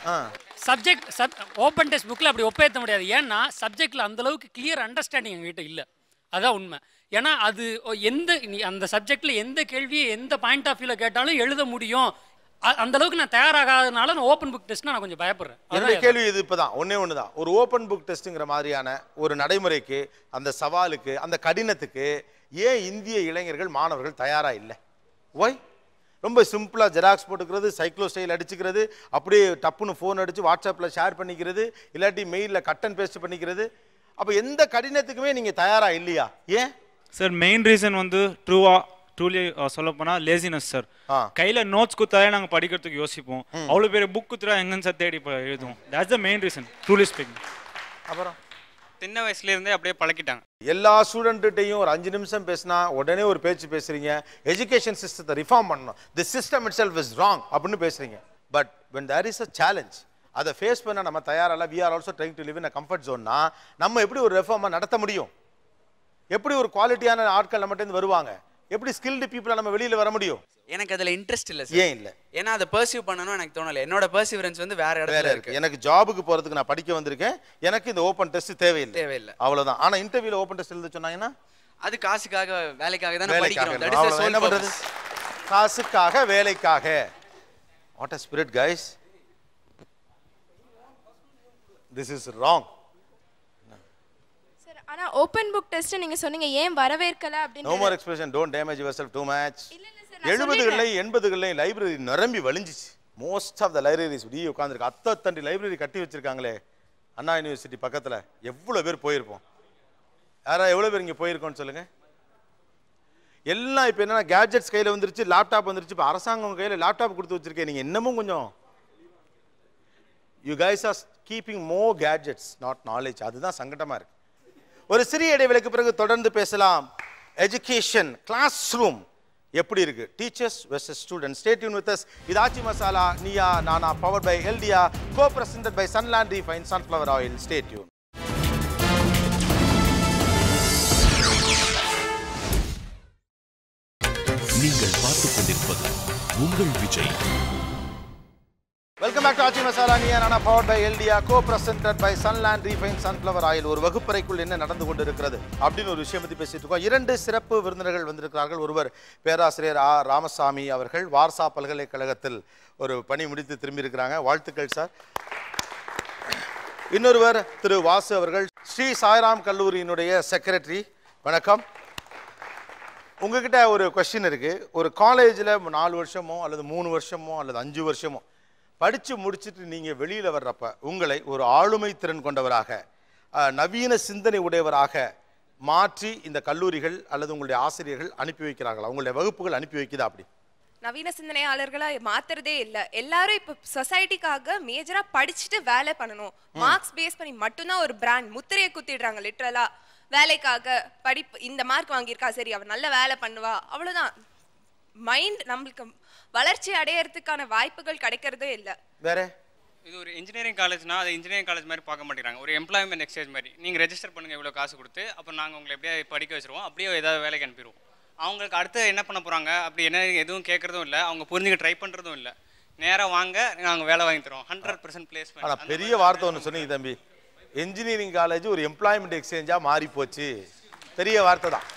ஓப்பன் டெஸ்ட் புக்கில் அப்படி ஒப்பேற்ற முடியாது. ஏன்னா சப்ஜெக்டில் அந்தளவுக்கு கிளியர் அண்டர்ஸ்டாண்டிங் எங்ககிட்ட இல்லை, அதான் உண்மை. ஏன்னா அது அந்த சப்ஜெக்டில் எந்த கேள்வியை எந்த பாயிண்ட் ஆஃப் வியூவில் கேட்டாலும் எழுத முடியும், அந்த அளவுக்கு நான் தயாராகாதனால நான் ஓப்பன் புக் டெஸ்ட் நான் கொஞ்சம் பயப்படுறேன். என்னுடைய கேள்வி இது இப்போதான் ஒன்று தான். ஒரு ஓப்பன் புக் டெஸ்ட்டுங்கிற மாதிரியான ஒரு நடைமுறைக்கு, அந்த சவாலுக்கு, அந்த கடினத்துக்கு ஏன் இந்திய இளைஞர்கள் மாணவர்கள் தயாராக இல்லை? ஒய்? ரொம்ப சிம்பிளாக ஜெராக்ஸ் போட்டுக்கிறது, சைக்ளோ ஸ்டைல் அடிச்சுக்கிறது, அப்படியே டப்புன்னு ஃபோன் அடித்து வாட்ஸ்அப்பில் ஷேர் பண்ணிக்கிறது, இல்லாட்டி மெயிலில் கட் அண்ட் பேஸ்ட் பண்ணிக்கிறது. அப்போ எந்த கடினத்துக்குமே நீங்கள் தயாராக இல்லையா? ஏன் சார்? மெயின் ரீசன் வந்து ட்ரூலி சொல்ல போனால் லேசினஸ் சார். கையில் நோட்ஸ் கொடுத்தாலே நாங்கள் படிக்கிறதுக்கு யோசிப்போம், அவ்வளோ பேர் புக் கொடுத்துட்டா எங்கன்னு சார் தேடி எழுதுவோம். That's the main reason truly speaking. அப்புறம் சின்ன வயசுலேருந்தே அப்படியே பழக்கிட்டாங்க. எல்லா ஸ்டூடெண்ட்டையும் ஒரு 5 நிமிஷம் பேசினா உடனே ஒரு பேச்சு பேசுறீங்க, எஜுகேஷன் சிஸ்டத்தை ரிஃபார்ம் பண்ணணும், the system itself is wrong அப்படின்னு பேசுறீங்க. But when there is a challenge, அதை ஃபேஸ் பண்ண நம்ம தயாரில்லை. we are also trying to live in a comfort zone. நம்ம எப்படி ஒரு ரெஃபார்மை நடத்த முடியும்? எப்படி ஒரு குவாலிட்டியான ஆட்கள் நம்மகிட்ட வருவாங்க? எப்படி ஸ்கில்டு பீப்புளா நம்ம வெளியில வர முடியும்? எனக்கு அதுல இன்ட்ரெஸ்ட் இல்ல சார். ஏன் இல்ல? ஏன்னா அதை பர்சியூ பண்ணனும் எனக்கு தோணல. என்னோட பர்சிவரன்ஸ் வந்து வேற இடத்துல இருக்கு. எனக்கு ஜாபுக்கு போறதுக்கு நான் படிக்க வந்திருக்கேன். எனக்கு இந்த ஓபன் டெஸ்ட் தேவையில்லை. அவ்வளவுதான். ஆனா இன்டர்வியூல ஓபன் டெஸ்ட் எழுத சொன்னாங்கன்னா அது காசுக்காக வேலைக்காக தான படிக்கிறோம். தட் இஸ் என்ன பண்றது? காசுக்காக வேலைக்காக. What a spirit guys. This is wrong. Sir ஆனா ஓபன் புக் டெஸ்ட் நீங்க சொன்னீங்க ஏன் வரவேற்கல அப்படினு. No more expression, don't damage yourself too much. 70களிலும் 80களிலும் லைப்ரரி நிரம்பி வழிஞ்சிச்சு. மோஸ்ட் ஆஃப் த லைப்ரரிஸ் இப்படி உட்கார்ந்திருக்கு. அத்தத்தண்டி லைப்ரரி கட்டி வச்சிருக்காங்களே அண்ணா யூனிவர்சிட்டி பக்கத்துல. எவ்வளவு பேர் போயிருப்போம்? யாரா எவ்வளவு பேர் இங்க போயிருக்கோம்னு சொல்லுங்க. எல்லாம் இப்போ என்னன்னா கேட்ஜெட்ஸ் கையில் வந்துருச்சு, லேப்டாப் வந்துருச்சு. இப்போ அரசாங்கம் கையில் லேப்டாப் கொடுத்து வச்சிருக்கேன். நீங்கள் இன்னமும் கொஞ்சம் you guys are keeping more gadgets not knowledge. அதுதான் சங்கடமாக இருக்கு. ஒரு சிறிய இடைவேளைக்கு பிறகு தொடர்ந்து பேசலாம். எஜுகேஷன் கிளாஸ் ரூம் எப்படி இருக்கு? Teachers versus students. Stay tune with us. இது ஆச்சி மசாலா நீயா நானா பவர்ட் பை எல்டியா, co presented by Sunland refine sunflower oil. Stay tune. நீங்கள் பார்த்துக் கொண்டிருப்பது உங்கள் Vijay. Welcome back to Aachi masala Neeya Naana powered by எல்டியா, co presented by Sunland refine sunflower oil. ஒரு வகுப்பறைக்குள் என்ன நடந்து கொண்டிருக்கிறது அப்படின்னு ஒரு விஷயம் பற்றி பேசிட்டு இருக்கோம். 2 சிறப்பு விருந்தினர்கள் வந்திருக்கிறார்கள். ஒருவர் பேராசிரியர் ராமசாமி அவர்கள் வார்சா பல்கலைக்கழகத்தில் ஒரு பணி முடித்து திரும்பி இருக்கிறாங்க. வாழ்த்துக்கள் சார். இன்னொருவர் திரு வாசு அவர்கள் ஸ்ரீ சாய்ராம் கல்லூரியினுடைய செக்ரட்டரி. வணக்கம். உங்ககிட்ட ஒரு கொஸ்டின் இருக்கு. ஒரு காலேஜில் 4 வருஷமோ அல்லது 3 வருஷமோ அல்லது 5 வருஷமோ படித்து முடிச்சுட்டு நீங்கள் வெளியில் வர்றப்ப உங்களை ஒரு ஆளுமை திறன் கொண்டவராக, நவீன சிந்தனை உடையவராக மாற்றி இந்த கல்லூரிகள் அல்லது உங்களுடைய ஆசிரியர்கள் அனுப்பி வைக்கிறாங்களா? உங்களுடைய வகுப்புகள் அனுப்பி வைக்குதா? அப்படி நவீன சிந்தனையாளர்களா மாத்துறதே இல்ல. எல்லாரும் இப்ப சொசைட்டிக்காக மேஜரா படிச்சுட்டு வேலை பண்ணணும், மார்க்ஸ் பேஸ் பண்ணி மட்டும்தான் ஒரு பிராண்ட் முத்திரையை குத்திடுறாங்க. லிட்டரலா வேலைக்காக படிப்பு இந்த மார்க் வாங்கியிருக்கா, சரி அவ நல்ல வேலை பண்ணுவா, அவ்வளவுதான். மைண்ட் நம்மளுக்கு வளர்ச்சி அடையறதுக்கான வாய்ப்புகள் கிடைக்கிறதே இல்ல. வேற இது ஒரு இன்ஜினியரிங் காலேஜ்னா அது இன்ஜினியரிங் காலேஜ் மாதிரி பார்க்க மாட்டேங்கிறாங்க. ஒரு எம்ப்ளாய்மெண்ட் எக்ஸ்சேஞ்ச் மாதிரி. நீங்கள் ரெஜிஸ்டர் பண்ணுங்கள் இவ்வளோ காசு கொடுத்து, அப்புறம் நாங்கள் உங்களை எப்படியே படிக்க வச்சுருவோம், அப்படியே ஏதாவது வேலைக்கு அனுப்பிடுவோம். அவங்களுக்கு அடுத்து என்ன பண்ண போகிறாங்க அப்படி என்ன எதுவும் கேட்குறதும் இல்லை, அவங்க புரிஞ்சுக்க ட்ரை பண்ணுறதும் இல்லை. நேராக வாங்க நாங்கள் வேலை வாங்கி தரோம், 100% பிளேஸ்மெண்ட். ஆனால் பெரிய வார்த்தை ஒன்று சொன்னீங்க தம்பி. இன்ஜினியரிங் காலேஜ் ஒரு எம்ப்ளாய்மெண்ட் எக்ஸ்சேஞ்சாக மாறி போச்சு. பெரிய வார்த்தை தான்.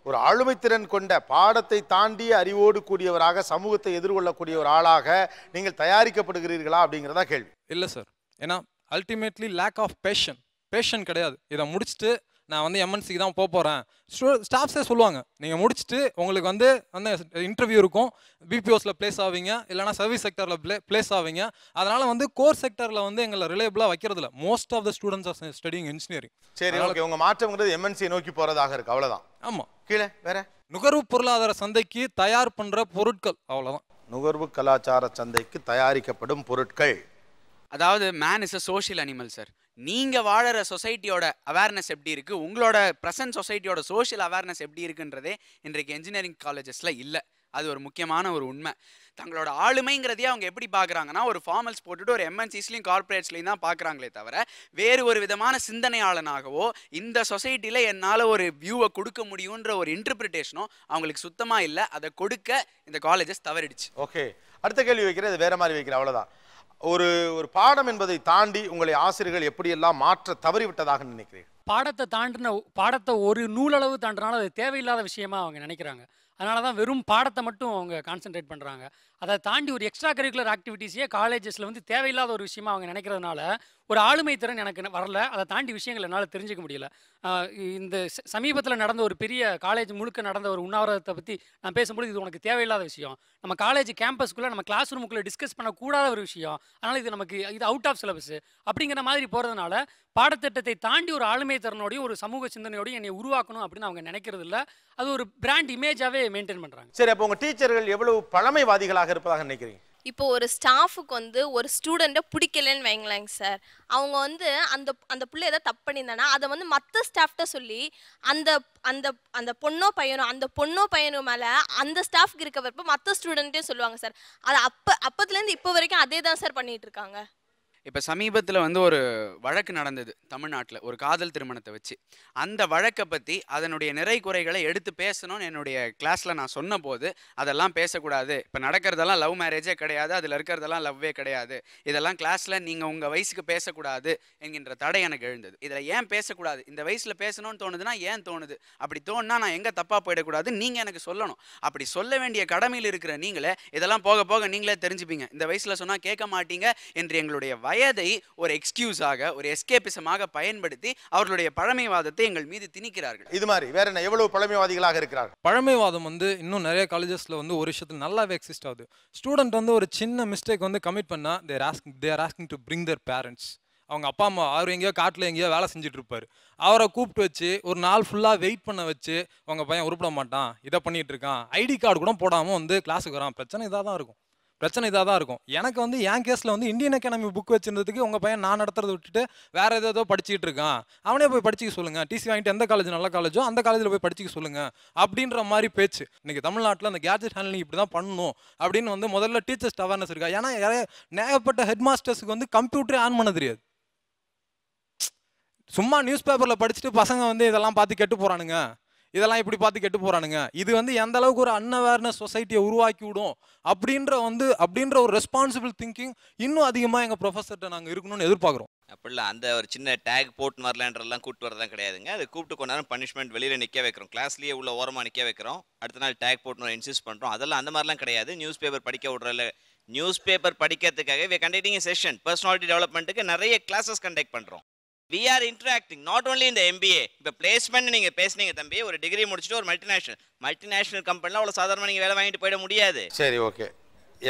ஒரு ஆளுமைத்திறன் கொண்ட பாடத்தை தாண்டி அறிவோடு கூடியவராக சமூகத்தை எதிர்கொள்ளக்கூடிய ஒரு ஆளாக நீங்கள் தயாரிக்கப்படுகிறீர்களா அப்படிங்கிறதா கேள்வி. இல்லை சார், ஏன்னா அல்டிமேட்லி லேக் ஆஃப் பேஷன் கிடையாது. இதை முடிச்சுட்டு நான் வந்து எம்என்சிக்கு தான் போகிறேன். ஸ்டாஃப்ஸே சொல்லுவாங்க, நீங்கள் முடிச்சுட்டு உங்களுக்கு வந்து அந்த இன்டர்வியூ இருக்கும், பிபிஓஸில் பிளேஸ் ஆவீங்க, இல்லைனா சர்வீஸ் செக்டரில் பிளேஸ் ஆவீங்க. அதனால் வந்து கோர் செக்டரில் வந்து எங்களை ரிலேபிளாக வைக்கிறதில்ல. Most of the students are studying engineering. சரி, ஓகே. உங்கள் மாற்றம்ங்கிறது எம்என்சியை நோக்கி போகிறதாக இருக்குது, அவ்வளோதான். ஆமாம். கீழே வேற நுகர்வு பொருளாதார சந்தைக்கு தயார் பண்ணுற பொருட்கள், அவ்வளோதான். நுகர்வு கலாச்சார சந்தைக்கு தயாரிக்கப்படும் பொருட்கள். அதாவது man is a social animal sir. நீங்கள் வாழற சொசைட்டியோட அவேர்னஸ் எப்படி இருக்குது, உங்களோட ப்ரெசன்ட் சொசைட்டியோட சோஷியல் அவேர்னஸ் எப்படி இருக்குன்றதே இன்றைக்கு இன்ஜினியரிங் காலேஜஸில் இல்லை. அது ஒரு முக்கியமான ஒரு உண்மை. தங்களோட ஆளுமைங்கிறதையே அவங்க எப்படி பார்க்குறாங்கன்னா ஒரு ஃபார்மல்ஸ் போட்டுட்டு ஒரு எம்என்சிஸ்லையும் கார்பரேட்ஸ்லையும் தான் பார்க்குறாங்களே தவிர வேறு ஒரு விதமான சிந்தனையாளனாகவோ இந்த சொசைட்டியில் என்னால் ஒரு வியூவை கொடுக்க முடியுன்ற ஒரு இன்டர்பிரிட்டேஷனோ அவங்களுக்கு சுத்தமாக இல்லை. அதை கொடுக்க இந்த காலேஜஸ் தவறிடுச்சு. ஓகே, அடுத்த கேள்வி வைக்கிறேன், அது வேற மாதிரி வைக்கிறேன், அவ்வளோதான். ஒரு ஒரு பாடம் என்பதை தாண்டி உங்களை ஆசிரியர்கள் எப்படியெல்லாம் மாற்ற தவறிவிட்டதாக நினைக்கிறீர்கள்? பாடத்தை ஒரு நூலளவு தாண்டினாலும் அது தேவையில்லாத விஷயமா அவங்க நினைக்கிறாங்க. அதனால தான் வெறும் பாடத்தை மட்டும் அவங்க கான்சென்ட்ரேட் பண்ணுறாங்க. அதை தாண்டி ஒரு எக்ஸ்ட்ரா கரிக்குலர் ஆக்டிவிட்டீஸே காலேஜஸில் வந்து தேவையில்லாத ஒரு விஷயமா அவங்க நினைக்கிறதுனால ஒரு ஆளுமை திறன் எனக்கு வரல. அதை தாண்டி விஷயங்கள் என்னால் தெரிஞ்சுக்க முடியல. இந்த சமீபத்தில் நடந்த ஒரு பெரிய காலேஜ் முழுக்க நடந்த ஒரு உண்ணாவிரதத்தை பற்றி நான் பேசும்போது இது உனக்கு தேவையில்லாத விஷயம், நம்ம காலேஜ் கேம்பஸ்க்குள்ளே நம்ம கிளாஸ் ரூமுக்குள்ளே டிஸ்கஸ் பண்ணக்கூடாத ஒரு விஷயம், அதனால் இது அவுட் ஆஃப் சிலபஸ் அப்படிங்கிற மாதிரி போகிறதுனால பாடத்திட்டத்தை தாண்டி ஒரு ஆளுமை திறனோடையும் ஒரு சமூக சிந்தனையோடையும் என்னை உருவாக்கணும் அப்படின்னு அவங்க நினைக்கிறது இல்லை. அது ஒரு பிராண்ட் இமேஜாகவே மெயின்டைன் பண்ணுறாங்க. சரி, அப்போ உங்கள் டீச்சர்கள் எவ்வளவு பழமைவாதிகளாக இருப்பதாக நினைக்கிறீங்க? இப்போ ஒரு ஸ்டாஃபுக்கு வந்து ஒரு ஸ்டூடெண்ட்டை பிடிக்கலன்னு வைங்களேங்க சார், அவங்க வந்து அந்த பிள்ளை ஏதாவது தப்பு பண்ணியிருந்தானா அதை வந்து மற்ற ஸ்டாஃப்ட்ட சொல்லி அந்த அந்த அந்த பொண்ணோ பையனோ மேலே அந்த ஸ்டாஃப்க்கு இருக்க வரப்போ மற்ற ஸ்டூடெண்ட்டையும் சொல்லுவாங்க சார். அது அப்போத்துலேருந்து இப்போ வரைக்கும் அதே தான் சார் பண்ணிட்டு இருக்காங்க. இப்போ சமீபத்தில் வந்து ஒரு வழக்கு நடந்தது தமிழ்நாட்டில், ஒரு காதல் திருமணத்தை வச்சு. அந்த வழக்கை பற்றி அதனுடைய நிறை குறைகளை எடுத்து பேசணும்னு என்னுடைய கிளாஸில் நான் சொன்னபோது, அதெல்லாம் பேசக்கூடாது, இப்போ நடக்கிறதெல்லாம் லவ் மேரேஜே கிடையாது, அதில் இருக்கிறதெல்லாம் லவ்வே கிடையாது, இதெல்லாம் கிளாஸில் நீங்கள் உங்கள் வயசுக்கு பேசக்கூடாது என்கின்ற தடை எனக்கு எழுந்தது. இதில் ஏன் பேசக்கூடாது, இந்த வயசில் பேசணும்னு தோணுதுன்னா ஏன் தோணுது, அப்படி தோணுனா நான் எங்கே தப்பாக போயிடக்கூடாது, நீங்கள் எனக்கு சொல்லணும். அப்படி சொல்ல வேண்டிய கடமையில் இருக்கிற நீங்களே இதெல்லாம் போக போக நீங்களே தெரிஞ்சுப்பீங்க, இந்த வயசில் சொன்னால் கேட்க மாட்டீங்க என்று எங்களுடைய வயதை ஒரு எக்ஸ்கியூஸாக, ஒரு எஸ்கேபிசமாக பயன்படுத்தி அவர்களுடைய பழமைவாதத்தை எங்கள் மீது திணிக்கிறார்கள். இது மாதிரி வேற என்ன எவ்வளவு பழமைவாதிகளாக இருக்கிறார்கள்? பழமைவாதம் வந்து இன்னும் நிறைய காலேஜஸ்ல வந்து ஒரு விஷயத்துல நல்லாவே எக்ஸிஸ்ட் ஆகுது. ஸ்டூடெண்ட் வந்து ஒரு சின்ன மிஸ்டேக் வந்து கமிட் பண்ணா they are asking to bring their parents. அவங்க அப்பா அம்மா அவர் எங்கேயோ காட்டில் எங்கேயோ வேலை செஞ்சுட்டு இருப்பாரு, அவரை கூப்பிட்டு வச்சு ஒரு நாள் ஃபுல்லாக வெயிட் பண்ண வச்சு உங்கள் பையன் உருப்பிட மாட்டான், இதை பண்ணிட்டு இருக்கான், ஐடி கார்டு கூட போடாமல் வந்து கிளாஸுக்கு வரான், பிரச்சனை இதாக தான் இருக்கும். எனக்கு வந்து என் கேஸில் வந்து இந்தியன் அகாடமி புக் வச்சிருந்ததுக்கு உங்கள் பையன் நான் நடத்துறதை விட்டுட்டு வேற ஏதோ படிச்சுட்டு இருக்கான், அவனே போய் படிச்சுக்க சொல்லுங்க, டிசி வாங்கிட்டு எந்த காலேஜ் நல்ல காலேஜோ அந்த காலேஜில் போய் படிச்சுக்க சொல்லுங்க அப்படின்ற மாதிரி பேச்சு. இன்னைக்கு தமிழ்நாட்டில் அந்த கேஜெட் ஹேண்ட்லிங் இப்படி தான் பண்ணணும் அப்படின்னு வந்து முதல்ல டீச்சர்ஸ் அவேர்னஸ் இருக்கா. ஏன்னா ஏகப்பட்ட ஹெட் மாஸ்டர்ஸுக்கு வந்து கம்ப்யூட்டரே ஆன் பண்ண தெரியாது. சும்மா நியூஸ் பேப்பரில் படிச்சுட்டு பசங்க வந்து இதெல்லாம் பார்த்து கெட்டு போகிறானுங்க, இதெல்லாம் இப்படி பார்த்து கெட்டு போகிறானுங்க, இது வந்து எந்த அளவுக்கு ஒரு அன்அவேர்னஸ் சொசைட்டியை உருவாக்கி விடும் அப்படின்ற ஒரு ரெஸ்பான்சிபிள் திங்கிங் இன்னும் அதிகமாக எங்கள் ப்ரொஃபஸர்கிட்ட நாங்கள் இருக்கணும்னு எதிர்பார்க்குறோம். அப்படிலாம் அந்த ஒரு சின்ன டேக் போட்டு வரலான்றலாம் கூப்பிட்டு வரதான் கிடையாதுங்க. அது கூப்பிட்டு கொஞ்ச நேரம் பனிஷ்மெண்ட் வெளியில் நிற்க வைக்கிறோம், கிளாஸ்லேயே உள்ள ஓரமாக நிற்க வைக்கிறோம், அடுத்த நாள் டேக் போட்டு இன்சிஸ்ட் பண்ணுறோம். அதெல்லாம் அந்த மாதிரிலாம் கிடையாது. நியூஸ் பேப்பர் படிக்க விட்றல, நியூஸ் பேப்பர் படிக்கிறதுக்காக we are conducting a session, personality டெவலப்மெண்ட்டுக்கு நிறைய கிளாஸஸ் கண்டக்ட் பண்ணுறோம். We are interacting not only in the MBA. இப்போ பிளேஸ்மெண்ட் நீங்கள் பேசுனீங்க தம்பி, ஒரு டிகிரி முடிச்சுட்டு ஒரு மல்டிநேஷனல் கம்பெனியில் அவ்வளோ சாதாரணமாக நீங்கள் வேலை வாங்கிட்டு போயிட முடியாது. சரி, ஓகே,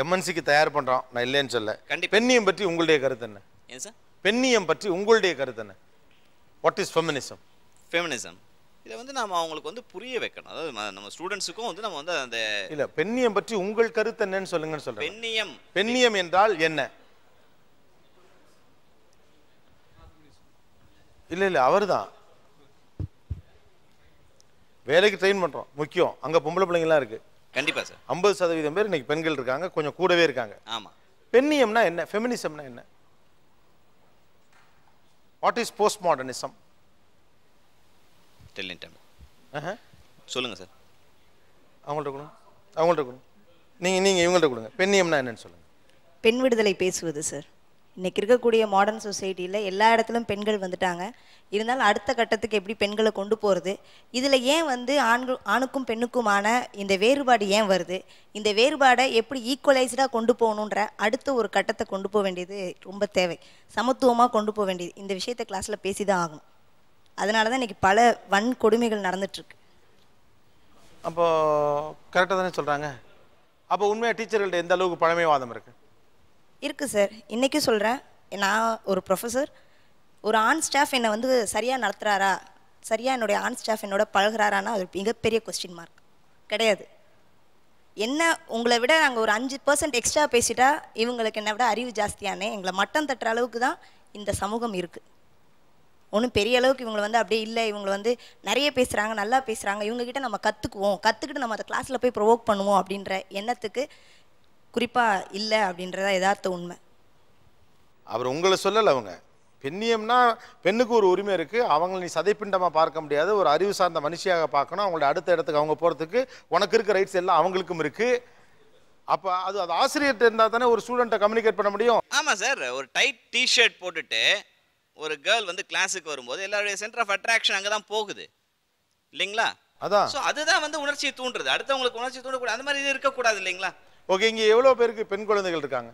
எம்என்சிக்கு தயார் பண்ணுறோம், நான் இல்லைன்னு சொல்ல. பெண்ணியம் பற்றி உங்களுடைய கருத்து என்ன? ஏன் சார்? பெண்ணியம் பற்றி உங்களுடைய கருத்து என்ன? What is feminism? இதை வந்து நம்ம அவங்களுக்கு வந்து புரிய வைக்கணும். அதாவது நம்ம ஸ்டூடெண்ட்ஸுக்கும் வந்து நம்ம வந்து அந்த இல்லை, பெண்ணியம் பற்றி உங்கள் கருத்து என்னன்னு சொல்லுங்கன்னு சொல்கிறேன். பெண்ணியம் என்றால் என்ன? இல்லை அவர் தான் வேலைக்கு ட்ரெயின் பண்ணுறோம், முக்கியம். அங்கே பொம்பளை பிள்ளைங்களாம் இருக்குது. கண்டிப்பாக சார். 50% பேர் இன்னைக்கு பெண்கள் இருக்காங்க, கொஞ்சம் கூடவே இருக்காங்க. ஆமாம். பெண்ணியம்னா என்ன? ஃபெமினிசம்னா என்ன? What is post modernism? சொல்லுங்க சார். அவங்கள்ட்ட கொடுங்க. நீங்கள் இவங்கள்ட்ட கொடுங்க. பெண்ணியம்னா என்னன்னு சொல்லுங்க. பெண் விடுதலை பேசுவது சார். இன்றைக்கி இருக்கக்கூடிய மாடர்ன் சொசைட்டியில் எல்லா இடத்துலையும் பெண்கள் வந்துட்டாங்க. இருந்தாலும் அடுத்த கட்டத்துக்கு எப்படி பெண்களை கொண்டு போகிறது, இதில் ஏன் வந்து ஆணுக்கும் பெண்ணுக்குமான இந்த வேறுபாடு ஏன் வருது, இந்த வேறுபாடை எப்படி ஈக்குவலைஸ்டாக கொண்டு போகணுன்ற அடுத்த ஒரு கட்டத்தை கொண்டு போக வேண்டியது ரொம்ப தேவை. சமத்துவமாக கொண்டு போக வேண்டியது இந்த விஷயத்தை கிளாஸில் பேசி தான் ஆகும். அதனால தான் இன்றைக்கி பல வன்கொடுமைகள் நடந்துட்டுருக்கு. அப்போ கரெக்டாக தானே சொல்கிறாங்க. அப்போ உண்மையாக டீச்சர்கள்ட்ட எந்த அளவுக்கு பழமைவாதம் இருக்குது? இருக்குது சார். இன்றைக்கும் சொல்கிறேன், நான் ஒரு ப்ரொஃபஸர், ஒரு ஆண் ஸ்டாஃப் என்னை வந்து சரியாக நடத்துகிறாரா, சரியாக என்னுடைய ஆண் ஸ்டாஃப் என்னோட பழகிறாரான்னா அது மிகப்பெரிய கொஸ்டின் மார்க் கிடையாது. என்ன உங்களை விட நாங்கள் ஒரு 5% எக்ஸ்ட்ரா பேசிட்டா இவங்களுக்கு என்னை விட அறிவு ஜாஸ்தியானே எங்களை மட்டம் தட்டுற அளவுக்கு தான் இந்த சமூகம் இருக்குது. ஒன்றும் பெரிய அளவுக்கு இவங்களை வந்து அப்படியே இல்லை, இவங்களை வந்து நிறைய பேசுகிறாங்க, நல்லா பேசுகிறாங்க, இவங்ககிட்ட நம்ம கற்றுக்கிட்டு நம்ம அதை கிளாஸில் போய் ப்ரொவோக் பண்ணுவோம் அப்படின்ற எண்ணத்துக்கு குறிப்பாக இல்லை அப்படின்றதா யதார்த்த உண்மை. அவர் உங்களை சொல்லலை. அவங்க பெண்ணியம்னா பெண்ணுக்கு ஒரு உரிமை இருக்குது, அவங்களை நீ சதைப்பிண்டமாக பார்க்க முடியாது, ஒரு அறிவு சார்ந்த மனுஷியாக பார்க்கணும், அவங்களோட அடுத்த இடத்துக்கு அவங்க போகிறதுக்கு உனக்கு இருக்க ரைட்ஸ் எல்லாம் அவங்களுக்கும் இருக்குது. அப்போ அது ஆசிரியர்கிட்ட இருந்தால் தானே ஒரு ஸ்டூடெண்ட்டை கம்யூனிகேட் பண்ண முடியும். ஆமாம் சார். ஒரு டைட் டிஷர்ட் போட்டுட்டு ஒரு கேர்ள் வந்து கிளாஸுக்கு வரும்போது எல்லாருடைய சென்டர் ஆஃப் அட்ராக்ஷன் அங்கே தான் போகுது இல்லைங்களா? அதான். ஸோ அதுதான் வந்து உணர்ச்சியை தூண்டுறது. அடுத்தவங்களுக்கு உணர்ச்சி தூண்டக்கூடாது, அந்த மாதிரி இது இருக்கக்கூடாது இல்லைங்களா? ஓகே, இங்கே எவ்வளோ பேருக்கு பெண் குழந்தைகள் இருக்காங்க?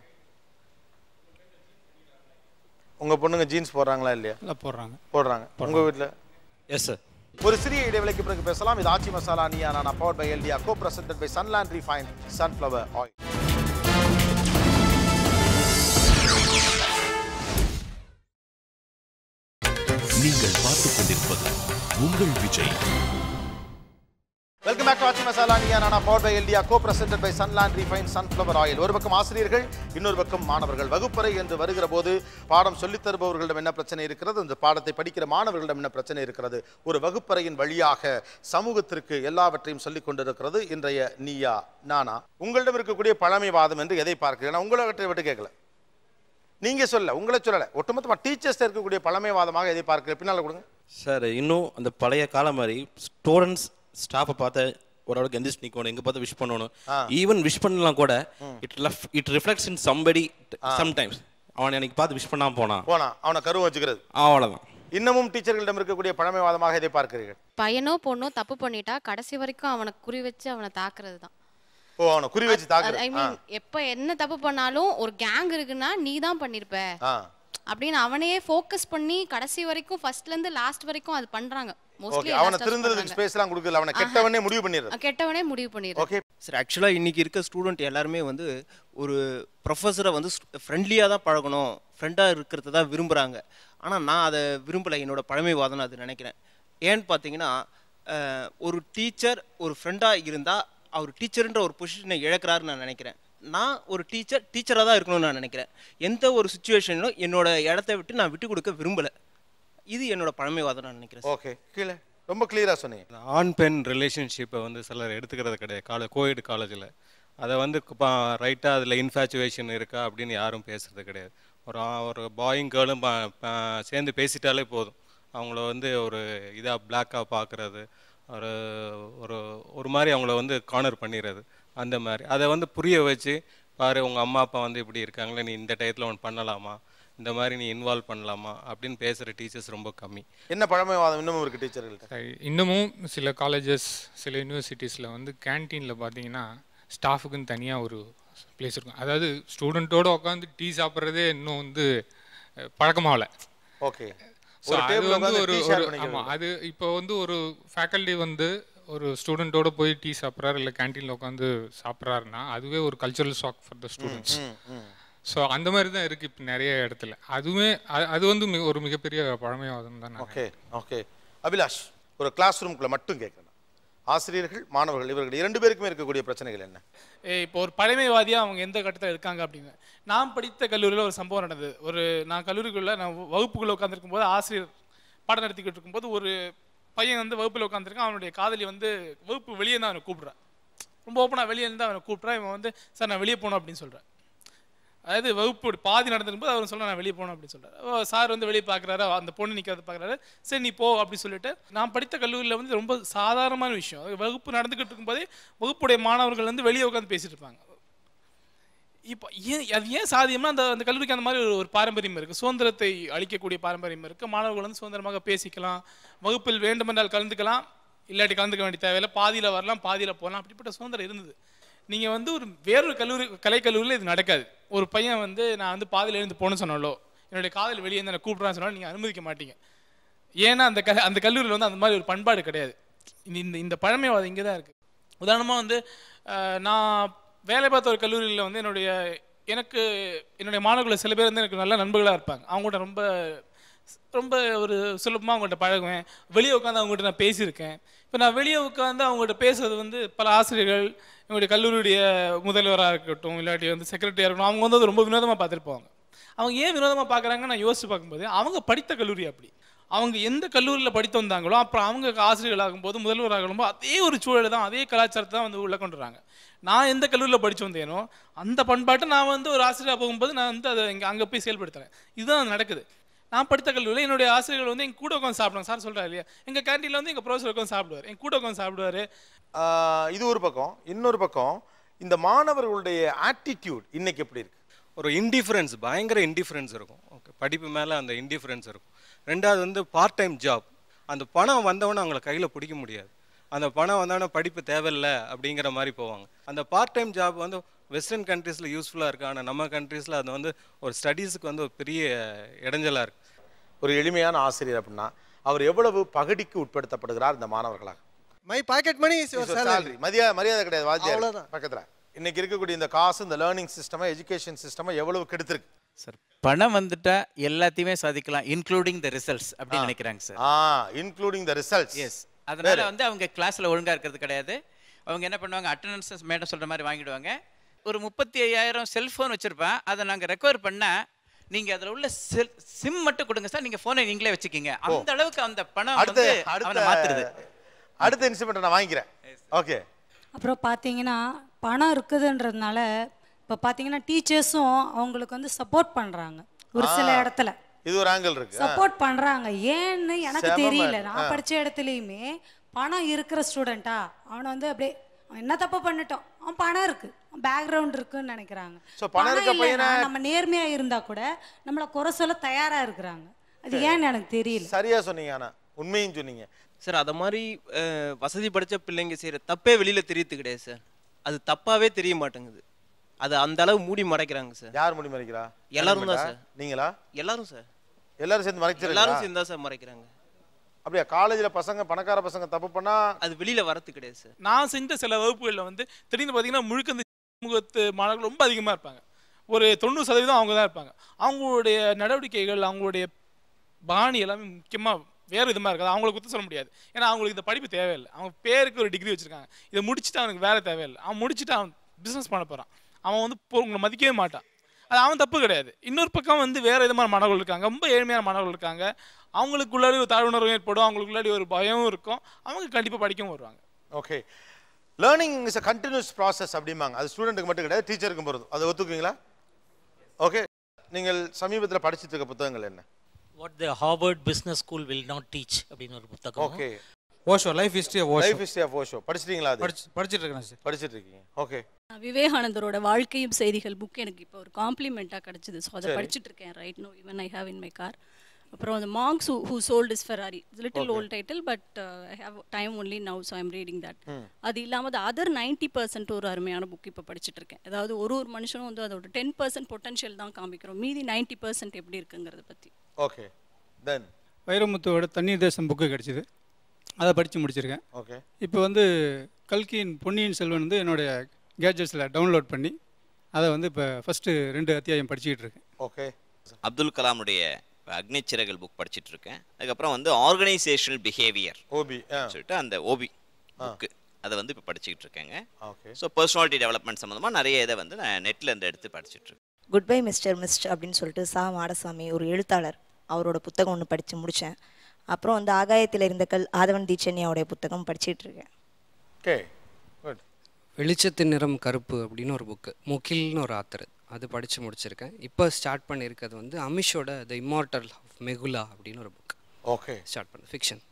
உங்கள் பொண்ணுங்க ஜீன்ஸ் போடுறாங்களா இல்லையா? போடுறாங்க. உங்கள் வீட்டில்? Yes sir. ஒரு சிறிய இடைவேளைக்கு பிறகு பேசலாம். இது ஆச்சி மசாலா நீயா நானா, பவர்ட் பை எல்டியா, co presented by Sunland refined sunflower oil. நீங்கள் பார்த்துக் கொண்டிருப்பது உங்கள் Vijay. Welcome back to Aachi masala Neeya Naana, powered by எல்டியா, co presented by Sunland refined sunflower oil. ஒரு பக்கம் ஆசிரியர்கள், இன்னொரு பக்கம் மாணவர்கள். வகுப்பறை என்று வருகிற போது பாடம் சொல்லித் தருபவர்களிடம் என்ன பிரச்சனை இருக்கிறது, இந்த பாடத்தை படிக்கிற மாணவர்களிடம் என்ன பிரச்சனை இருக்கிறது, ஒரு வகுப்பறையின் வழியாக சமூகத்திற்கு எல்லாவற்றையும் சொல்லிக் கொண்டிருக்கிறது இன்றைய நீயா நானா. உங்களிடம் இருக்கக்கூடிய பழமைவாதம் என்று எதை பார்க்கிறேன்? உங்களை விட்டு கேட்கல, நீங்க சொல்ல உங்களை சொல்லலை, ஒட்டுமொத்தமாக டீச்சர்ஸ் இருக்கக்கூடிய பழமைவாதமாக எதை பார்க்குற பின்னால் கொடுங்க சார். இன்னும் அந்த பழைய காலம் மாதிரி ஸ்டூடெண்ட்ஸ் ஸ்டாஃபை பார்த்து ஓரளவுக்கு எந்திரிச்சு நிற்கணும், எங்கே பார்த்து விஷ் பண்ணணும். ஈவன் விஷ் பண்ணலாம் கூட it reflects in somebody sometimes. அவனை எனக்கு பார்த்து விஷ் பண்ணாமல் போனா அவனை கருவம் வச்சுக்கிறது, அவ்வளோதான். இன்னமும் டீச்சர்களிடம் இருக்கக்கூடிய பழமைவாதமாக எதை பார்க்கிறீர்கள்? பையனோ பொண்ணோ தப்பு பண்ணிட்டா கடைசி வரைக்கும் அவனை குறி வச்சு அவனை தாக்குறது தான். அவனை குறி வச்சு தாக்குறது. ஐ மீன் எப்போ என்ன தப்பு பண்ணாலும் ஒரு கேங் இருக்குன்னா நீ தான் பண்ணிருப்ப அப்படின்னு அவனையே ஃபோக்கஸ் பண்ணி கடைசி வரைக்கும் ஃபர்ஸ்ட்ல இருந்து லாஸ்ட் வரைக்கும் அது பண்றாங்க. மோஸ்ட்லி அவனை திருந்துறதுக்கு ஸ்பேஸ்லாம் கொடுக்கல, அவனை கெட்டவனே முடிவு பண்ணிடுறாங்க. கெட்டவனே முடிவு பண்ணிடுறாங்க. ஓகே சார், ஆக்சுவலாக இன்றைக்கி இருக்க ஸ்டூடெண்ட் எல்லாருமே வந்து ஒரு ப்ரொஃபஸரை வந்து ஃப்ரெண்ட்லியாக தான் பழகணும், ஃப்ரெண்டாக இருக்கிறத தான் விரும்புகிறாங்க. ஆனால் நான் அதை விரும்பலை, என்னோட பழமைவாதம் அது நினைக்கிறேன். ஏன்னு பார்த்தீங்கன்னா ஒரு டீச்சர் ஒரு ஃப்ரெண்டாக இருந்தால் அவர் டீச்சர்ன்ற ஒரு பொசிஷனை இழக்கிறாருன்னு நான் நினைக்கிறேன். நான் ஒரு டீச்சராக தான் இருக்கணும்னு நான் நினைக்கிறேன். எந்த ஒரு சுச்சுவேஷனிலும் என்னோட இடத்த விட்டு நான் விட்டு கொடுக்க விரும்பலை. இது என்னோட பழமைவாதம் நான் நினைக்கிறேன். ஓகே, கீழே ரொம்ப கிளியராக சொன்னீங்க. ஆண் பெண் ரிலேஷன்ஷிப்பை வந்து சிலர் எடுத்துக்கிறது கிடையாது. கோஎட் காலேஜில் அதை வந்து ரைட்டாக அதில் இன்ஃபேச்சுவேஷன் இருக்கா அப்படின்னு யாரும் பேசுறது கிடையாது. ஒரு பாயும் கேர்ளும் சேர்ந்து பேசிட்டாலே போதும், அவங்கள வந்து ஒரு இதாக பிளாக்காக பார்க்குறது, ஒரு ஒரு ஒரு மாதிரி அவங்கள வந்து கார்னர் பண்ணிடுறது. அந்த மாதிரி அதை வந்து புரிய வச்சு பாரு உங்கள் அம்மா அப்பா வந்து இப்படி இருக்காங்களே, நீ இந்த டயத்தில் ஒன்று பண்ணலாமா, இந்த மாதிரி நீ இன்வால்வ் பண்ணலாமா அப்படின்னு பேசுகிற டீச்சர்ஸ் ரொம்ப கம்மி. என்ன பழமைவாதம் இன்னமும் இருக்குது டீச்சர்கள்ட்ட? இன்னமும் சில காலேஜஸ் சில யூனிவர்சிட்டிஸில் வந்து கேன்டீனில் பார்த்தீங்கன்னா ஸ்டாஃபுக்குன்னு தனியாக ஒரு பிளேஸ் இருக்கும். அதாவது ஸ்டூடெண்ட்டோடு உட்காந்து டீ சாப்பிட்றதே இன்னும் வந்து பழக்கமாகல. ஓகே, ஸோ அது வந்து ஒரு ஆமாம், அது இப்போ வந்து ஒரு ஃபேக்கல்ட்டி வந்து ஒரு ஸ்டூடெண்ட்டோட போய் டீ சாப்பிட்றாரு இல்லை கேன்டீனில் உட்காந்து சாப்பிட்றாருன்னா அதுவே ஒரு cultural shock for the students. So அந்த மாதிரி தான் இருக்குது இப்போ நிறைய இடத்துல. அதுவே அது வந்து ஒரு மிகப்பெரிய பழமைவாதம் தான். ஓகே ஓகே அபிலாஷ், ஒரு கிளாஸ் ரூம்குள்ளே மட்டும் கேட்குறேன், ஆசிரியர்கள் மாணவர்கள் இவர்கள் 2 பேருக்குமே இருக்கக்கூடிய பிரச்சனைகள் என்ன? இப்போ ஒரு பழமைவாதியாக அவங்க எந்த கட்டத்தில் இருக்காங்க அப்படின்னு. நான் படித்த கல்லூரியில் ஒரு சம்பவம் நடந்தது. நான் கல்லூரிக்குள்ளே நான் வகுப்புக்குள்ளே உட்காந்துருக்கும் போது ஆசிரியர் பாடம் நடத்திக்கிட்டு இருக்கும்போது ஒரு பையன் வந்து வகுப்பில் உட்காந்துருக்கான். அவனுடைய காதலி வந்து வகுப்பு வெளியே தான் அவனை கூப்பிட்றான். ரொம்ப ஓப்பனாக வெளியே இருந்து அவனை கூப்பிட்றான். இவன் வந்து சார் நான் வெளியே போகணும் அப்படின்னு சொல்கிறேன். அதாவது வகுப்பு பாதி நடந்திருக்கும்போது அவர் சொல்ல நான் வெளியே போகணும் அப்படின்னு சொல்கிறார். சார் வந்து வெளியே பார்க்குறாரு, அந்த பொண்ணு நிற்கிறத பார்க்குறாரு. சரி நீ போ அப்படின்னு சொல்லிட்டு, நான் படித்த கல்லூரியில் வந்து ரொம்ப சாதாரணமான விஷயம். வகுப்பு நடந்துக்கிட்டு இருக்கும்போதே வகுப்புடைய மாணவர்கள் வந்து வெளியே உட்காந்து பேசிட்டு இருப்பாங்க. இப்போ அது ஏன் சாதியம்னா அந்த கல்லூரிக்கு அந்த மாதிரி ஒரு பாரம்பரியம் இருக்குது. சுதந்திரத்தை அளிக்கக்கூடிய பாரம்பரியம் இருக்குது. மாணவர்கள் வந்து சுதந்திரமாக பேசிக்கலாம், வகுப்பில் வேண்டுமென்றால் கலந்துக்கலாம், இல்லாட்டி கலந்துக்க வேண்டிய தேவையில்லை, பாதியில் வரலாம் பாதியில் போகலாம், அப்படிப்பட்ட சுதந்திரம் இருந்தது. நீங்கள் வந்து வேறொரு கலைக்கல்லூரியில் இது நடக்காது. ஒரு பையன் வந்து நான் வந்து பாதியில் எழுந்து போகணும்னு சொன்னாலோ, என்னுடைய காதல் வெளியே இருந்து நான் கூப்பிட்றான்னு சொன்னாலும் நீங்கள் அனுமதிக்க மாட்டீங்க. ஏன்னா அந்த கல்லூரியில் வந்து அந்த மாதிரி ஒரு பண்பாடு கிடையாது. இந்த பழமைவாதம் இங்கே தான் இருக்குது. உதாரணமாக வந்து நான் வேலை பார்த்த ஒரு கல்லூரியில் வந்து என்னுடைய மாணவர்கள் சில பேர் வந்து எனக்கு நல்ல நண்பர்களாக இருப்பாங்க. அவங்கள்ட்ட ரொம்ப ரொம்ப ஒரு சுலபமாக அவங்கள்ட்ட பழகுவேன். வெளியே உட்காந்து அவங்ககிட்ட நான் பேசியிருக்கேன். இப்போ நான் வெளியே உட்காந்து அவங்கள்ட்ட பேசுறது வந்து பல ஆசிரியர்கள், எங்களுடைய கல்லூரியுடைய முதல்வராக இருக்கட்டும், இல்லாட்டி வந்து செக்ரட்டரியாக இருக்கட்டும், அவங்க வந்து ரொம்ப வினோதமாக பார்த்துருப்பாங்க. அவங்க ஏன் வினோதமாக பார்க்குறாங்கன்னு நான் யோசிச்சு பார்க்கும்போது, அவங்க படித்த கல்லூரி அப்படி. அவங்க எந்த கல்லூரியில் படித்து வந்தாங்களோ அப்புறம் அவங்க ஆசிரியர்கள் ஆகும்போது முதல்வராகும்போது அதே ஒரு சூழல் தான், அதே கலாச்சாரத்தை தான் வந்து உள்ள கொண்டு வராங்க. நான் எந்த கல்லூரியில் படித்து வந்தேனோ அந்த பண்பாட்டை நான் வந்து ஒரு ஆசிரியராக போகும்போது நான் வந்து அதை அங்கே போய் செயல்படுத்துகிறேன். இதுதான் நடக்குது. நான் படித்த கல்லூரியில் என்னுடைய ஆசிரியர்கள் வந்து எங்கள் கூட உட்காந்து சாப்பிடுவாங்க. சார் சொல்கிறாரு இல்லையா, எங்கள் கேன்டீனில் வந்து எங்கள் ப்ரொஃபஸர் உட்காந்து சாப்பிடுவார், எங்கள் கூட உட்காந்து சாப்பிடுவார். இது ஒரு பக்கம். இன்னொரு பக்கம் இந்த மாணவர்களுடைய ஆட்டிடியூட் இன்னைக்கு எப்படி இருக்கு? ஒரு இன்டிஃபரன்ஸ், பயங்கர இன்டிஃபரன்ஸ் இருக்கும். ஓகே, படிப்பு மேலே அந்த இன்டிஃபரன்ஸ் இருக்கும். ரெண்டாவது வந்து பார்ட் டைம் ஜாப். அந்த பணம் வந்தவொடனே அவங்கள கையில் பிடிக்க முடியாது. அந்த பணம் வந்தவொடனே படிப்பு தேவையில்லை அப்படிங்கிற மாதிரி போவாங்க. அந்த பார்ட் டைம் ஜாப் வந்து வெஸ்டர்ன் கண்ட்ரீஸில் யூஸ்ஃபுல்லாக இருக்குது. ஆனால் நம்ம கண்ட்ரீஸில் அது வந்து ஒரு ஸ்டடீஸுக்கு வந்து ஒரு பெரிய இடைஞ்சலாக இருக்குது. ஒரு எளிமையான ஆசிரியர் அப்படின்னா அவர் எவ்வளவு பகடிக்கு உட்படுத்தப்படுகிறார் இந்த மாணவர்களாக? My pocket money is your salary. மரியாதை கிடையாது வாத்தியார் பக்கத்தில். இன்னைக்கு இருக்கக்கூடிய இந்த காசு, இந்த லேர்னிங் சிஸ்டமை, எஜுகேஷன் சிஸ்டமை எவ்வளவு கெடுத்திருக்கு சார். பணம் வந்துட்டா எல்லாத்தையுமே சாதிக்கலாம், இன்க்ளூடிங் த ரிசல்ட்ஸ் அப்படின்னு நினைக்கிறாங்க சார். Including the results. எஸ், அதனால வந்து அவங்க கிளாஸ்ல ஒழுங்கா இருக்கிறது கிடையாது. அவங்க என்ன பண்ணுவாங்க, அட்டெண்டன்ஸ் மேடம் சொல்ற மாதிரி வாங்கிடுவாங்க. ஒரு 35,000 செல்போன் வச்சிருப்பேன், அதை நாங்கள் ரெக்கவர் பண்ண நீங்க அதுல உள்ள சிம் மட்டும் கொடுங்க சார், நீங்க போனை நீங்களே வச்சுக்கீங்க. அந்த அளவுக்கு அந்த பணம் வந்து அவனை மாத்துறது. அடுத்த இன்ஸ்ட்ருமெண்ட் நான் வாங்கிக்கிறேன். ஓகே. அப்புறம் பார்த்தீங்கன்னா பணம் இருக்குதுன்றதுனால இப்போ பார்த்தீங்கன்னா டீச்சர்ஸும் அவங்களுக்கு வந்து சப்போர்ட் பண்ணுறாங்க ஒரு சில இடத்துல. இது ஒரு ஆங்கிள் இருக்கு. சப்போர்ட் பண்ணுறாங்க ஏன்னு எனக்கு தெரியல. நான் படித்த இடத்துலையுமே பணம் இருக்கிற ஸ்டூடெண்ட்டா அவனை வந்து அப்படியே அவன் என்ன தப்பு பண்ணிட்டோம், அவன் பணம் இருக்கு, பேக்ரவுண்ட் இருக்குன்னு நினைக்கிறாங்க. பணம் இல்லைன்னா நம்ம நேர்மையாக இருந்தால் கூட நம்மளை குறை சொல்ல தயாராக இருக்கிறாங்க. அது ஏன்னு எனக்கு தெரியல. சரியா சொன்னீங்க, ஆனா உண்மையும் சொன்னீங்க சார். அதை மாதிரி வசதி படைச்ச பிள்ளைங்க செய்கிற தப்பே வெளியில் தெரியுது கிடையாது சார். அது தப்பாகவே தெரிய மாட்டேங்குது. அது அந்த அளவு மூடி மறைக்கிறாங்க சார். யார் மூடி மறைக்கிறா? எல்லாரும் தான் சார். நீங்களா? எல்லாரும் சார். எல்லாரும் சேர்ந்து மறைக்கிறாங்க. எல்லாரும் சேர்ந்து தான் சார் மறைக்கிறாங்க. அப்படியே காலேஜில் பசங்க பணக்கார பசங்க தப்பு பண்ணா அது வெளியில வரது கிடையாது சார். நான் செஞ்ச சில வகுப்புகளில் வந்து திடீர்னு பார்த்தீங்கன்னா முழுக்க இந்த சமூகத்து மாணவர்கள் ரொம்ப அதிகமாக இருப்பாங்க. ஒரு 90% அவங்க தான் இருப்பாங்க. அவங்களுடைய நடவடிக்கைகள் அவங்களுடைய பாணி எல்லாமே முக்கியமாக வேறு விதமாக இருக்காது. அவங்களை குற்ற சொல்ல முடியாது. ஏன்னா அவங்களுக்கு இந்த படிப்பு தேவையில்லை. அவங்க பேருக்கு ஒரு டிகிரி வச்சுருக்காங்க. இதை முடிச்சுட்டு அவனுக்கு வேலை தேவையில்லை. அவன் முடிச்சுட்டு அவன் பிஸ்னஸ் பண்ண போகிறான். அவன் வந்து உங்களை மதிக்கவே மாட்டான். அது அவன் தப்பு கிடையாது. இன்னொரு பக்கம் வந்து வேறு விதமான மாணவர்கள் இருக்காங்க, ரொம்ப ஏழ்மையான மாணவர்கள் இருக்காங்க. அவங்களுக்குள்ளாடி ஒரு தாழ்வுணர்வு ஏற்படும், அவங்களுக்குள்ளாடி ஒரு பயமும் இருக்கும். அவங்க கண்டிப்பாக படிக்கவும் வருவாங்க. Okay, learning is a continuous process அப்படிம்பாங்க. அது ஸ்டூடெண்ட்டுக்கு மட்டும் கிடையாது, டீச்சருக்கும் போகிறது. அதை ஒத்துக்குவீங்களா? ஓகே, நீங்கள் சமீபத்தில் படிச்சுட்டு இருக்க புத்தகங்கள் என்ன? What the Harvard business school will not teach அப்படின்னு ஒரு புத்தகம். Okay, Osho life history of Osho. Life history of Osho படிச்சிட்டீங்களா? அது படிச்சிட்டு இருக்கேன் சார். படிச்சிட்டு இருக்கீங்க. ஓகே, விவேகானந்தரோட வாழ்க்கையும் செய்திகள் புக் எனக்கு இப்போ ஒரு காம்ப்ளிமெண்ட்டாக கிடச்சிது. ஸோ அதை படிச்சுட்டு இருக்கேன் right no. Even I have in my car. அப்புறம் அந்த marks who sold is Ferrari. It's little old title but I have time only now, so I'm reading that. அது இல்லாமல் அதர் 90% ஒரு அருமையான புக் இப்போ படிச்சுட்டு இருக்கேன். அதாவது ஒரு மனுஷனும் வந்து அதோட 10% பொட்டன்ஷியல் தான் காமிக்கிறோம், மீதி 90% எப்படி இருக்குங்கிறத பற்றி. ஓகே, தென் வைரமுத்துவோட தண்ணீர் தேசம் புக்கு கிடச்சிது, அதை படித்து முடிச்சிருக்கேன். ஓகே, இப்போ வந்து கல்கியின் பொன்னியின் செல்வன் வந்து என்னுடைய கேட்ஜெட்ஸில் டவுன்லோட் பண்ணி அதை வந்து இப்போ ஃபஸ்ட்டு 2 அத்தியாயம் படிச்சுக்கிட்டு இருக்கேன். ஓகே, அப்துல் கலாமுடைய அக்னிச்சிறகல் புக் படிச்சுட்டு இருக்கேன். அதுக்கப்புறம் வந்து ஆர்கனைசேஷனல் பிஹேவியர் ஓபி சொல்லிட்டு அந்த ஓபி புக்கு அதை வந்து இப்போ படிச்சுக்கிட்டு இருக்கேங்க. ஓகே, ஸோ பர்சனாலிட்டி டெவலப்மெண்ட் சம்மந்தமாக நிறைய இதை வந்து நான் நெட்டில் இருந்து எடுத்து படிச்சுட்டு இருக்கேன். குட் பை மிஸ்டர் அப்படின்னு சொல்லிட்டு சா மாடசாமி ஒரு எழுத்தாளர், அவரோட புத்தகம் ஒன்று படித்து முடித்தேன். அப்புறம் வந்து ஆகாயத்தில் இருந்த கல் ஆதவன் தீட்சண்யாவுடைய புத்தகம் படிச்சுட்டு இருக்கேன். Okay, good. வெளிச்சத்தின் நிறம் கருப்பு அப்படின்னு ஒரு புக்கு, முகில்னு ஒரு ஆத்தர், அது படித்து முடிச்சிருக்கேன். இப்போ ஸ்டார்ட் பண்ணியிருக்கிறது வந்து அமிஷோட த இம்மார்டல் ஆஃப் மெகுலா அப்படின்னு ஒரு புக். ஓகே, ஸ்டார்ட் பண்ண ஃபிக்ஷன்.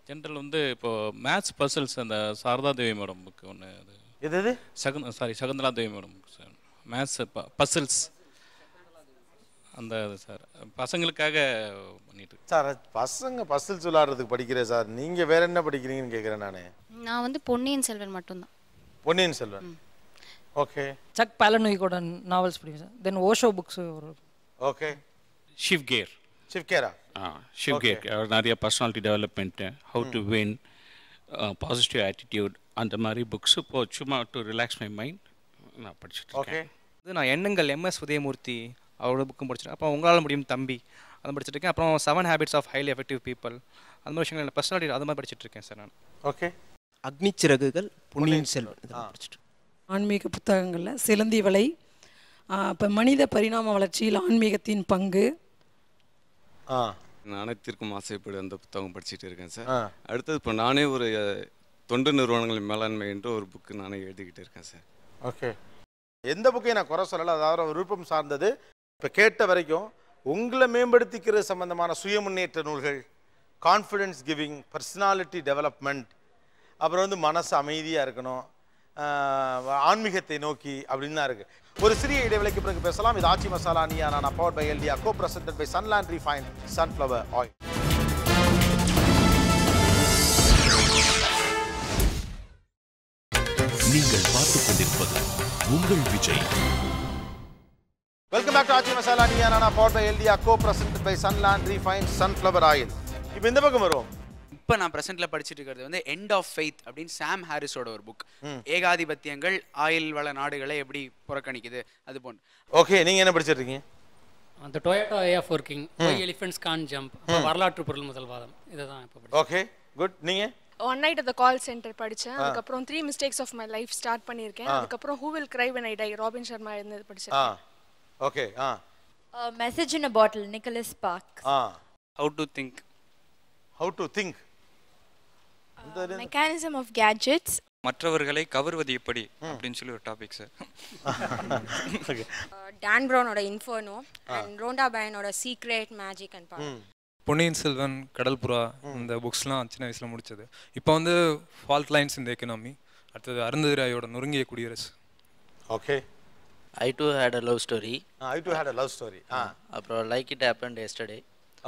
ஜென்ரல் வந்து இப்போ மேத்ஸ் பசில்ஸ் அந்த சாரதா தேவி மேடம் புக்கு ஒன்று, அது எது Shakuntala Devi madam book sir. Maths puzzles அந்த சார் பசங்களுக்காக பண்ணிட்டு சார். பசங்க பசில் சொல்லாடுறதுக்கு படிக்கிறேன் சார். நீங்கள் வேற என்ன படிக்கிறீங்கன்னு கேட்குறேன் நான். நான் வந்து பொன்னியின் செல்வன் மட்டும்தான். Ponniyin Selvan. Okay, chuck பாலனோய்கோட novels படிக்கிறேன் சார். தென் ஓஷோ புக்ஸ் ஒரு. ஓகே, ஷிவ்கேர். ஷிவ்கேரா? ஷிவ்கேர் நிறைய personality development, how to win, positive attitude, அந்த மாதிரி புக்ஸ் இப்போ சும்மா டு ரிலாக்ஸ் மை மைண்ட் நான் படிச்சுட்டு இருக்கேன். இது நான் எண்ணங்கள் MS உதயமூர்த்தி அவரோட புக்கும் படிச்சிருக்கேன். அப்புறம் உங்களால் முடியும் தம்பி அதை படிச்சுட்டு இருக்கேன். அப்புறம் 7 Habits of Highly Effective People, அந்த மாதிரி விஷயங்கள் பர்சனாலிட்டி அது மாதிரி படிச்சுட்டு இருக்கேன் சார் நான். ஓகே, அக்னிச்சிறகுகள் பொன்னியின் செல்வன் இதெல்லாம் படிச்சுட்டு. ஆன்மீக புத்தகங்களில் சிலந்தி வலை, இப்போ மனித பரிணாம வளர்ச்சியில் ஆன்மீகத்தின் பங்கு, அனைத்திற்கும் ஆசைப்படு அந்த புத்தகம் படிச்சுட்டு இருக்கேன் சார். அடுத்தது இப்போ நானே ஒரு தொண்டு நிறுவனங்களின் மேலாண்மை என்று ஒரு புக்கு நானே எழுதிக்கிட்டு இருக்கேன் சார். ஓகே, எந்த புக்கையும் நான் குறை சொல்லலை, அதாவது விருப்பம் சார்ந்தது. இப்போ கேட்ட வரைக்கும் உங்களை மேம்படுத்திக்கிற சம்பந்தமான சுய முன்னேற்ற நூல்கள், கான்ஃபிடென்ஸ் கிவிங், பர்சனாலிட்டி டெவலப்மெண்ட், அப்புறம் வந்து மனசு அமைதியாக இருக்கணும், ஆன்மீகத்தை நோக்கி அப்படின்னு தான் இருக்குது. ஒரு சிறிய இடைவேளைக்கு பிறகு பேசலாம். இது ஆச்சி மசாலா நீயா நானா, பவர்ட் பை எல்டியா, co presented by Sunland refined sunflower oil. நீங்கள் பார்த்துக் கொண்டிருப்பது உங்கள் Vijay. Welcome back to Aachi masala Neeya Naana, powered by எல்டியா, co presented by Sunland refined sunflower oil. இப்போ இந்த பக்கம் வருவோம். இப்போ நான் ப்ரெசென்ட்டில் படிச்சுட்டு இருக்கிறது வந்து எண்ட் ஆஃப் ஃபெய்த் அப்படின்னு சாம் ஹாரிஸோட ஒரு புக். ஏகாதிபத்தியங்கள் ஆயில் வள நாடுகளை எப்படி புறக்கணிக்குது அது போன்று. ஓகே, நீங்கள் என்ன படிச்சிருக்கீங்க? அந்த Toyota way of working, why elephants can't jump, வரலாற்று பொருள் முதல்வாதம், இதை தான் இப்போ. Okay, good. நீங்கள்? One night at the call centre படித்தேன். அதுக்கப்புறம் 3 mistakes of my life start பண்ணியிருக்கேன். அதுக்கப்புறம் who will cry when I die, Robin Sharma இருந்தது படித்தேன். Okay, message in a bottle, Nicholas Sparks. How to think. How to think. Mechanism of Gadgets, மற்றவர்களை கவர்வது எப்படி அப்படின்னு சொல்லி ஒரு டாபிக் சார். டான் ப்ரௌனோட இன்ஃபர்னோ அண்ட் ரோண்டா பையனோட secret magic and power. Ponniyin Selvan, Kadalpura இந்த புக்ஸ்லாம் சின்ன வயசில் முடிச்சது. இப்போ வந்து ஃபால்ட் லைன்ஸ் இந்த எக்கனாமி, அடுத்தது அருந்ததி ராயோட நொறுங்கிய குடியரசு. Okay. I too had a love story. I too had a love story. அப்புறம் Like It Happened Yesterday.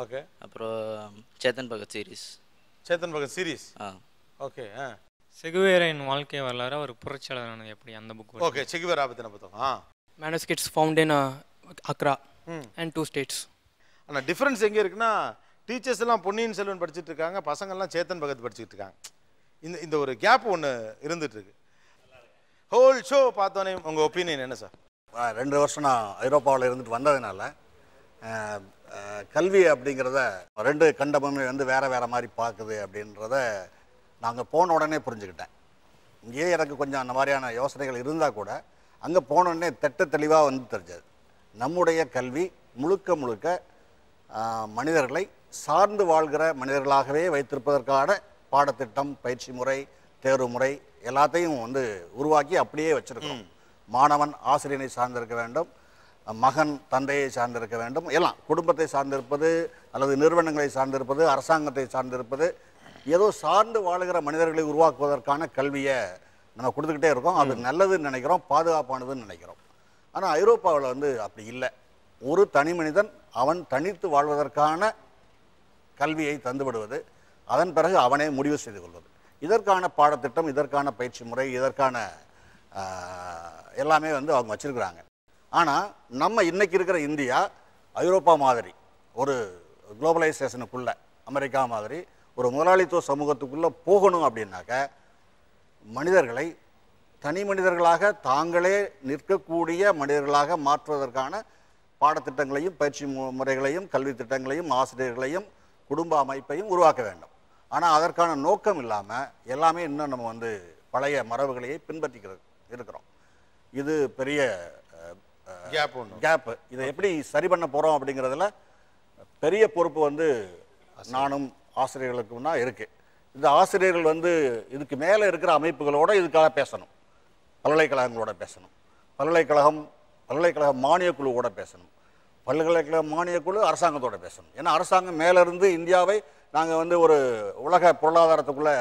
Okay. அப்புறம் Chetan Bhagat series. Chetan Bhagat series. Okay. செகுவேரின் வாழ்க்கை வரலாறு ஒரு புரட்சியாளரான எப்படி அந்த புக். ஓகே. செகுவேரா பத்தின புத்தகம். Manuscripts found in Accra and 2 states. ஆனால் டிஃப்ரென்ஸ் எங்கே இருக்குன்னா, டீச்சர்ஸ் எல்லாம் பொன்னியின் செல்வன் படிச்சுட்டு இருக்காங்க, பசங்கள்லாம் சேத்தன் பகத் படிச்சுட்டு இருக்காங்க. இந்த ஒரு கேப் ஒன்று இருந்துட்டு இருக்கு. ஹோல் ஷோ பார்த்தோன்னே உங்கள் ஒப்பீனியன் என்ன சார்? 2 வருஷம் நான் ஐரோப்பாவில் இருந்துட்டு வந்ததுனால கல்வி அப்படிங்கிறத 2 கண்டமுமே வந்து வேறு மாதிரி பார்க்குது அப்படின்றத நாங்கள் போன உடனே புரிஞ்சுக்கிட்டேன். இங்கேயே எனக்கு கொஞ்சம் அந்த மாதிரியான யோசனைகள் இருந்தால் கூட அங்கே போன உடனே தெளிவாக வந்து தெரிஞ்சது. நம்முடைய கல்வி முழுக்க மனிதர்களை சார்ந்து வாழ்கிற மனிதர்களாகவே வைத்திருப்பதற்கான பாடத்திட்டம், பயிற்சி முறை, தேர்வு முறை எல்லாத்தையும் வந்து உருவாக்கி அப்படியே வச்சுருக்கோம். மாணவன் ஆசிரியனை சார்ந்திருக்க வேண்டும், மகன் தந்தையை சார்ந்திருக்க வேண்டும், எல்லாம் குடும்பத்தை சார்ந்திருப்பது அல்லது நிறுவனங்களை சார்ந்திருப்பது, அரசாங்கத்தை சார்ந்திருப்பது, ஏதோ சார்ந்து வாழுகிற மனிதர்களை உருவாக்குவதற்கான கல்வியை நம்ம கொடுத்துக்கிட்டே இருக்கோம். அது நல்லதுன்னு நினைக்கிறோம், பாதுகாப்பானதுன்னு நினைக்கிறோம். ஆனால் ஐரோப்பாவில் வந்து அப்படி இல்லை. ஒரு தனி மனிதன் அவன் தனித்து வாழ்வதற்கான கல்வியை தந்துவிடுவது, அதன் பிறகு அவனே முடிவு செய்து கொள்வது. இதற்கான பாடத்திட்டம், இதற்கான பயிற்சி முறை, இதற்கான எல்லாமே வந்து அவங்க வச்சுருக்குறாங்க. ஆனால் நம்ம இன்றைக்கி இருக்கிற இந்தியா ஐரோப்பா மாதிரி ஒரு குளோபலைசேஷனுக்குள்ளே, அமெரிக்கா மாதிரி ஒரு முதலாளித்துவ சமூகத்துக்குள்ளே போகணும் அப்படின்னாக்க மனிதர்களை தனி மனிதர்களாக தாங்களே நிற்கக்கூடிய மனிதர்களாக மாற்றுவதற்கான பாடத்திட்டங்களையும் பயிற்சி முறைகளையும் கல்வி திட்டங்களையும் ஆசிரியர்களையும் குடும்ப அமைப்பையும் உருவாக்க வேண்டும். ஆனால் அதற்கான நோக்கம் இல்லாமல் எல்லாமே இன்னும் நம்ம வந்து பழைய மரபுகளையே பின்பற்றிக்கிறது இருக்கிறோம். இது பெரிய கேப்பு. இதை எப்படி சரி பண்ண போகிறோம் அப்படிங்கிறதுல பெரிய பொறுப்பு வந்து நானும் ஆசிரியர்களுக்கும் தான் இருக்குது. இந்த ஆசிரியர்கள் வந்து இதுக்கு மேலே இருக்கிற அமைப்புகளோடு இதுக்காக பேசணும், பல்கலைக்கழகங்களோட பேசணும், பல்கலைக்கழக மானியக்குழுவோட பேசணும், பல்கலைக்கழக மானியக்குழு அரசாங்கத்தோட பேசணும். ஏன்னா அரசாங்கம் மேலேருந்து இந்தியாவை நாங்கள் வந்து ஒரு உலக பொருளாதாரத்துக்குள்ளே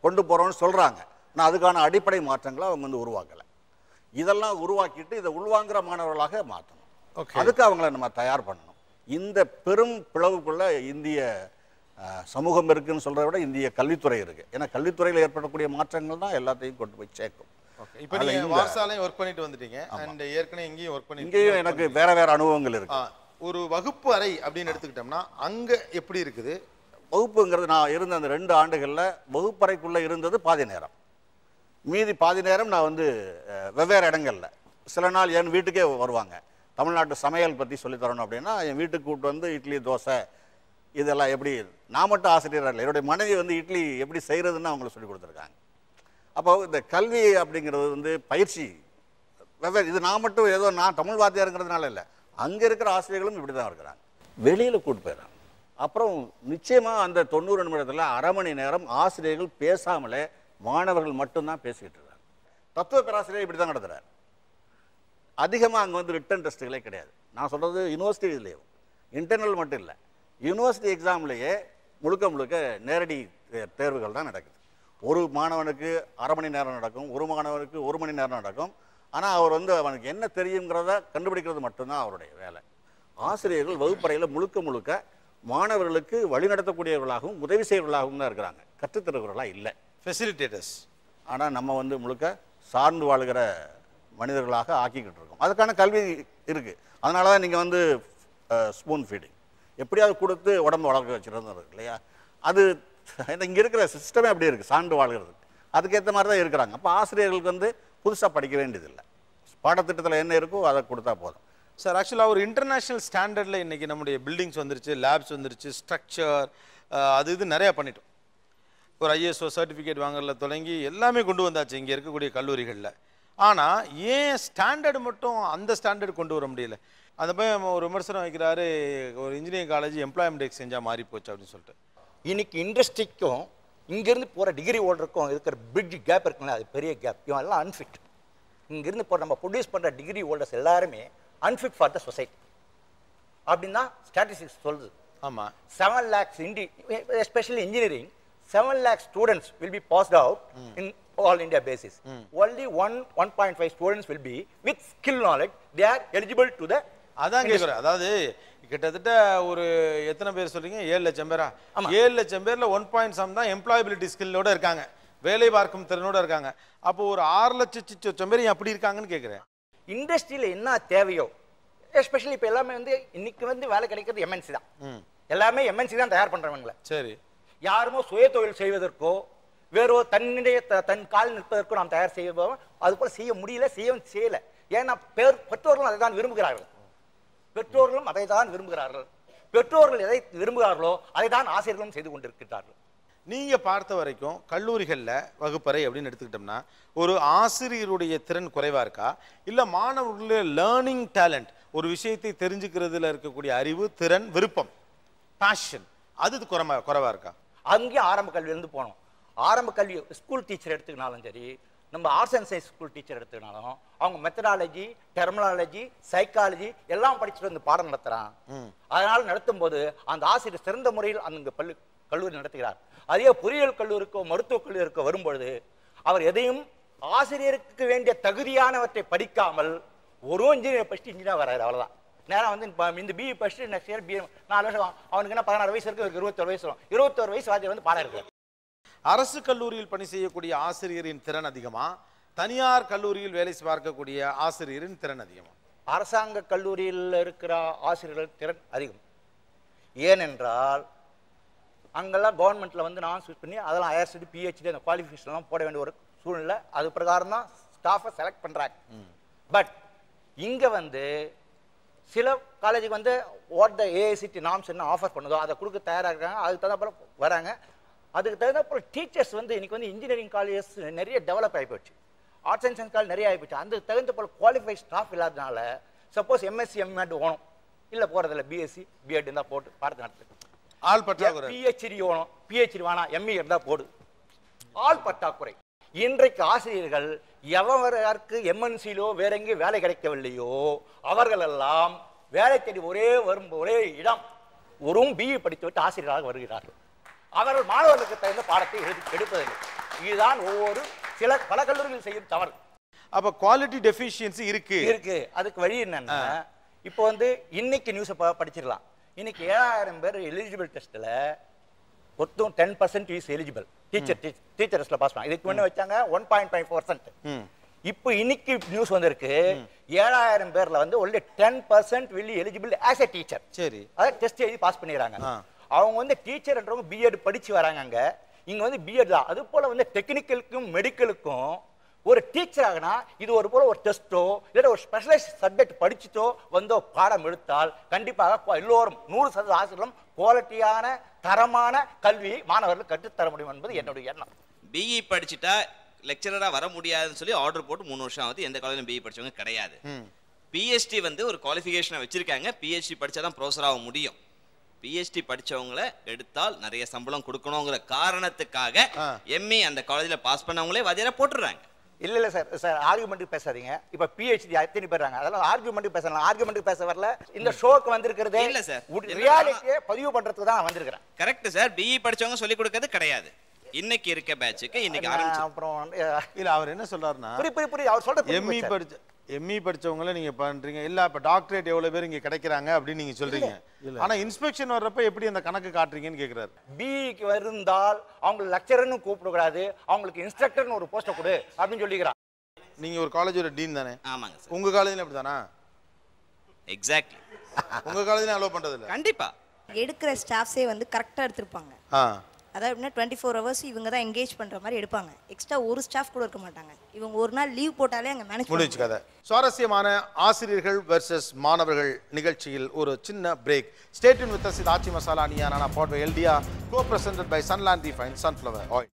கொண்டு போகிறோம்னு சொல்கிறாங்க. ஆனால் அதுக்கான அடிப்படை மாற்றங்களை அவங்க வந்து உருவாக்கலை. இதெல்லாம் உருவாக்கிட்டு இதை உள்வாங்கிற மாணவர்களாக மாற்றணும். அதுக்கு அவங்கள நம்ம தயார் பண்ணணும். இந்த பெரும் பிளவுக்குள்ளே இந்திய சமூகம் இருக்குதுன்னு சொல்கிறத விட இந்திய கல்வித்துறை இருக்குது. ஏன்னா கல்வித்துறையில் ஏற்படக்கூடிய மாற்றங்கள் தான் எல்லாத்தையும் கொண்டு போய் சேர்க்கும். இப்போ நீங்கள் வார்சாலையும் ஒர்க் பண்ணிட்டு வந்துட்டீங்க, அண்ட் ஏற்கனவே இங்கேயும் ஒர்க் பண்ணி, இங்கேயும் எனக்கு வேறு அனுபவங்கள் இருக்கு. ஒரு வகுப்பு அறை அப்படின்னு எடுத்துக்கிட்டோம்னா அங்கே எப்படி இருக்குது? வகுப்புங்கிறது நான் இருந்த அந்த 2 ஆண்டுகளில் வகுப்பறைக்குள்ளே இருந்தது பாதி நேரம், மீதி பாதி நேரம் நான் வந்து வெவ்வேறு இடங்களில். சில நாள் என் வீட்டுக்கே வருவாங்க, தமிழ்நாட்டு சமையல் பற்றி சொல்லித்தரணும் அப்படின்னா என் வீட்டுக்கு கூப்பிட்டு வந்து இட்லி தோசை இதெல்லாம் எப்படி, நான் மட்டும் ஆசிரியராக இல்லை, என்னுடைய மனைவி வந்து இட்லி எப்படி செய்கிறதுன்னு அவங்கள சொல்லி கொடுத்துருக்காங்க. அப்போ இந்த கல்வி அப்படிங்கிறது வந்து பயிற்சி வெவ்வேறு. இது நான் மட்டும் ஏதோ நான் தமிழ் வாத்தியாருங்கிறதுனால இல்லை, அங்கே இருக்கிற ஆசிரியர்களும் இப்படி தான் இருக்கிறாங்க. வெளியில் கூப்பிட்டு போயிடறாங்க. அப்புறம் நிச்சயமாக அந்த 90 நிமிடத்தில் அரை மணி நேரம் ஆசிரியர்கள் பேசாமலே மாணவர்கள் மட்டும்தான் பேசிக்கிட்டு இருக்காங்க. தத்துவ பேராசிரியர் இப்படி தான் நடத்துகிறார். அதிகமாக அங்கே வந்து ரிட்டன் டெஸ்ட்டுகளே கிடையாது. நான் சொல்கிறது யூனிவர்சிட்டிலேயும் இன்டர்னல் மட்டும் இல்லை, யூனிவர்சிட்டி எக்ஸாம்லேயே முழுக்க நேரடி தேர்வுகள் தான் நடக்குது. ஒரு மாணவனுக்கு அரை மணி நேரம் நடக்கும், ஒரு மாணவனுக்கு 1 மணி நேரம் நடக்கும். ஆனால் அவர் வந்து அவனுக்கு என்ன தெரியுங்கிறத கண்டுபிடிக்கிறது மட்டும்தான் அவருடைய வேலை. ஆசிரியர்கள் வகுப்பறையில் முழுக்க மாணவர்களுக்கு வழிநடத்தக்கூடியவர்களாகவும் உதவி செய்வர்களாகவும் தான் இருக்கிறாங்க, கற்றுத்தருகிறவர்களாக இல்லை, ஃபெசிலிட்டேட்டர்ஸ். ஆனால் நம்ம வந்து முழுக்க சார்ந்து வாழ்கிற மனிதர்களாக ஆக்கிக்கிட்டு இருக்கோம். அதுக்கான கல்வி இருக்குது. அதனால தான் நீங்கள் வந்து ஸ்பூன் ஃபீடிங் எப்படியாவது கொடுத்து உடம்பு வளர்க்க வச்சுருந்தது இல்லையா? அது இங்கே இருக்கிற சிஸ்டமே அப்படி இருக்குது, சார்ந்து வாழ்கிறதுக்கு. அதுக்கேற்ற மாதிரி தான் இருக்கிறாங்க. அப்போ ஆசிரியர்களுக்கு வந்து புதுசாக படிக்க வேண்டியதில்லை, பாடத்திட்டத்தில் என்ன இருக்கோ அதை கொடுத்தா போதும். சார், ஆக்சுவலாக ஒரு இன்டர்நேஷ்னல் ஸ்டாண்டர்டில் இன்றைக்கி நம்முடைய பில்டிங்ஸ் வந்துருச்சு, லேப்ஸ் வந்துருச்சு, ஸ்ட்ரக்சர் அது இது நிறையா பண்ணிட்டோம். ஒரு ISO சர்டிஃபிகேட் வாங்குறதுல தொடங்கி எல்லாமே கொண்டு வந்தாச்சு இங்கே இருக்கக்கூடிய கல்லூரிகளில். ஆனால் ஏன் ஸ்டாண்டர்டு மட்டும் அந்த ஸ்டாண்டர்டு கொண்டு வர முடியல? அந்த பையன் ஒரு விமர்சனம் வைக்கிறாரு, ஒரு இன்ஜினியரிங் காலேஜ் எம்ப்ளாய்மெண்ட் எக்ஸ்சேஞ்சாக மாறி போச்சு அப்படின்னு சொல்லிட்டு. இன்னைக்கு இண்டஸ்ட்ரிக்கும் இங்கேருந்து போகிற டிகிரி ஹோல்டருக்கும் இருக்கிற பிரிட்ஜ் கேப் இருக்குங்களா, அது பெரிய கேப். இவன் எல்லாம் அன்ஃபிட். இங்கேருந்து போகிற நம்ம ப்ரொடியூஸ் பண்ணுற டிகிரி ஹோல்டர்ஸ் எல்லாருமே அன்ஃபிட் ஃபார் த சொசைட்டி அப்படின்னா ஸ்டாட்டிஸ்டிக்ஸ் சொல்லுது. ஆமாம். 7 lakhs especially engineering 7 lakh students will be passed out in all India basis. Only 1.5 students will be with skill knowledge. They are eligible to the. அதான் கேட்குறேன். அதாவது கிட்டத்தட்ட ஒரு எத்தனை பேர் சொல்றீங்க? 7 லட்சம் பேரா? 7 லட்சம் பேர்ல 1.7 தான் எம்ப்ளாயபிலிட்டி ஸ்கில்லோட இருக்காங்க, வேலை பார்க்கும் திறனோட இருக்காங்க. அப்போ ஒரு 6 லட்சம் பேர் அப்படி இருக்காங்கன்னு கேட்குறேன். இண்டஸ்ட்ரியில் என்ன தேவையோ, எஸ்பெஷலி இப்போ எல்லாமே வந்து இன்னைக்கு வந்து வேலை கிடைக்கிறது எம்என்சி தான். எல்லாமே எம்என்சி தான் தயார் பண்ணுறவங்கள. சரி. யாருமோ சுய தொழில் செய்வதற்கோ வேறோ தன் கால் நிற்பதற்கோ நாம் தயார் செய்வோம். அது போல செய்ய முடியல, செய்யலை. ஏன்னா பெற்றோர்களும் அதை தான் விரும்புகிறார்கள். பெற்றோர்கள் எதை விரும்புகிறார்களோ அதை தான் ஆசிரியர்களும் செய்து கொண்டிருக்கிறார்கள். நீங்க பார்த்த வரைக்கும் கல்லூரிகளில் வகுப்பறை அப்படின்னு எடுத்துக்கிட்டோம்னா ஒரு ஆசிரியருடைய திறன் குறைவா இருக்கா, இல்ல மாணவர்களுடைய லேர்னிங் டேலண்ட், ஒரு விஷயத்தை தெரிஞ்சுக்கிறதுல இருக்கக்கூடிய அறிவு, திறன், விருப்பம், பேஷன், அது குறைவா இருக்கா? அங்கேயே ஆரம்ப கல்வியிலேருந்து போனோம். ஆரம்ப கல்வி ஸ்கூல் டீச்சர் எடுத்துக்கினாலும் சரி, நம்ம arts and science school teacher எடுத்துக்கினாலும் அவங்க மெத்தடாலஜி, டெர்மினாலஜி, சைக்காலஜி எல்லாம் படிச்சுட்டு வந்து பாடம் நடத்துகிறான். அதனால் நடத்தும் போது அந்த ஆசிரியர் சிறந்த முறையில் அந்த கல்லூரி நடத்துகிறார். அதே பொறியியல் கல்லூரிக்கோ மருத்துவக் கல்லூரிக்கோ வரும்பொழுது அவர் எதையும் ஆசிரியருக்கு வேண்டிய தகுதியானவற்றை படிக்காமல் ஒரு இன்ஜினியர் படிச்சுட்டு இன்ஜினியர் வராது. அவ்வளோதான். நேரம் வந்து இந்த பிஇ படிச்சுட்டு நெக்ஸ்ட் இயர் பிஏ 4 வருஷம், அவனுக்கு என்ன 16 வயசு இருக்கு, 21 வயசு வரும். 21 வயசு வாத்தியார் வந்து பாடம் இருக்கு. அரசு கல்லூரியில் பணி செய்யக்கூடிய ஆசிரியரின் திறன் அதிகமா, தனியார் கல்லூரியில் வேலை பார்க்கக்கூடிய ஆசிரியரின் திறன் அதிகமா? அரசாங்க கல்லூரியில் இருக்கிற ஆசிரியர்கள் திறன் அதிகம். ஏனென்றால் அங்கெல்லாம் கவர்மெண்ட்டில் வந்து நான் சூஸ் பண்ணி அதெல்லாம் ஐஆர்சிடி, பிஹெச்டி அந்த குவாலிஃபிகேஷன்லாம் போட வேண்டிய ஒரு சூழ்நிலை. அது பிரகாரம் தான் ஸ்டாஃபை செலக்ட் பண்ணுறாங்க. பட் இங்கே வந்து சில காலேஜுக்கு வந்து வாட் த ஏஐசிடி நார்ம்ஸ் என்ன ஆஃபர் பண்ணுதோ அதை கொடுக்க தயாராக இருக்காங்க. அதுக்கு தகுந்த போல வராங்க. அதுக்கு தகுந்த போல டீச்சர்ஸ் வந்து இன்றைக்கி வந்து இன்ஜினியரிங் காலேஜஸ் நிறைய டெவலப் ஆகி போச்சு, ஆர்ட்ஸ் அண்ட் சயின்ஸ் காலேஜ் நிறைய ஆகிப்போச்சு. அந்த தகுந்த போல குவாலிஃபைட் ஸ்டாஃப் இல்லாதனால சப்போஸ் எம்எஸ்சி எம்எட் ஓணும், இல்லை போகிறதில்ல பிஎஸ்சி பிஎட் இருந்தால் போட்டு பாடத்தை நடத்து. ஆள் பற்றாக்குறை. பிஹெச்டி ஓணும், பிஹெச்டி வேணாம், எம்இ இருந்தால் போடு. ஆள் பற்றாக்குறை. இன்றைக்கு ஆசிரியர்கள் எவருக்கு எம்என்சியிலோ வேற எங்கேயும் வேலை கிடைக்கவில்லையோ அவர்களெல்லாம் வேலை தேடி ஒரே இடம் ஒரு பிஇ படித்துவிட்டு ஆசிரியராக வருகிறார்கள். அவர்கள் மாணவர்களுக்கு தகுந்த பாடத்தை எடுப்பதில்லை. இதுதான் பல கல்லூரிகள் செய்யும் தவறு. அப்ப குவாலிட்டி டெஃபிஷியன்சி இருக்கு. அதுக்கு வழி என்னன்னா, இப்போ வந்து இன்னைக்கு நியூஸை படிச்சிடலாம். இன்னைக்கு 7000 பேர் எலிஜிபிள் டெஸ்ட்ல மொத்தம் 10% இஸ் எலிஜிபிள். டீச்சர்ஸ்ல பாஸ் பண்ணாங்க. இதுக்கு முன்ன வச்சாங்க 1.5%. இப்போ இன்னைக்கு நியூஸ் வந்திருக்கு 7000 பேர்ல வந்து only 10% will be eligible as a teacher. சரி. அத டெஸ்ட் எழுதி பாஸ் பண்ணிராங்க. அவங்க வந்து டீச்சர்ன்றவங்க பிஎட் படிச்சு வராங்க. அங்க இங்க வந்து பிஎட் தான். அது போல வந்து டெக்னிக்கலுக்கும் மெடிக்கலுக்கும் ஒரு டீச்சர் ஆகனா இது ஒரு போல ஒரு டெஸ்ட்டோ இல்ல ஒரு ஸ்பெஷலைஸ்ட் சப்ஜெக்ட் படிச்சுட்டோ வந்தோ பாடம் எடுத்தால் கண்டிப்பாக எல்லோரும் 100% ஆசிரியர்களும் குவாலிட்டியான தரமான கல்வி மாணவர்களுக்கு கற்றுத்தர முடியும் என்பது என்னுடைய எண்ணம். பிஇ படிச்சுட்டா லெக்சரரா வர முடியாதுன்னு சொல்லி ஆர்டர் போட்டு 3 வருஷம் ஆகுது. எந்த காலேஜிலும் பிஇ படிச்சவங்க கிடையாது. பிஹெச்டி வந்து ஒரு குவாலிஃபிகேஷனை வச்சிருக்காங்க. பிஹெச்டி படிச்சாதான் ப்ரொஃபஸர் ஆக முடியும். பிஹெச்டி படிச்சவங்களை எடுத்தால் நிறைய சம்பளம் கொடுக்கணுங்கிற காரணத்துக்காக எம்இ அந்த காலேஜில் பாஸ் பண்ணவங்களே வாத்தியாரா போட்டுறாங்க. இல்ல சார் ஆர்குமெண்ட்டுக்கு பேசாதீங்க. இப்ப பிஹெச்டி எத்தனை பேர்றாங்க, அதெல்லாம் ஆர்குமெண்ட்டுக்கு பேசலாம். ஆர்குமெண்ட்டுக்கு பேச வரல. இந்த ஷோக்கு வந்திருக்கிறது இல்ல சார், ரியாலிட்டியை பதிவு பண்றதுக்கு தான் வந்திருக்கிறேன். Correct sir. பிஇ படிச்சவங்க சொல்லி கொடுக்கிறது கிடையாது. இன்னைக்கு இருக்க பேட்சுக்கு இன்னைக்கு ஆரம்பிச்சு அப்புறம் இல்ல அவர் என்ன சொல்றாருன்னா புரியுது அவர் சொல்ற எம்இ படிச்சவங்கள நீங்க பண்றீங்க இல்ல. இப்ப டாக்டரேட் எவ்வளவு பேர் இங்க கிடைக்கிறாங்க அப்படின்னு நீங்க சொல்றீங்க. ஆனா இன்ஸ்பெக்ஷன் வர்றப்ப எப்படி அந்த கணக்கு காட்டுறீங்கன்னு கேக்குறாரு. பிஇக்கு வருந்தால் அவங்க லெக்சரர்னு கூப்பிடக்கூடாது, அவங்களுக்கு இன்ஸ்ட்ரக்டர்னு ஒரு போஸ்ட கொடு அப்படின்னு சொல்லிக்கிறான். நீங்க ஒரு காலேஜோட டீன் தானே? ஆமாங்க சார். உங்க காலேஜ்ல அப்படிதானா? எக்ஸாக்ட்லி. உங்க காலேஜ்ல அலோ பண்றது இல்ல? கண்டிப்பா. எடுக்கிற ஸ்டாஃப்ஸே வந்து கரெக்டா எடுத்துப்பாங்க. அதாவது எப்படின்னா 24 hours இவங்க தான் என்கேஜ் பண்ணுற மாதிரி எடுப்பாங்க. எக்ஸ்ட்ரா ஒரு ஸ்டாஃப் கூட இருக்க மாட்டாங்க. இவங்க ஒரு நாள் லீவ் போட்டாலே அங்கே மேனேஜ் முடிஞ்சு கதை. சுவாரஸ்யமான ஆசிரியர்கள் வெர்சஸ் மாணவர்கள் நிகழ்ச்சியில் ஒரு சின்ன break. Stay tuned with us. ஆச்சி மசாலா நியா நானா powered by LDR, co-presented by Sunland Refined Sunflower Oil.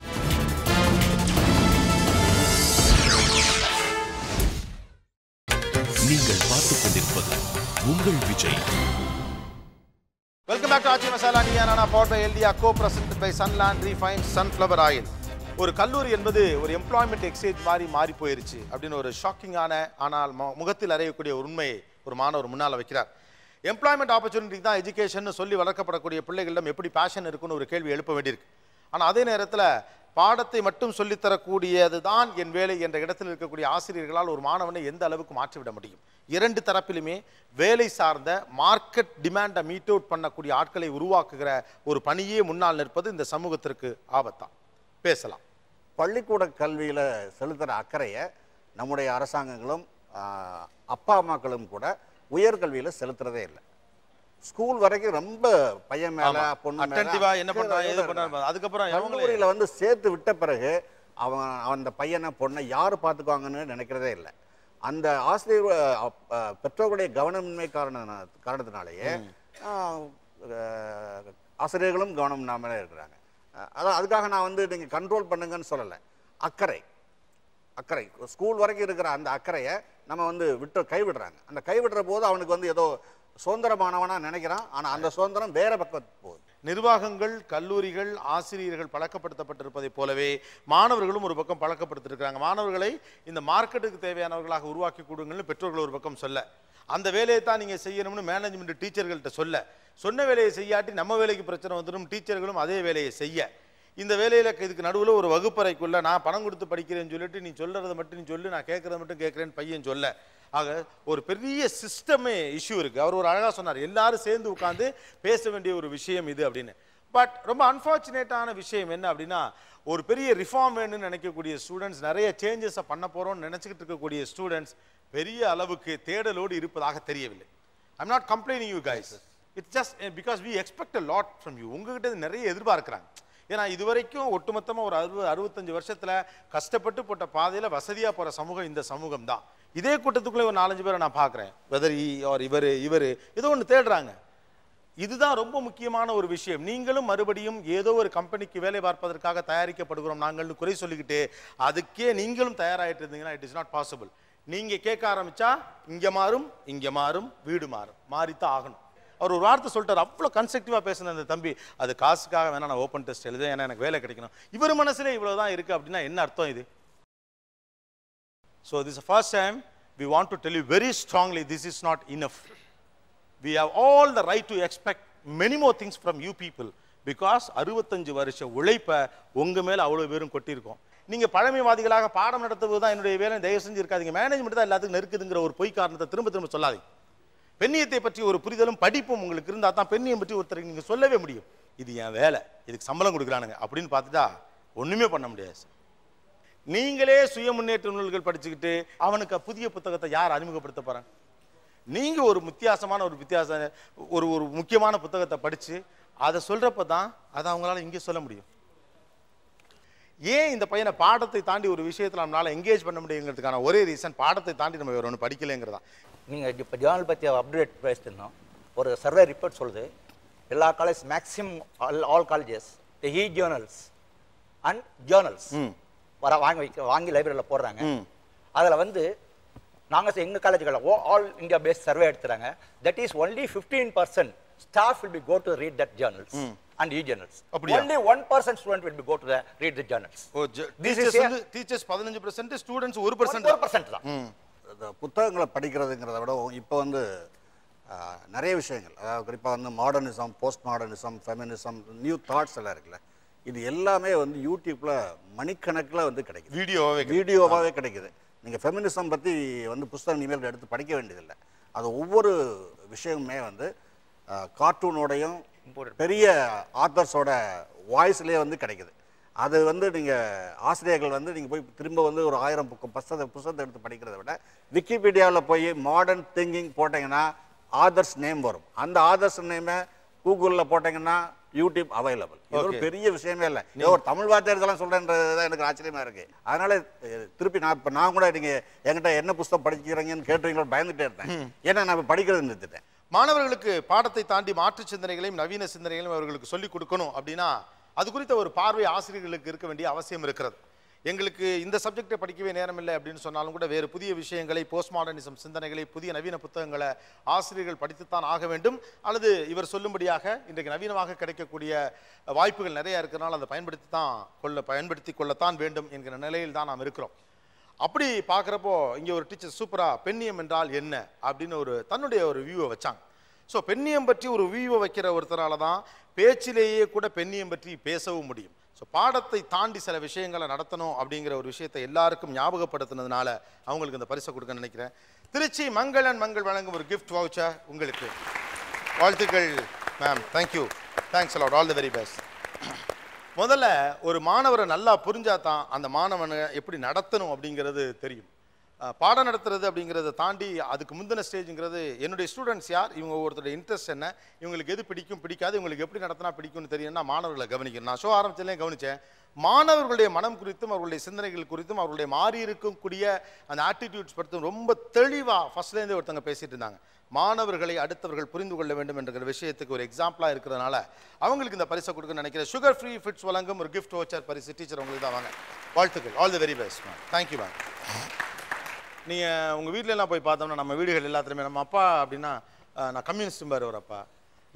நீங்கள் பார்த்துக் கொண்டிருப்பது உங்கள் Vijay. Welcome back to Aachi masala Neeya Naana powered by எல்டியா co-presented by Sunland Refined Sunflower Oil. ஒரு கல்லூரி என்பது ஒரு எம்ப்ளாய்மெண்ட் எக்ஸ்சேஞ்ச் மாதிரி மாறி போயிருச்சு அப்படின்னு ஒரு ஷாக்கிங்கான ஆனால் முகத்தில் அறையக்கூடிய ஒரு உண்மையை ஒரு மாணவர் முன்னால் வைக்கிறார். எம்ப்ளாய்மெண்ட் ஆப்பர்ச்சுனிட்டி தான் எஜுகேஷன் சொல்லி வளர்க்கப்படக்கூடிய பிள்ளைகளிடம் எப்படி பேஷன் இருக்குன்னு ஒரு கேள்வி எழுப்ப வேண்டியிருக்கு. ஆனால் அதே நேரத்தில் பாடத்தை மட்டும் சொல்லித்தரக்கூடியது தான் என் வேலை என்ற இடத்தில் இருக்கக்கூடிய ஆசிரியர்களால் ஒரு மாணவனை எந்த அளவுக்கு மாற்றிவிட முடியும்? இரண்டு தரப்பிலுமே வேலை சார்ந்த மார்க்கெட் டிமாண்டை மீட் அவுட் பண்ணக்கூடிய ஆட்களை உருவாக்குகிற ஒரு பணியே முன்னால் நிற்பது இந்த சமூகத்திற்கு ஆபத்தான். பேசலாம். பள்ளிக்கூட கல்வியில் செலுத்துகிற அக்கறையை நம்முடைய அரசாங்கங்களும் அப்பா அம்மாக்களும் கூட உயர்கல்வியில் செலுத்துறதே இல்லை. ஸ்கூல் வரைக்கும் ரொம்ப பையன் மேல பொண்ணு அதுக்கப்புறம் கல்லூரியில் வந்து சேர்த்து விட்ட பிறகு அந்த பையனை பொண்ணை யார் பார்த்துக்குவாங்கன்னு நினைக்கிறதே இல்லை. அந்த ஆசிரியர் பெற்றோர்களுடைய கவனமின்மை காரணத்தினாலேயே ஆசிரியர்களும் கவனம் இல்லாமலே இருக்கிறாங்க. அதான் அதுக்காக நான் வந்து நீங்கள் கண்ட்ரோல் பண்ணுங்கன்னு சொல்லலை. அக்கறை ஸ்கூல் வரைக்கும் இருக்கிற அந்த அக்கறையை நம்ம வந்து கைவிடுறாங்க. அந்த கைவிடுற போது அவனுக்கு வந்து ஏதோ சுதந்திரமானவனா நினைக்கிறான். ஆனால் அந்த சுதந்திரம் வேற பக்கம் போகுது. நிர்வாகங்கள், கல்லூரிகள், ஆசிரியர்கள் பழக்கப்படுத்தப்பட்டிருப்பதை போலவே மாணவர்களும் ஒரு பக்கம் பழக்கப்படுத்திருக்கிறாங்க. மாணவர்களை இந்த மார்க்கெட்டுக்கு தேவையானவர்களாக உருவாக்கி கொடுங்கள்னு பெற்றோர்கள் ஒரு பக்கம் சொல்ல, அந்த வேலையை தான் நீங்கள் செய்யணும்னு மேனேஜ்மெண்ட் டீச்சர்கள்ட்ட சொன்ன வேலையை செய்யாட்டி நம்ம வேலைக்கு பிரச்சனை வந்துடும். டீச்சர்களும் அதே வேலையை செய்ய, இந்த வேலையில் இதுக்கு நடுவில் ஒரு வகுப்பறைக்குள்ள நான் பணம் கொடுத்து படிக்கிறேன்னு சொல்லிட்டு நீ சொல்கிறத மட்டும் நீ சொல்லு, நான் கேட்குறத மட்டும் கேட்குறேன்னு பையன் சொல்ல, ஆக ஒரு பெரிய சிஸ்டமே இஷ்யூ இருக்குது. அவர் ஒரு அழகாக சொன்னார், எல்லாரும் சேர்ந்து உட்காந்து பேச வேண்டிய ஒரு விஷயம் இது அப்படின்னு. பட் ரொம்ப அன்ஃபார்ச்சுனேட்டான விஷயம் என்ன அப்படின்னா, ஒரு பெரிய ரிஃபார்ம் வேணும்னு நினைக்கக்கூடிய ஸ்டூடெண்ட்ஸ், நிறைய சேஞ்சஸை பண்ண போகிறோம்னு நினச்சிக்கிட்டு இருக்கக்கூடிய ஸ்டூடெண்ட்ஸ் பெரிய அளவுக்கு தேடலோடு இருப்பதாக தெரியவில்லை. I'm not complaining you guys, it's just because we expect a lot from you. உங்ககிட்ட நிறைய எதிர்பார்க்குறாங்க. ஏன்னா இதுவரைக்கும் ஒட்டுமொத்தமாக ஒரு 65 வருஷத்தில் கஷ்டப்பட்டு போட்ட பாதையில் வசதியாக போகிற சமூகம் இந்த சமூகம் தான். இதே கூட்டத்துக்குள்ளே ஒரு 4-5 பேரை நான் பார்க்குறேன், வெதர் இவர் ஏதோ ஒன்று தேடுறாங்க. இதுதான் ரொம்ப முக்கியமான ஒரு விஷயம். நீங்களும் மறுபடியும் ஏதோ ஒரு கம்பெனிக்கு வேலை பார்ப்பதற்காக தயாரிக்கப்படுகிறோம் நாங்கள்னு குறை சொல்லிக்கிட்டு அதுக்கே நீங்களும் தயாராகிட்டு இருந்தீங்கன்னா இட் இஸ் நாட் பாசிபிள். நீங்கள் கேட்க ஆரம்பித்தா இங்கே மாறும் வீடு மாறித்தான் ஆகணும். அவர் ஒரு வார்த்தை சொல்லிட்டார், அவ்வளோ கன்ஸ்ட்ரக்டிவாக பேசின அந்த தம்பி, அது காசுக்காக வேணா நான் ஓப்பன் டெஸ்ட் எழுதுவேன், ஏன்னா எனக்கு வேலை கிடைக்கணும். இவர் மனசுல இவ்வளோ தான் இருக்குது அப்படின்னா என்ன அர்த்தம் இது? So this first time we want to tell you very strongly, this is not enough. We have all the right to expect many more things from you people, because 65 வருஷ உழைப்பை உங்கள் மேலே அவ்வளோ பேரும் கொட்டியிருக்கோம். நீங்கள் பழமைவாதிகளாக பாடம் நடத்துவது தான் என்னுடைய வேலை, தயவு செஞ்சு இருக்காதீங்க. மேனேஜ்மெண்ட் தான் எல்லாத்துக்கும் நெருக்குதுங்கிற ஒரு பொய் காரணத்தை திரும்ப சொல்லாதீங்க. பெண்ணியத்தை பற்றி ஒரு புரிதலும் படிப்பும் உங்களுக்கு இருந்தால் தான் பெண்ணியம் பற்றி ஒருத்தருக்கு நீங்கள் சொல்லவே முடியும். இது என் வேலை, இதுக்கு சம்பளம் கொடுக்குறானுங்க அப்படின்னு பார்த்துட்டா ஒன்றுமே பண்ண முடியாது. நீங்களே சுய முன்னேற்ற நூல்கள் படிச்சுக்கிட்டு அவனுக்கு புதிய புத்தகத்தை யார் அறிமுகப்படுத்த போகிறாங்க? நீங்கள் ஒரு ஒரு முக்கியமான புத்தகத்தை படித்து அதை சொல்கிறப்ப தான் அதை அவங்களால இங்கே சொல்ல முடியும். ஏன் இந்த பையனை பாடத்தை தாண்டி ஒரு விஷயத்தில் நம்மளால் என்கேஜ் பண்ண முடியுங்கிறதுக்கான ஒரே ரீசன், பாடத்தை தாண்டி நம்ம வேறு ஒன்று படிக்கலைங்கிறதா. நீங்கள் இப்போ ஜேர்னல் பற்றி அப்டேட் பேசியிருந்தோம். ஒரு சர்வே ரிப்போர்ட் சொல்லுது, எல்லா college maximum all colleges the journals and journals வாங்கி லைப்ரரியில் போடுறாங்க. அதில் வந்து நாங்கள் எங்கள் காலேஜுகளில் ஆல் இந்தியா பேஸ்ட் சர்வே எடுத்துறாங்க. That is only 15% staff will be go to read that journals and e-journals. Only 1% student will be go to read the journals. Teachers 15%, students 1% தான். புத்தகங்களை படிக்கிறதுங்கிறத விட இப்போ வந்து நிறைய விஷயங்கள், அதாவது குறிப்பாக வந்து modernism, post modernism, feminism, new thoughts எல்லாம் இருக்குல்ல, இது எல்லாமே வந்து யூடியூப்பில் மணிக்கணக்கில் வந்து கிடைக்குது, வீடியோவாகவே கிடைக்குது. நீங்கள் ஃபெமினிசம் பற்றி வந்து புத்தகம் இனிமேல் எடுத்து படிக்க வேண்டியதில்லை. அது ஒவ்வொரு விஷயமுமே வந்து கார்ட்டூனோடையும் பெரிய ஆத்தர்ஸோட வாய்ஸ்லேயே வந்து கிடைக்குது. அது வந்து நீங்கள் ஆசிரியர்கள் வந்து நீங்கள் போய் திரும்ப வந்து ஒரு 1000 புத்தகத்தை எடுத்து படிக்கிறத விட விக்கிபீடியாவில் போய் மாடர்ன் திங்கிங் போட்டிங்கன்னா ஆதர்ஸ் நேம் வரும். அந்த ஆதர்ஸ் நேமை கூகுளில் போட்டிங்கன்னா யூடியூப் அவைலபிள். இது ஒரு பெரிய விஷயமே இல்லை. ஒரு தமிழ் வார்த்தை இதெல்லாம் சொல்கிறேன்றது தான் எனக்கு ஆச்சரியமாக இருக்குது. அதனால் திருப்பி நான் கூட நீங்கள் என்கிட்ட என்ன புத்தகம் படிக்கிறீங்கன்னு கேட்டுவீங்களோ பயந்துகிட்டே இருந்தேன். ஏன்னா நான் படிக்கிறது நிறுத்திட்டேன். மாணவர்களுக்கு பாடத்தை தாண்டி மாற்று சிந்தனைகளையும் நவீன சிந்தனைகளையும் அவர்களுக்கு சொல்லிக் கொடுக்கணும் அப்படின்னா அது குறித்த ஒரு பார்வை ஆசிரியர்களுக்கு இருக்க வேண்டிய அவசியம் இருக்கிறது. எங்களுக்கு இந்த சப்ஜெக்டை படிக்கவே நேரம் இல்லை அப்படின்னு சொன்னாலும் கூட வேறு புதிய விஷயங்களை, போஸ்ட் மாடர்னிசம் சிந்தனைகளை, புதிய நவீன புத்தகங்களை ஆசிரியர்கள் படித்துத்தான் ஆக வேண்டும். அல்லது இவர் சொல்லும்படியாக இன்றைக்கு நவீனமாக கிடைக்கக்கூடிய வாய்ப்புகள் நிறையா இருக்கிறனால அதை பயன்படுத்தி கொள்ளத்தான் வேண்டும் என்கிற நிலையில் தான் நாம் இருக்கிறோம். அப்படி பார்க்குறப்போ இங்கே ஒரு டீச்சர் சூப்பராக பெண்ணியம் என்றால் என்ன அப்படின்னு தன்னுடைய ஒரு வியூவை வச்சாங்க. ஸோ பெண்ணியம் பற்றி ஒரு வியூவை வைக்கிற ஒருத்தரால தான் பேச்சிலேயே கூட பெண்ணியம் பற்றி பேசவும் முடியும். ஸோ பாடத்தை தாண்டி சில விஷயங்களை நடத்தணும் அப்படிங்கிற ஒரு விஷயத்தை எல்லாருக்கும் ஞாபகப்படுத்தினதுனால அவங்களுக்கு இந்த பரிசை கொடுக்க நினைக்கிறேன். திருச்சி மங்கள் வழங்கும் ஒரு கிஃப்ட் வவுச்சர் உங்களுக்கு. வாழ்த்துக்கள் ma'am. Thank you. Thanks a lot. All the very best. முதல்ல ஒரு மாணவரை நல்லா புரிஞ்சா தான் அந்த மாணவனை எப்படி நடத்தணும் அப்படிங்கிறது தெரியும். பாடம் நடத்துறது அப்படிங்கிறத தாண்டி அதுக்கு முந்தின ஸ்டேஜுங்கிறது என்னுடைய ஸ்டூடெண்ட்ஸ் யார், இவங்க ஒருத்தருடைய இன்ட்ரெஸ்ட் என்ன, இவங்களுக்கு எது பிடிக்கும் பிடிக்காது, இவங்களுக்கு எப்படி நடத்தினா பிடிக்கும்னு தெரியும்னா மாணவர்களை கவனிக்கணும். நான் ஷோ ஆரம்பிச்சதுலேயே கவனித்தேன். மாணவர்களுடைய மனம் குறித்தும் அவர்களுடைய சிந்தனைகள் குறித்தும் அவர்களுடைய மாறி இருக்கக்கூடிய அந்த ஆட்டிடியூட்ஸ் பற்றியும் ரொம்ப தெளிவாக ஃபர்ஸ்ட்லேருந்தே ஒருத்தவங்க பேசிட்டு இருந்தாங்க. மாணவர்களை அடுத்தவர்கள் புரிந்து கொள்ள வேண்டும் என்கிற விஷயத்துக்கு ஒரு எக்ஸாம்பிளாக இருக்கிறதுனால அவங்களுக்கு இந்த பரிசை கொடுக்க நினைக்கிறேன். சுகர் ஃப்ரீ ஃபிட்ஸ் வழங்கும் ஒரு கிஃப்ட் வவுச்சர் பரிசு டீச்சர் உங்களுக்கு தான். வாங்க. வாழ்த்துக்கள். All the very best ma'am. Thank you ma'am. நீங்கள் உங்கள் வீட்டிலலாம் போய் பார்த்தோம்னா நம்ம வீடுகள் எல்லாத்துலேயுமே நம்ம அப்பா அப்படின்னா நான் கம்யூனிஸ்ட்பார் ஒரு அப்பா,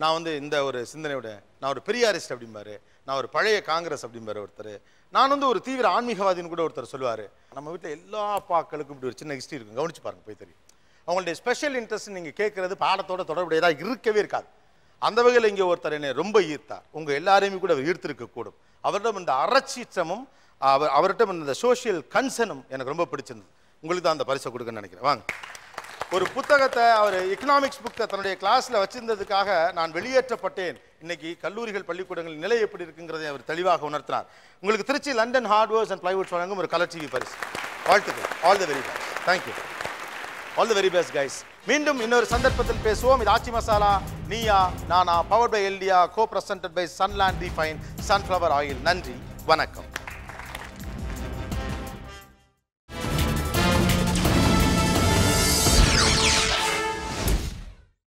நான் இந்த ஒரு சிந்தனையோட நான் ஒரு பெரியாரிஸ்ட் அப்படிம்பாரு, நான் ஒரு பழைய காங்கிரஸ் அப்படிம்பாரு ஒருத்தர், நான் ஒரு தீவிர ஆன்மீகவாதின்னு கூட ஒருத்தர் சொல்லுவார். நம்ம வீட்டில் எல்லா அப்பாக்களுக்கும் இப்படி ஒரு சின்ன ஹிஸ்ட்ரி இருக்கும். கவனிச்சு பாருங்க, போய் தெரியும். அவங்களுடைய ஸ்பெஷல் இன்ட்ரெஸ்ட் நீங்கள் கேட்குறது பாடத்தோட தொடர்புடையதாக இருக்கவே இருக்காது. அந்த வகையில் இங்கே ஒருத்தர் என்னை ரொம்ப ஈர்த்தார். உங்கள் எல்லாரையுமே கூட அவர் ஈர்த்திருக்கக்கூடும். அவரிடம் இந்த அறச்சீற்றமும் அவர்கிட்ட இந்த சோஷியல் கன்சர்னும் எனக்கு ரொம்ப பிடிச்சிருந்தது. உங்களுக்கு தான் அந்த பரிசை கொடுக்கணும்னு நினைக்கிறேன். வாங்க. ஒரு புத்தகத்தை அவர் எக்கனாமிக்ஸ் புக்கை தன்னுடைய கிளாஸில் வச்சிருந்ததுக்காக நான் வெளியேற்றப்பட்டேன். இன்னைக்கு கல்லூரிகள் பள்ளிக்கூடங்களின் நிலை எப்படி இருக்குங்கிறதை அவர் தெளிவாக உணர்த்தினார். உங்களுக்கு Trichy London hardwares and plywoods வழங்கும் ஒரு கலர் டிவி பரிசு. வாழ்த்துக்கள். All the very best. Thank you. All the very best guys. மீண்டும் இன்னொரு சந்தர்ப்பத்தில் பேசுவோம். இது ஆச்சி மசாலா நீயா நானா, பவர்ட் பை எல்டியா, co presented by Sunland refine sunflower oil. நன்றி, வணக்கம்.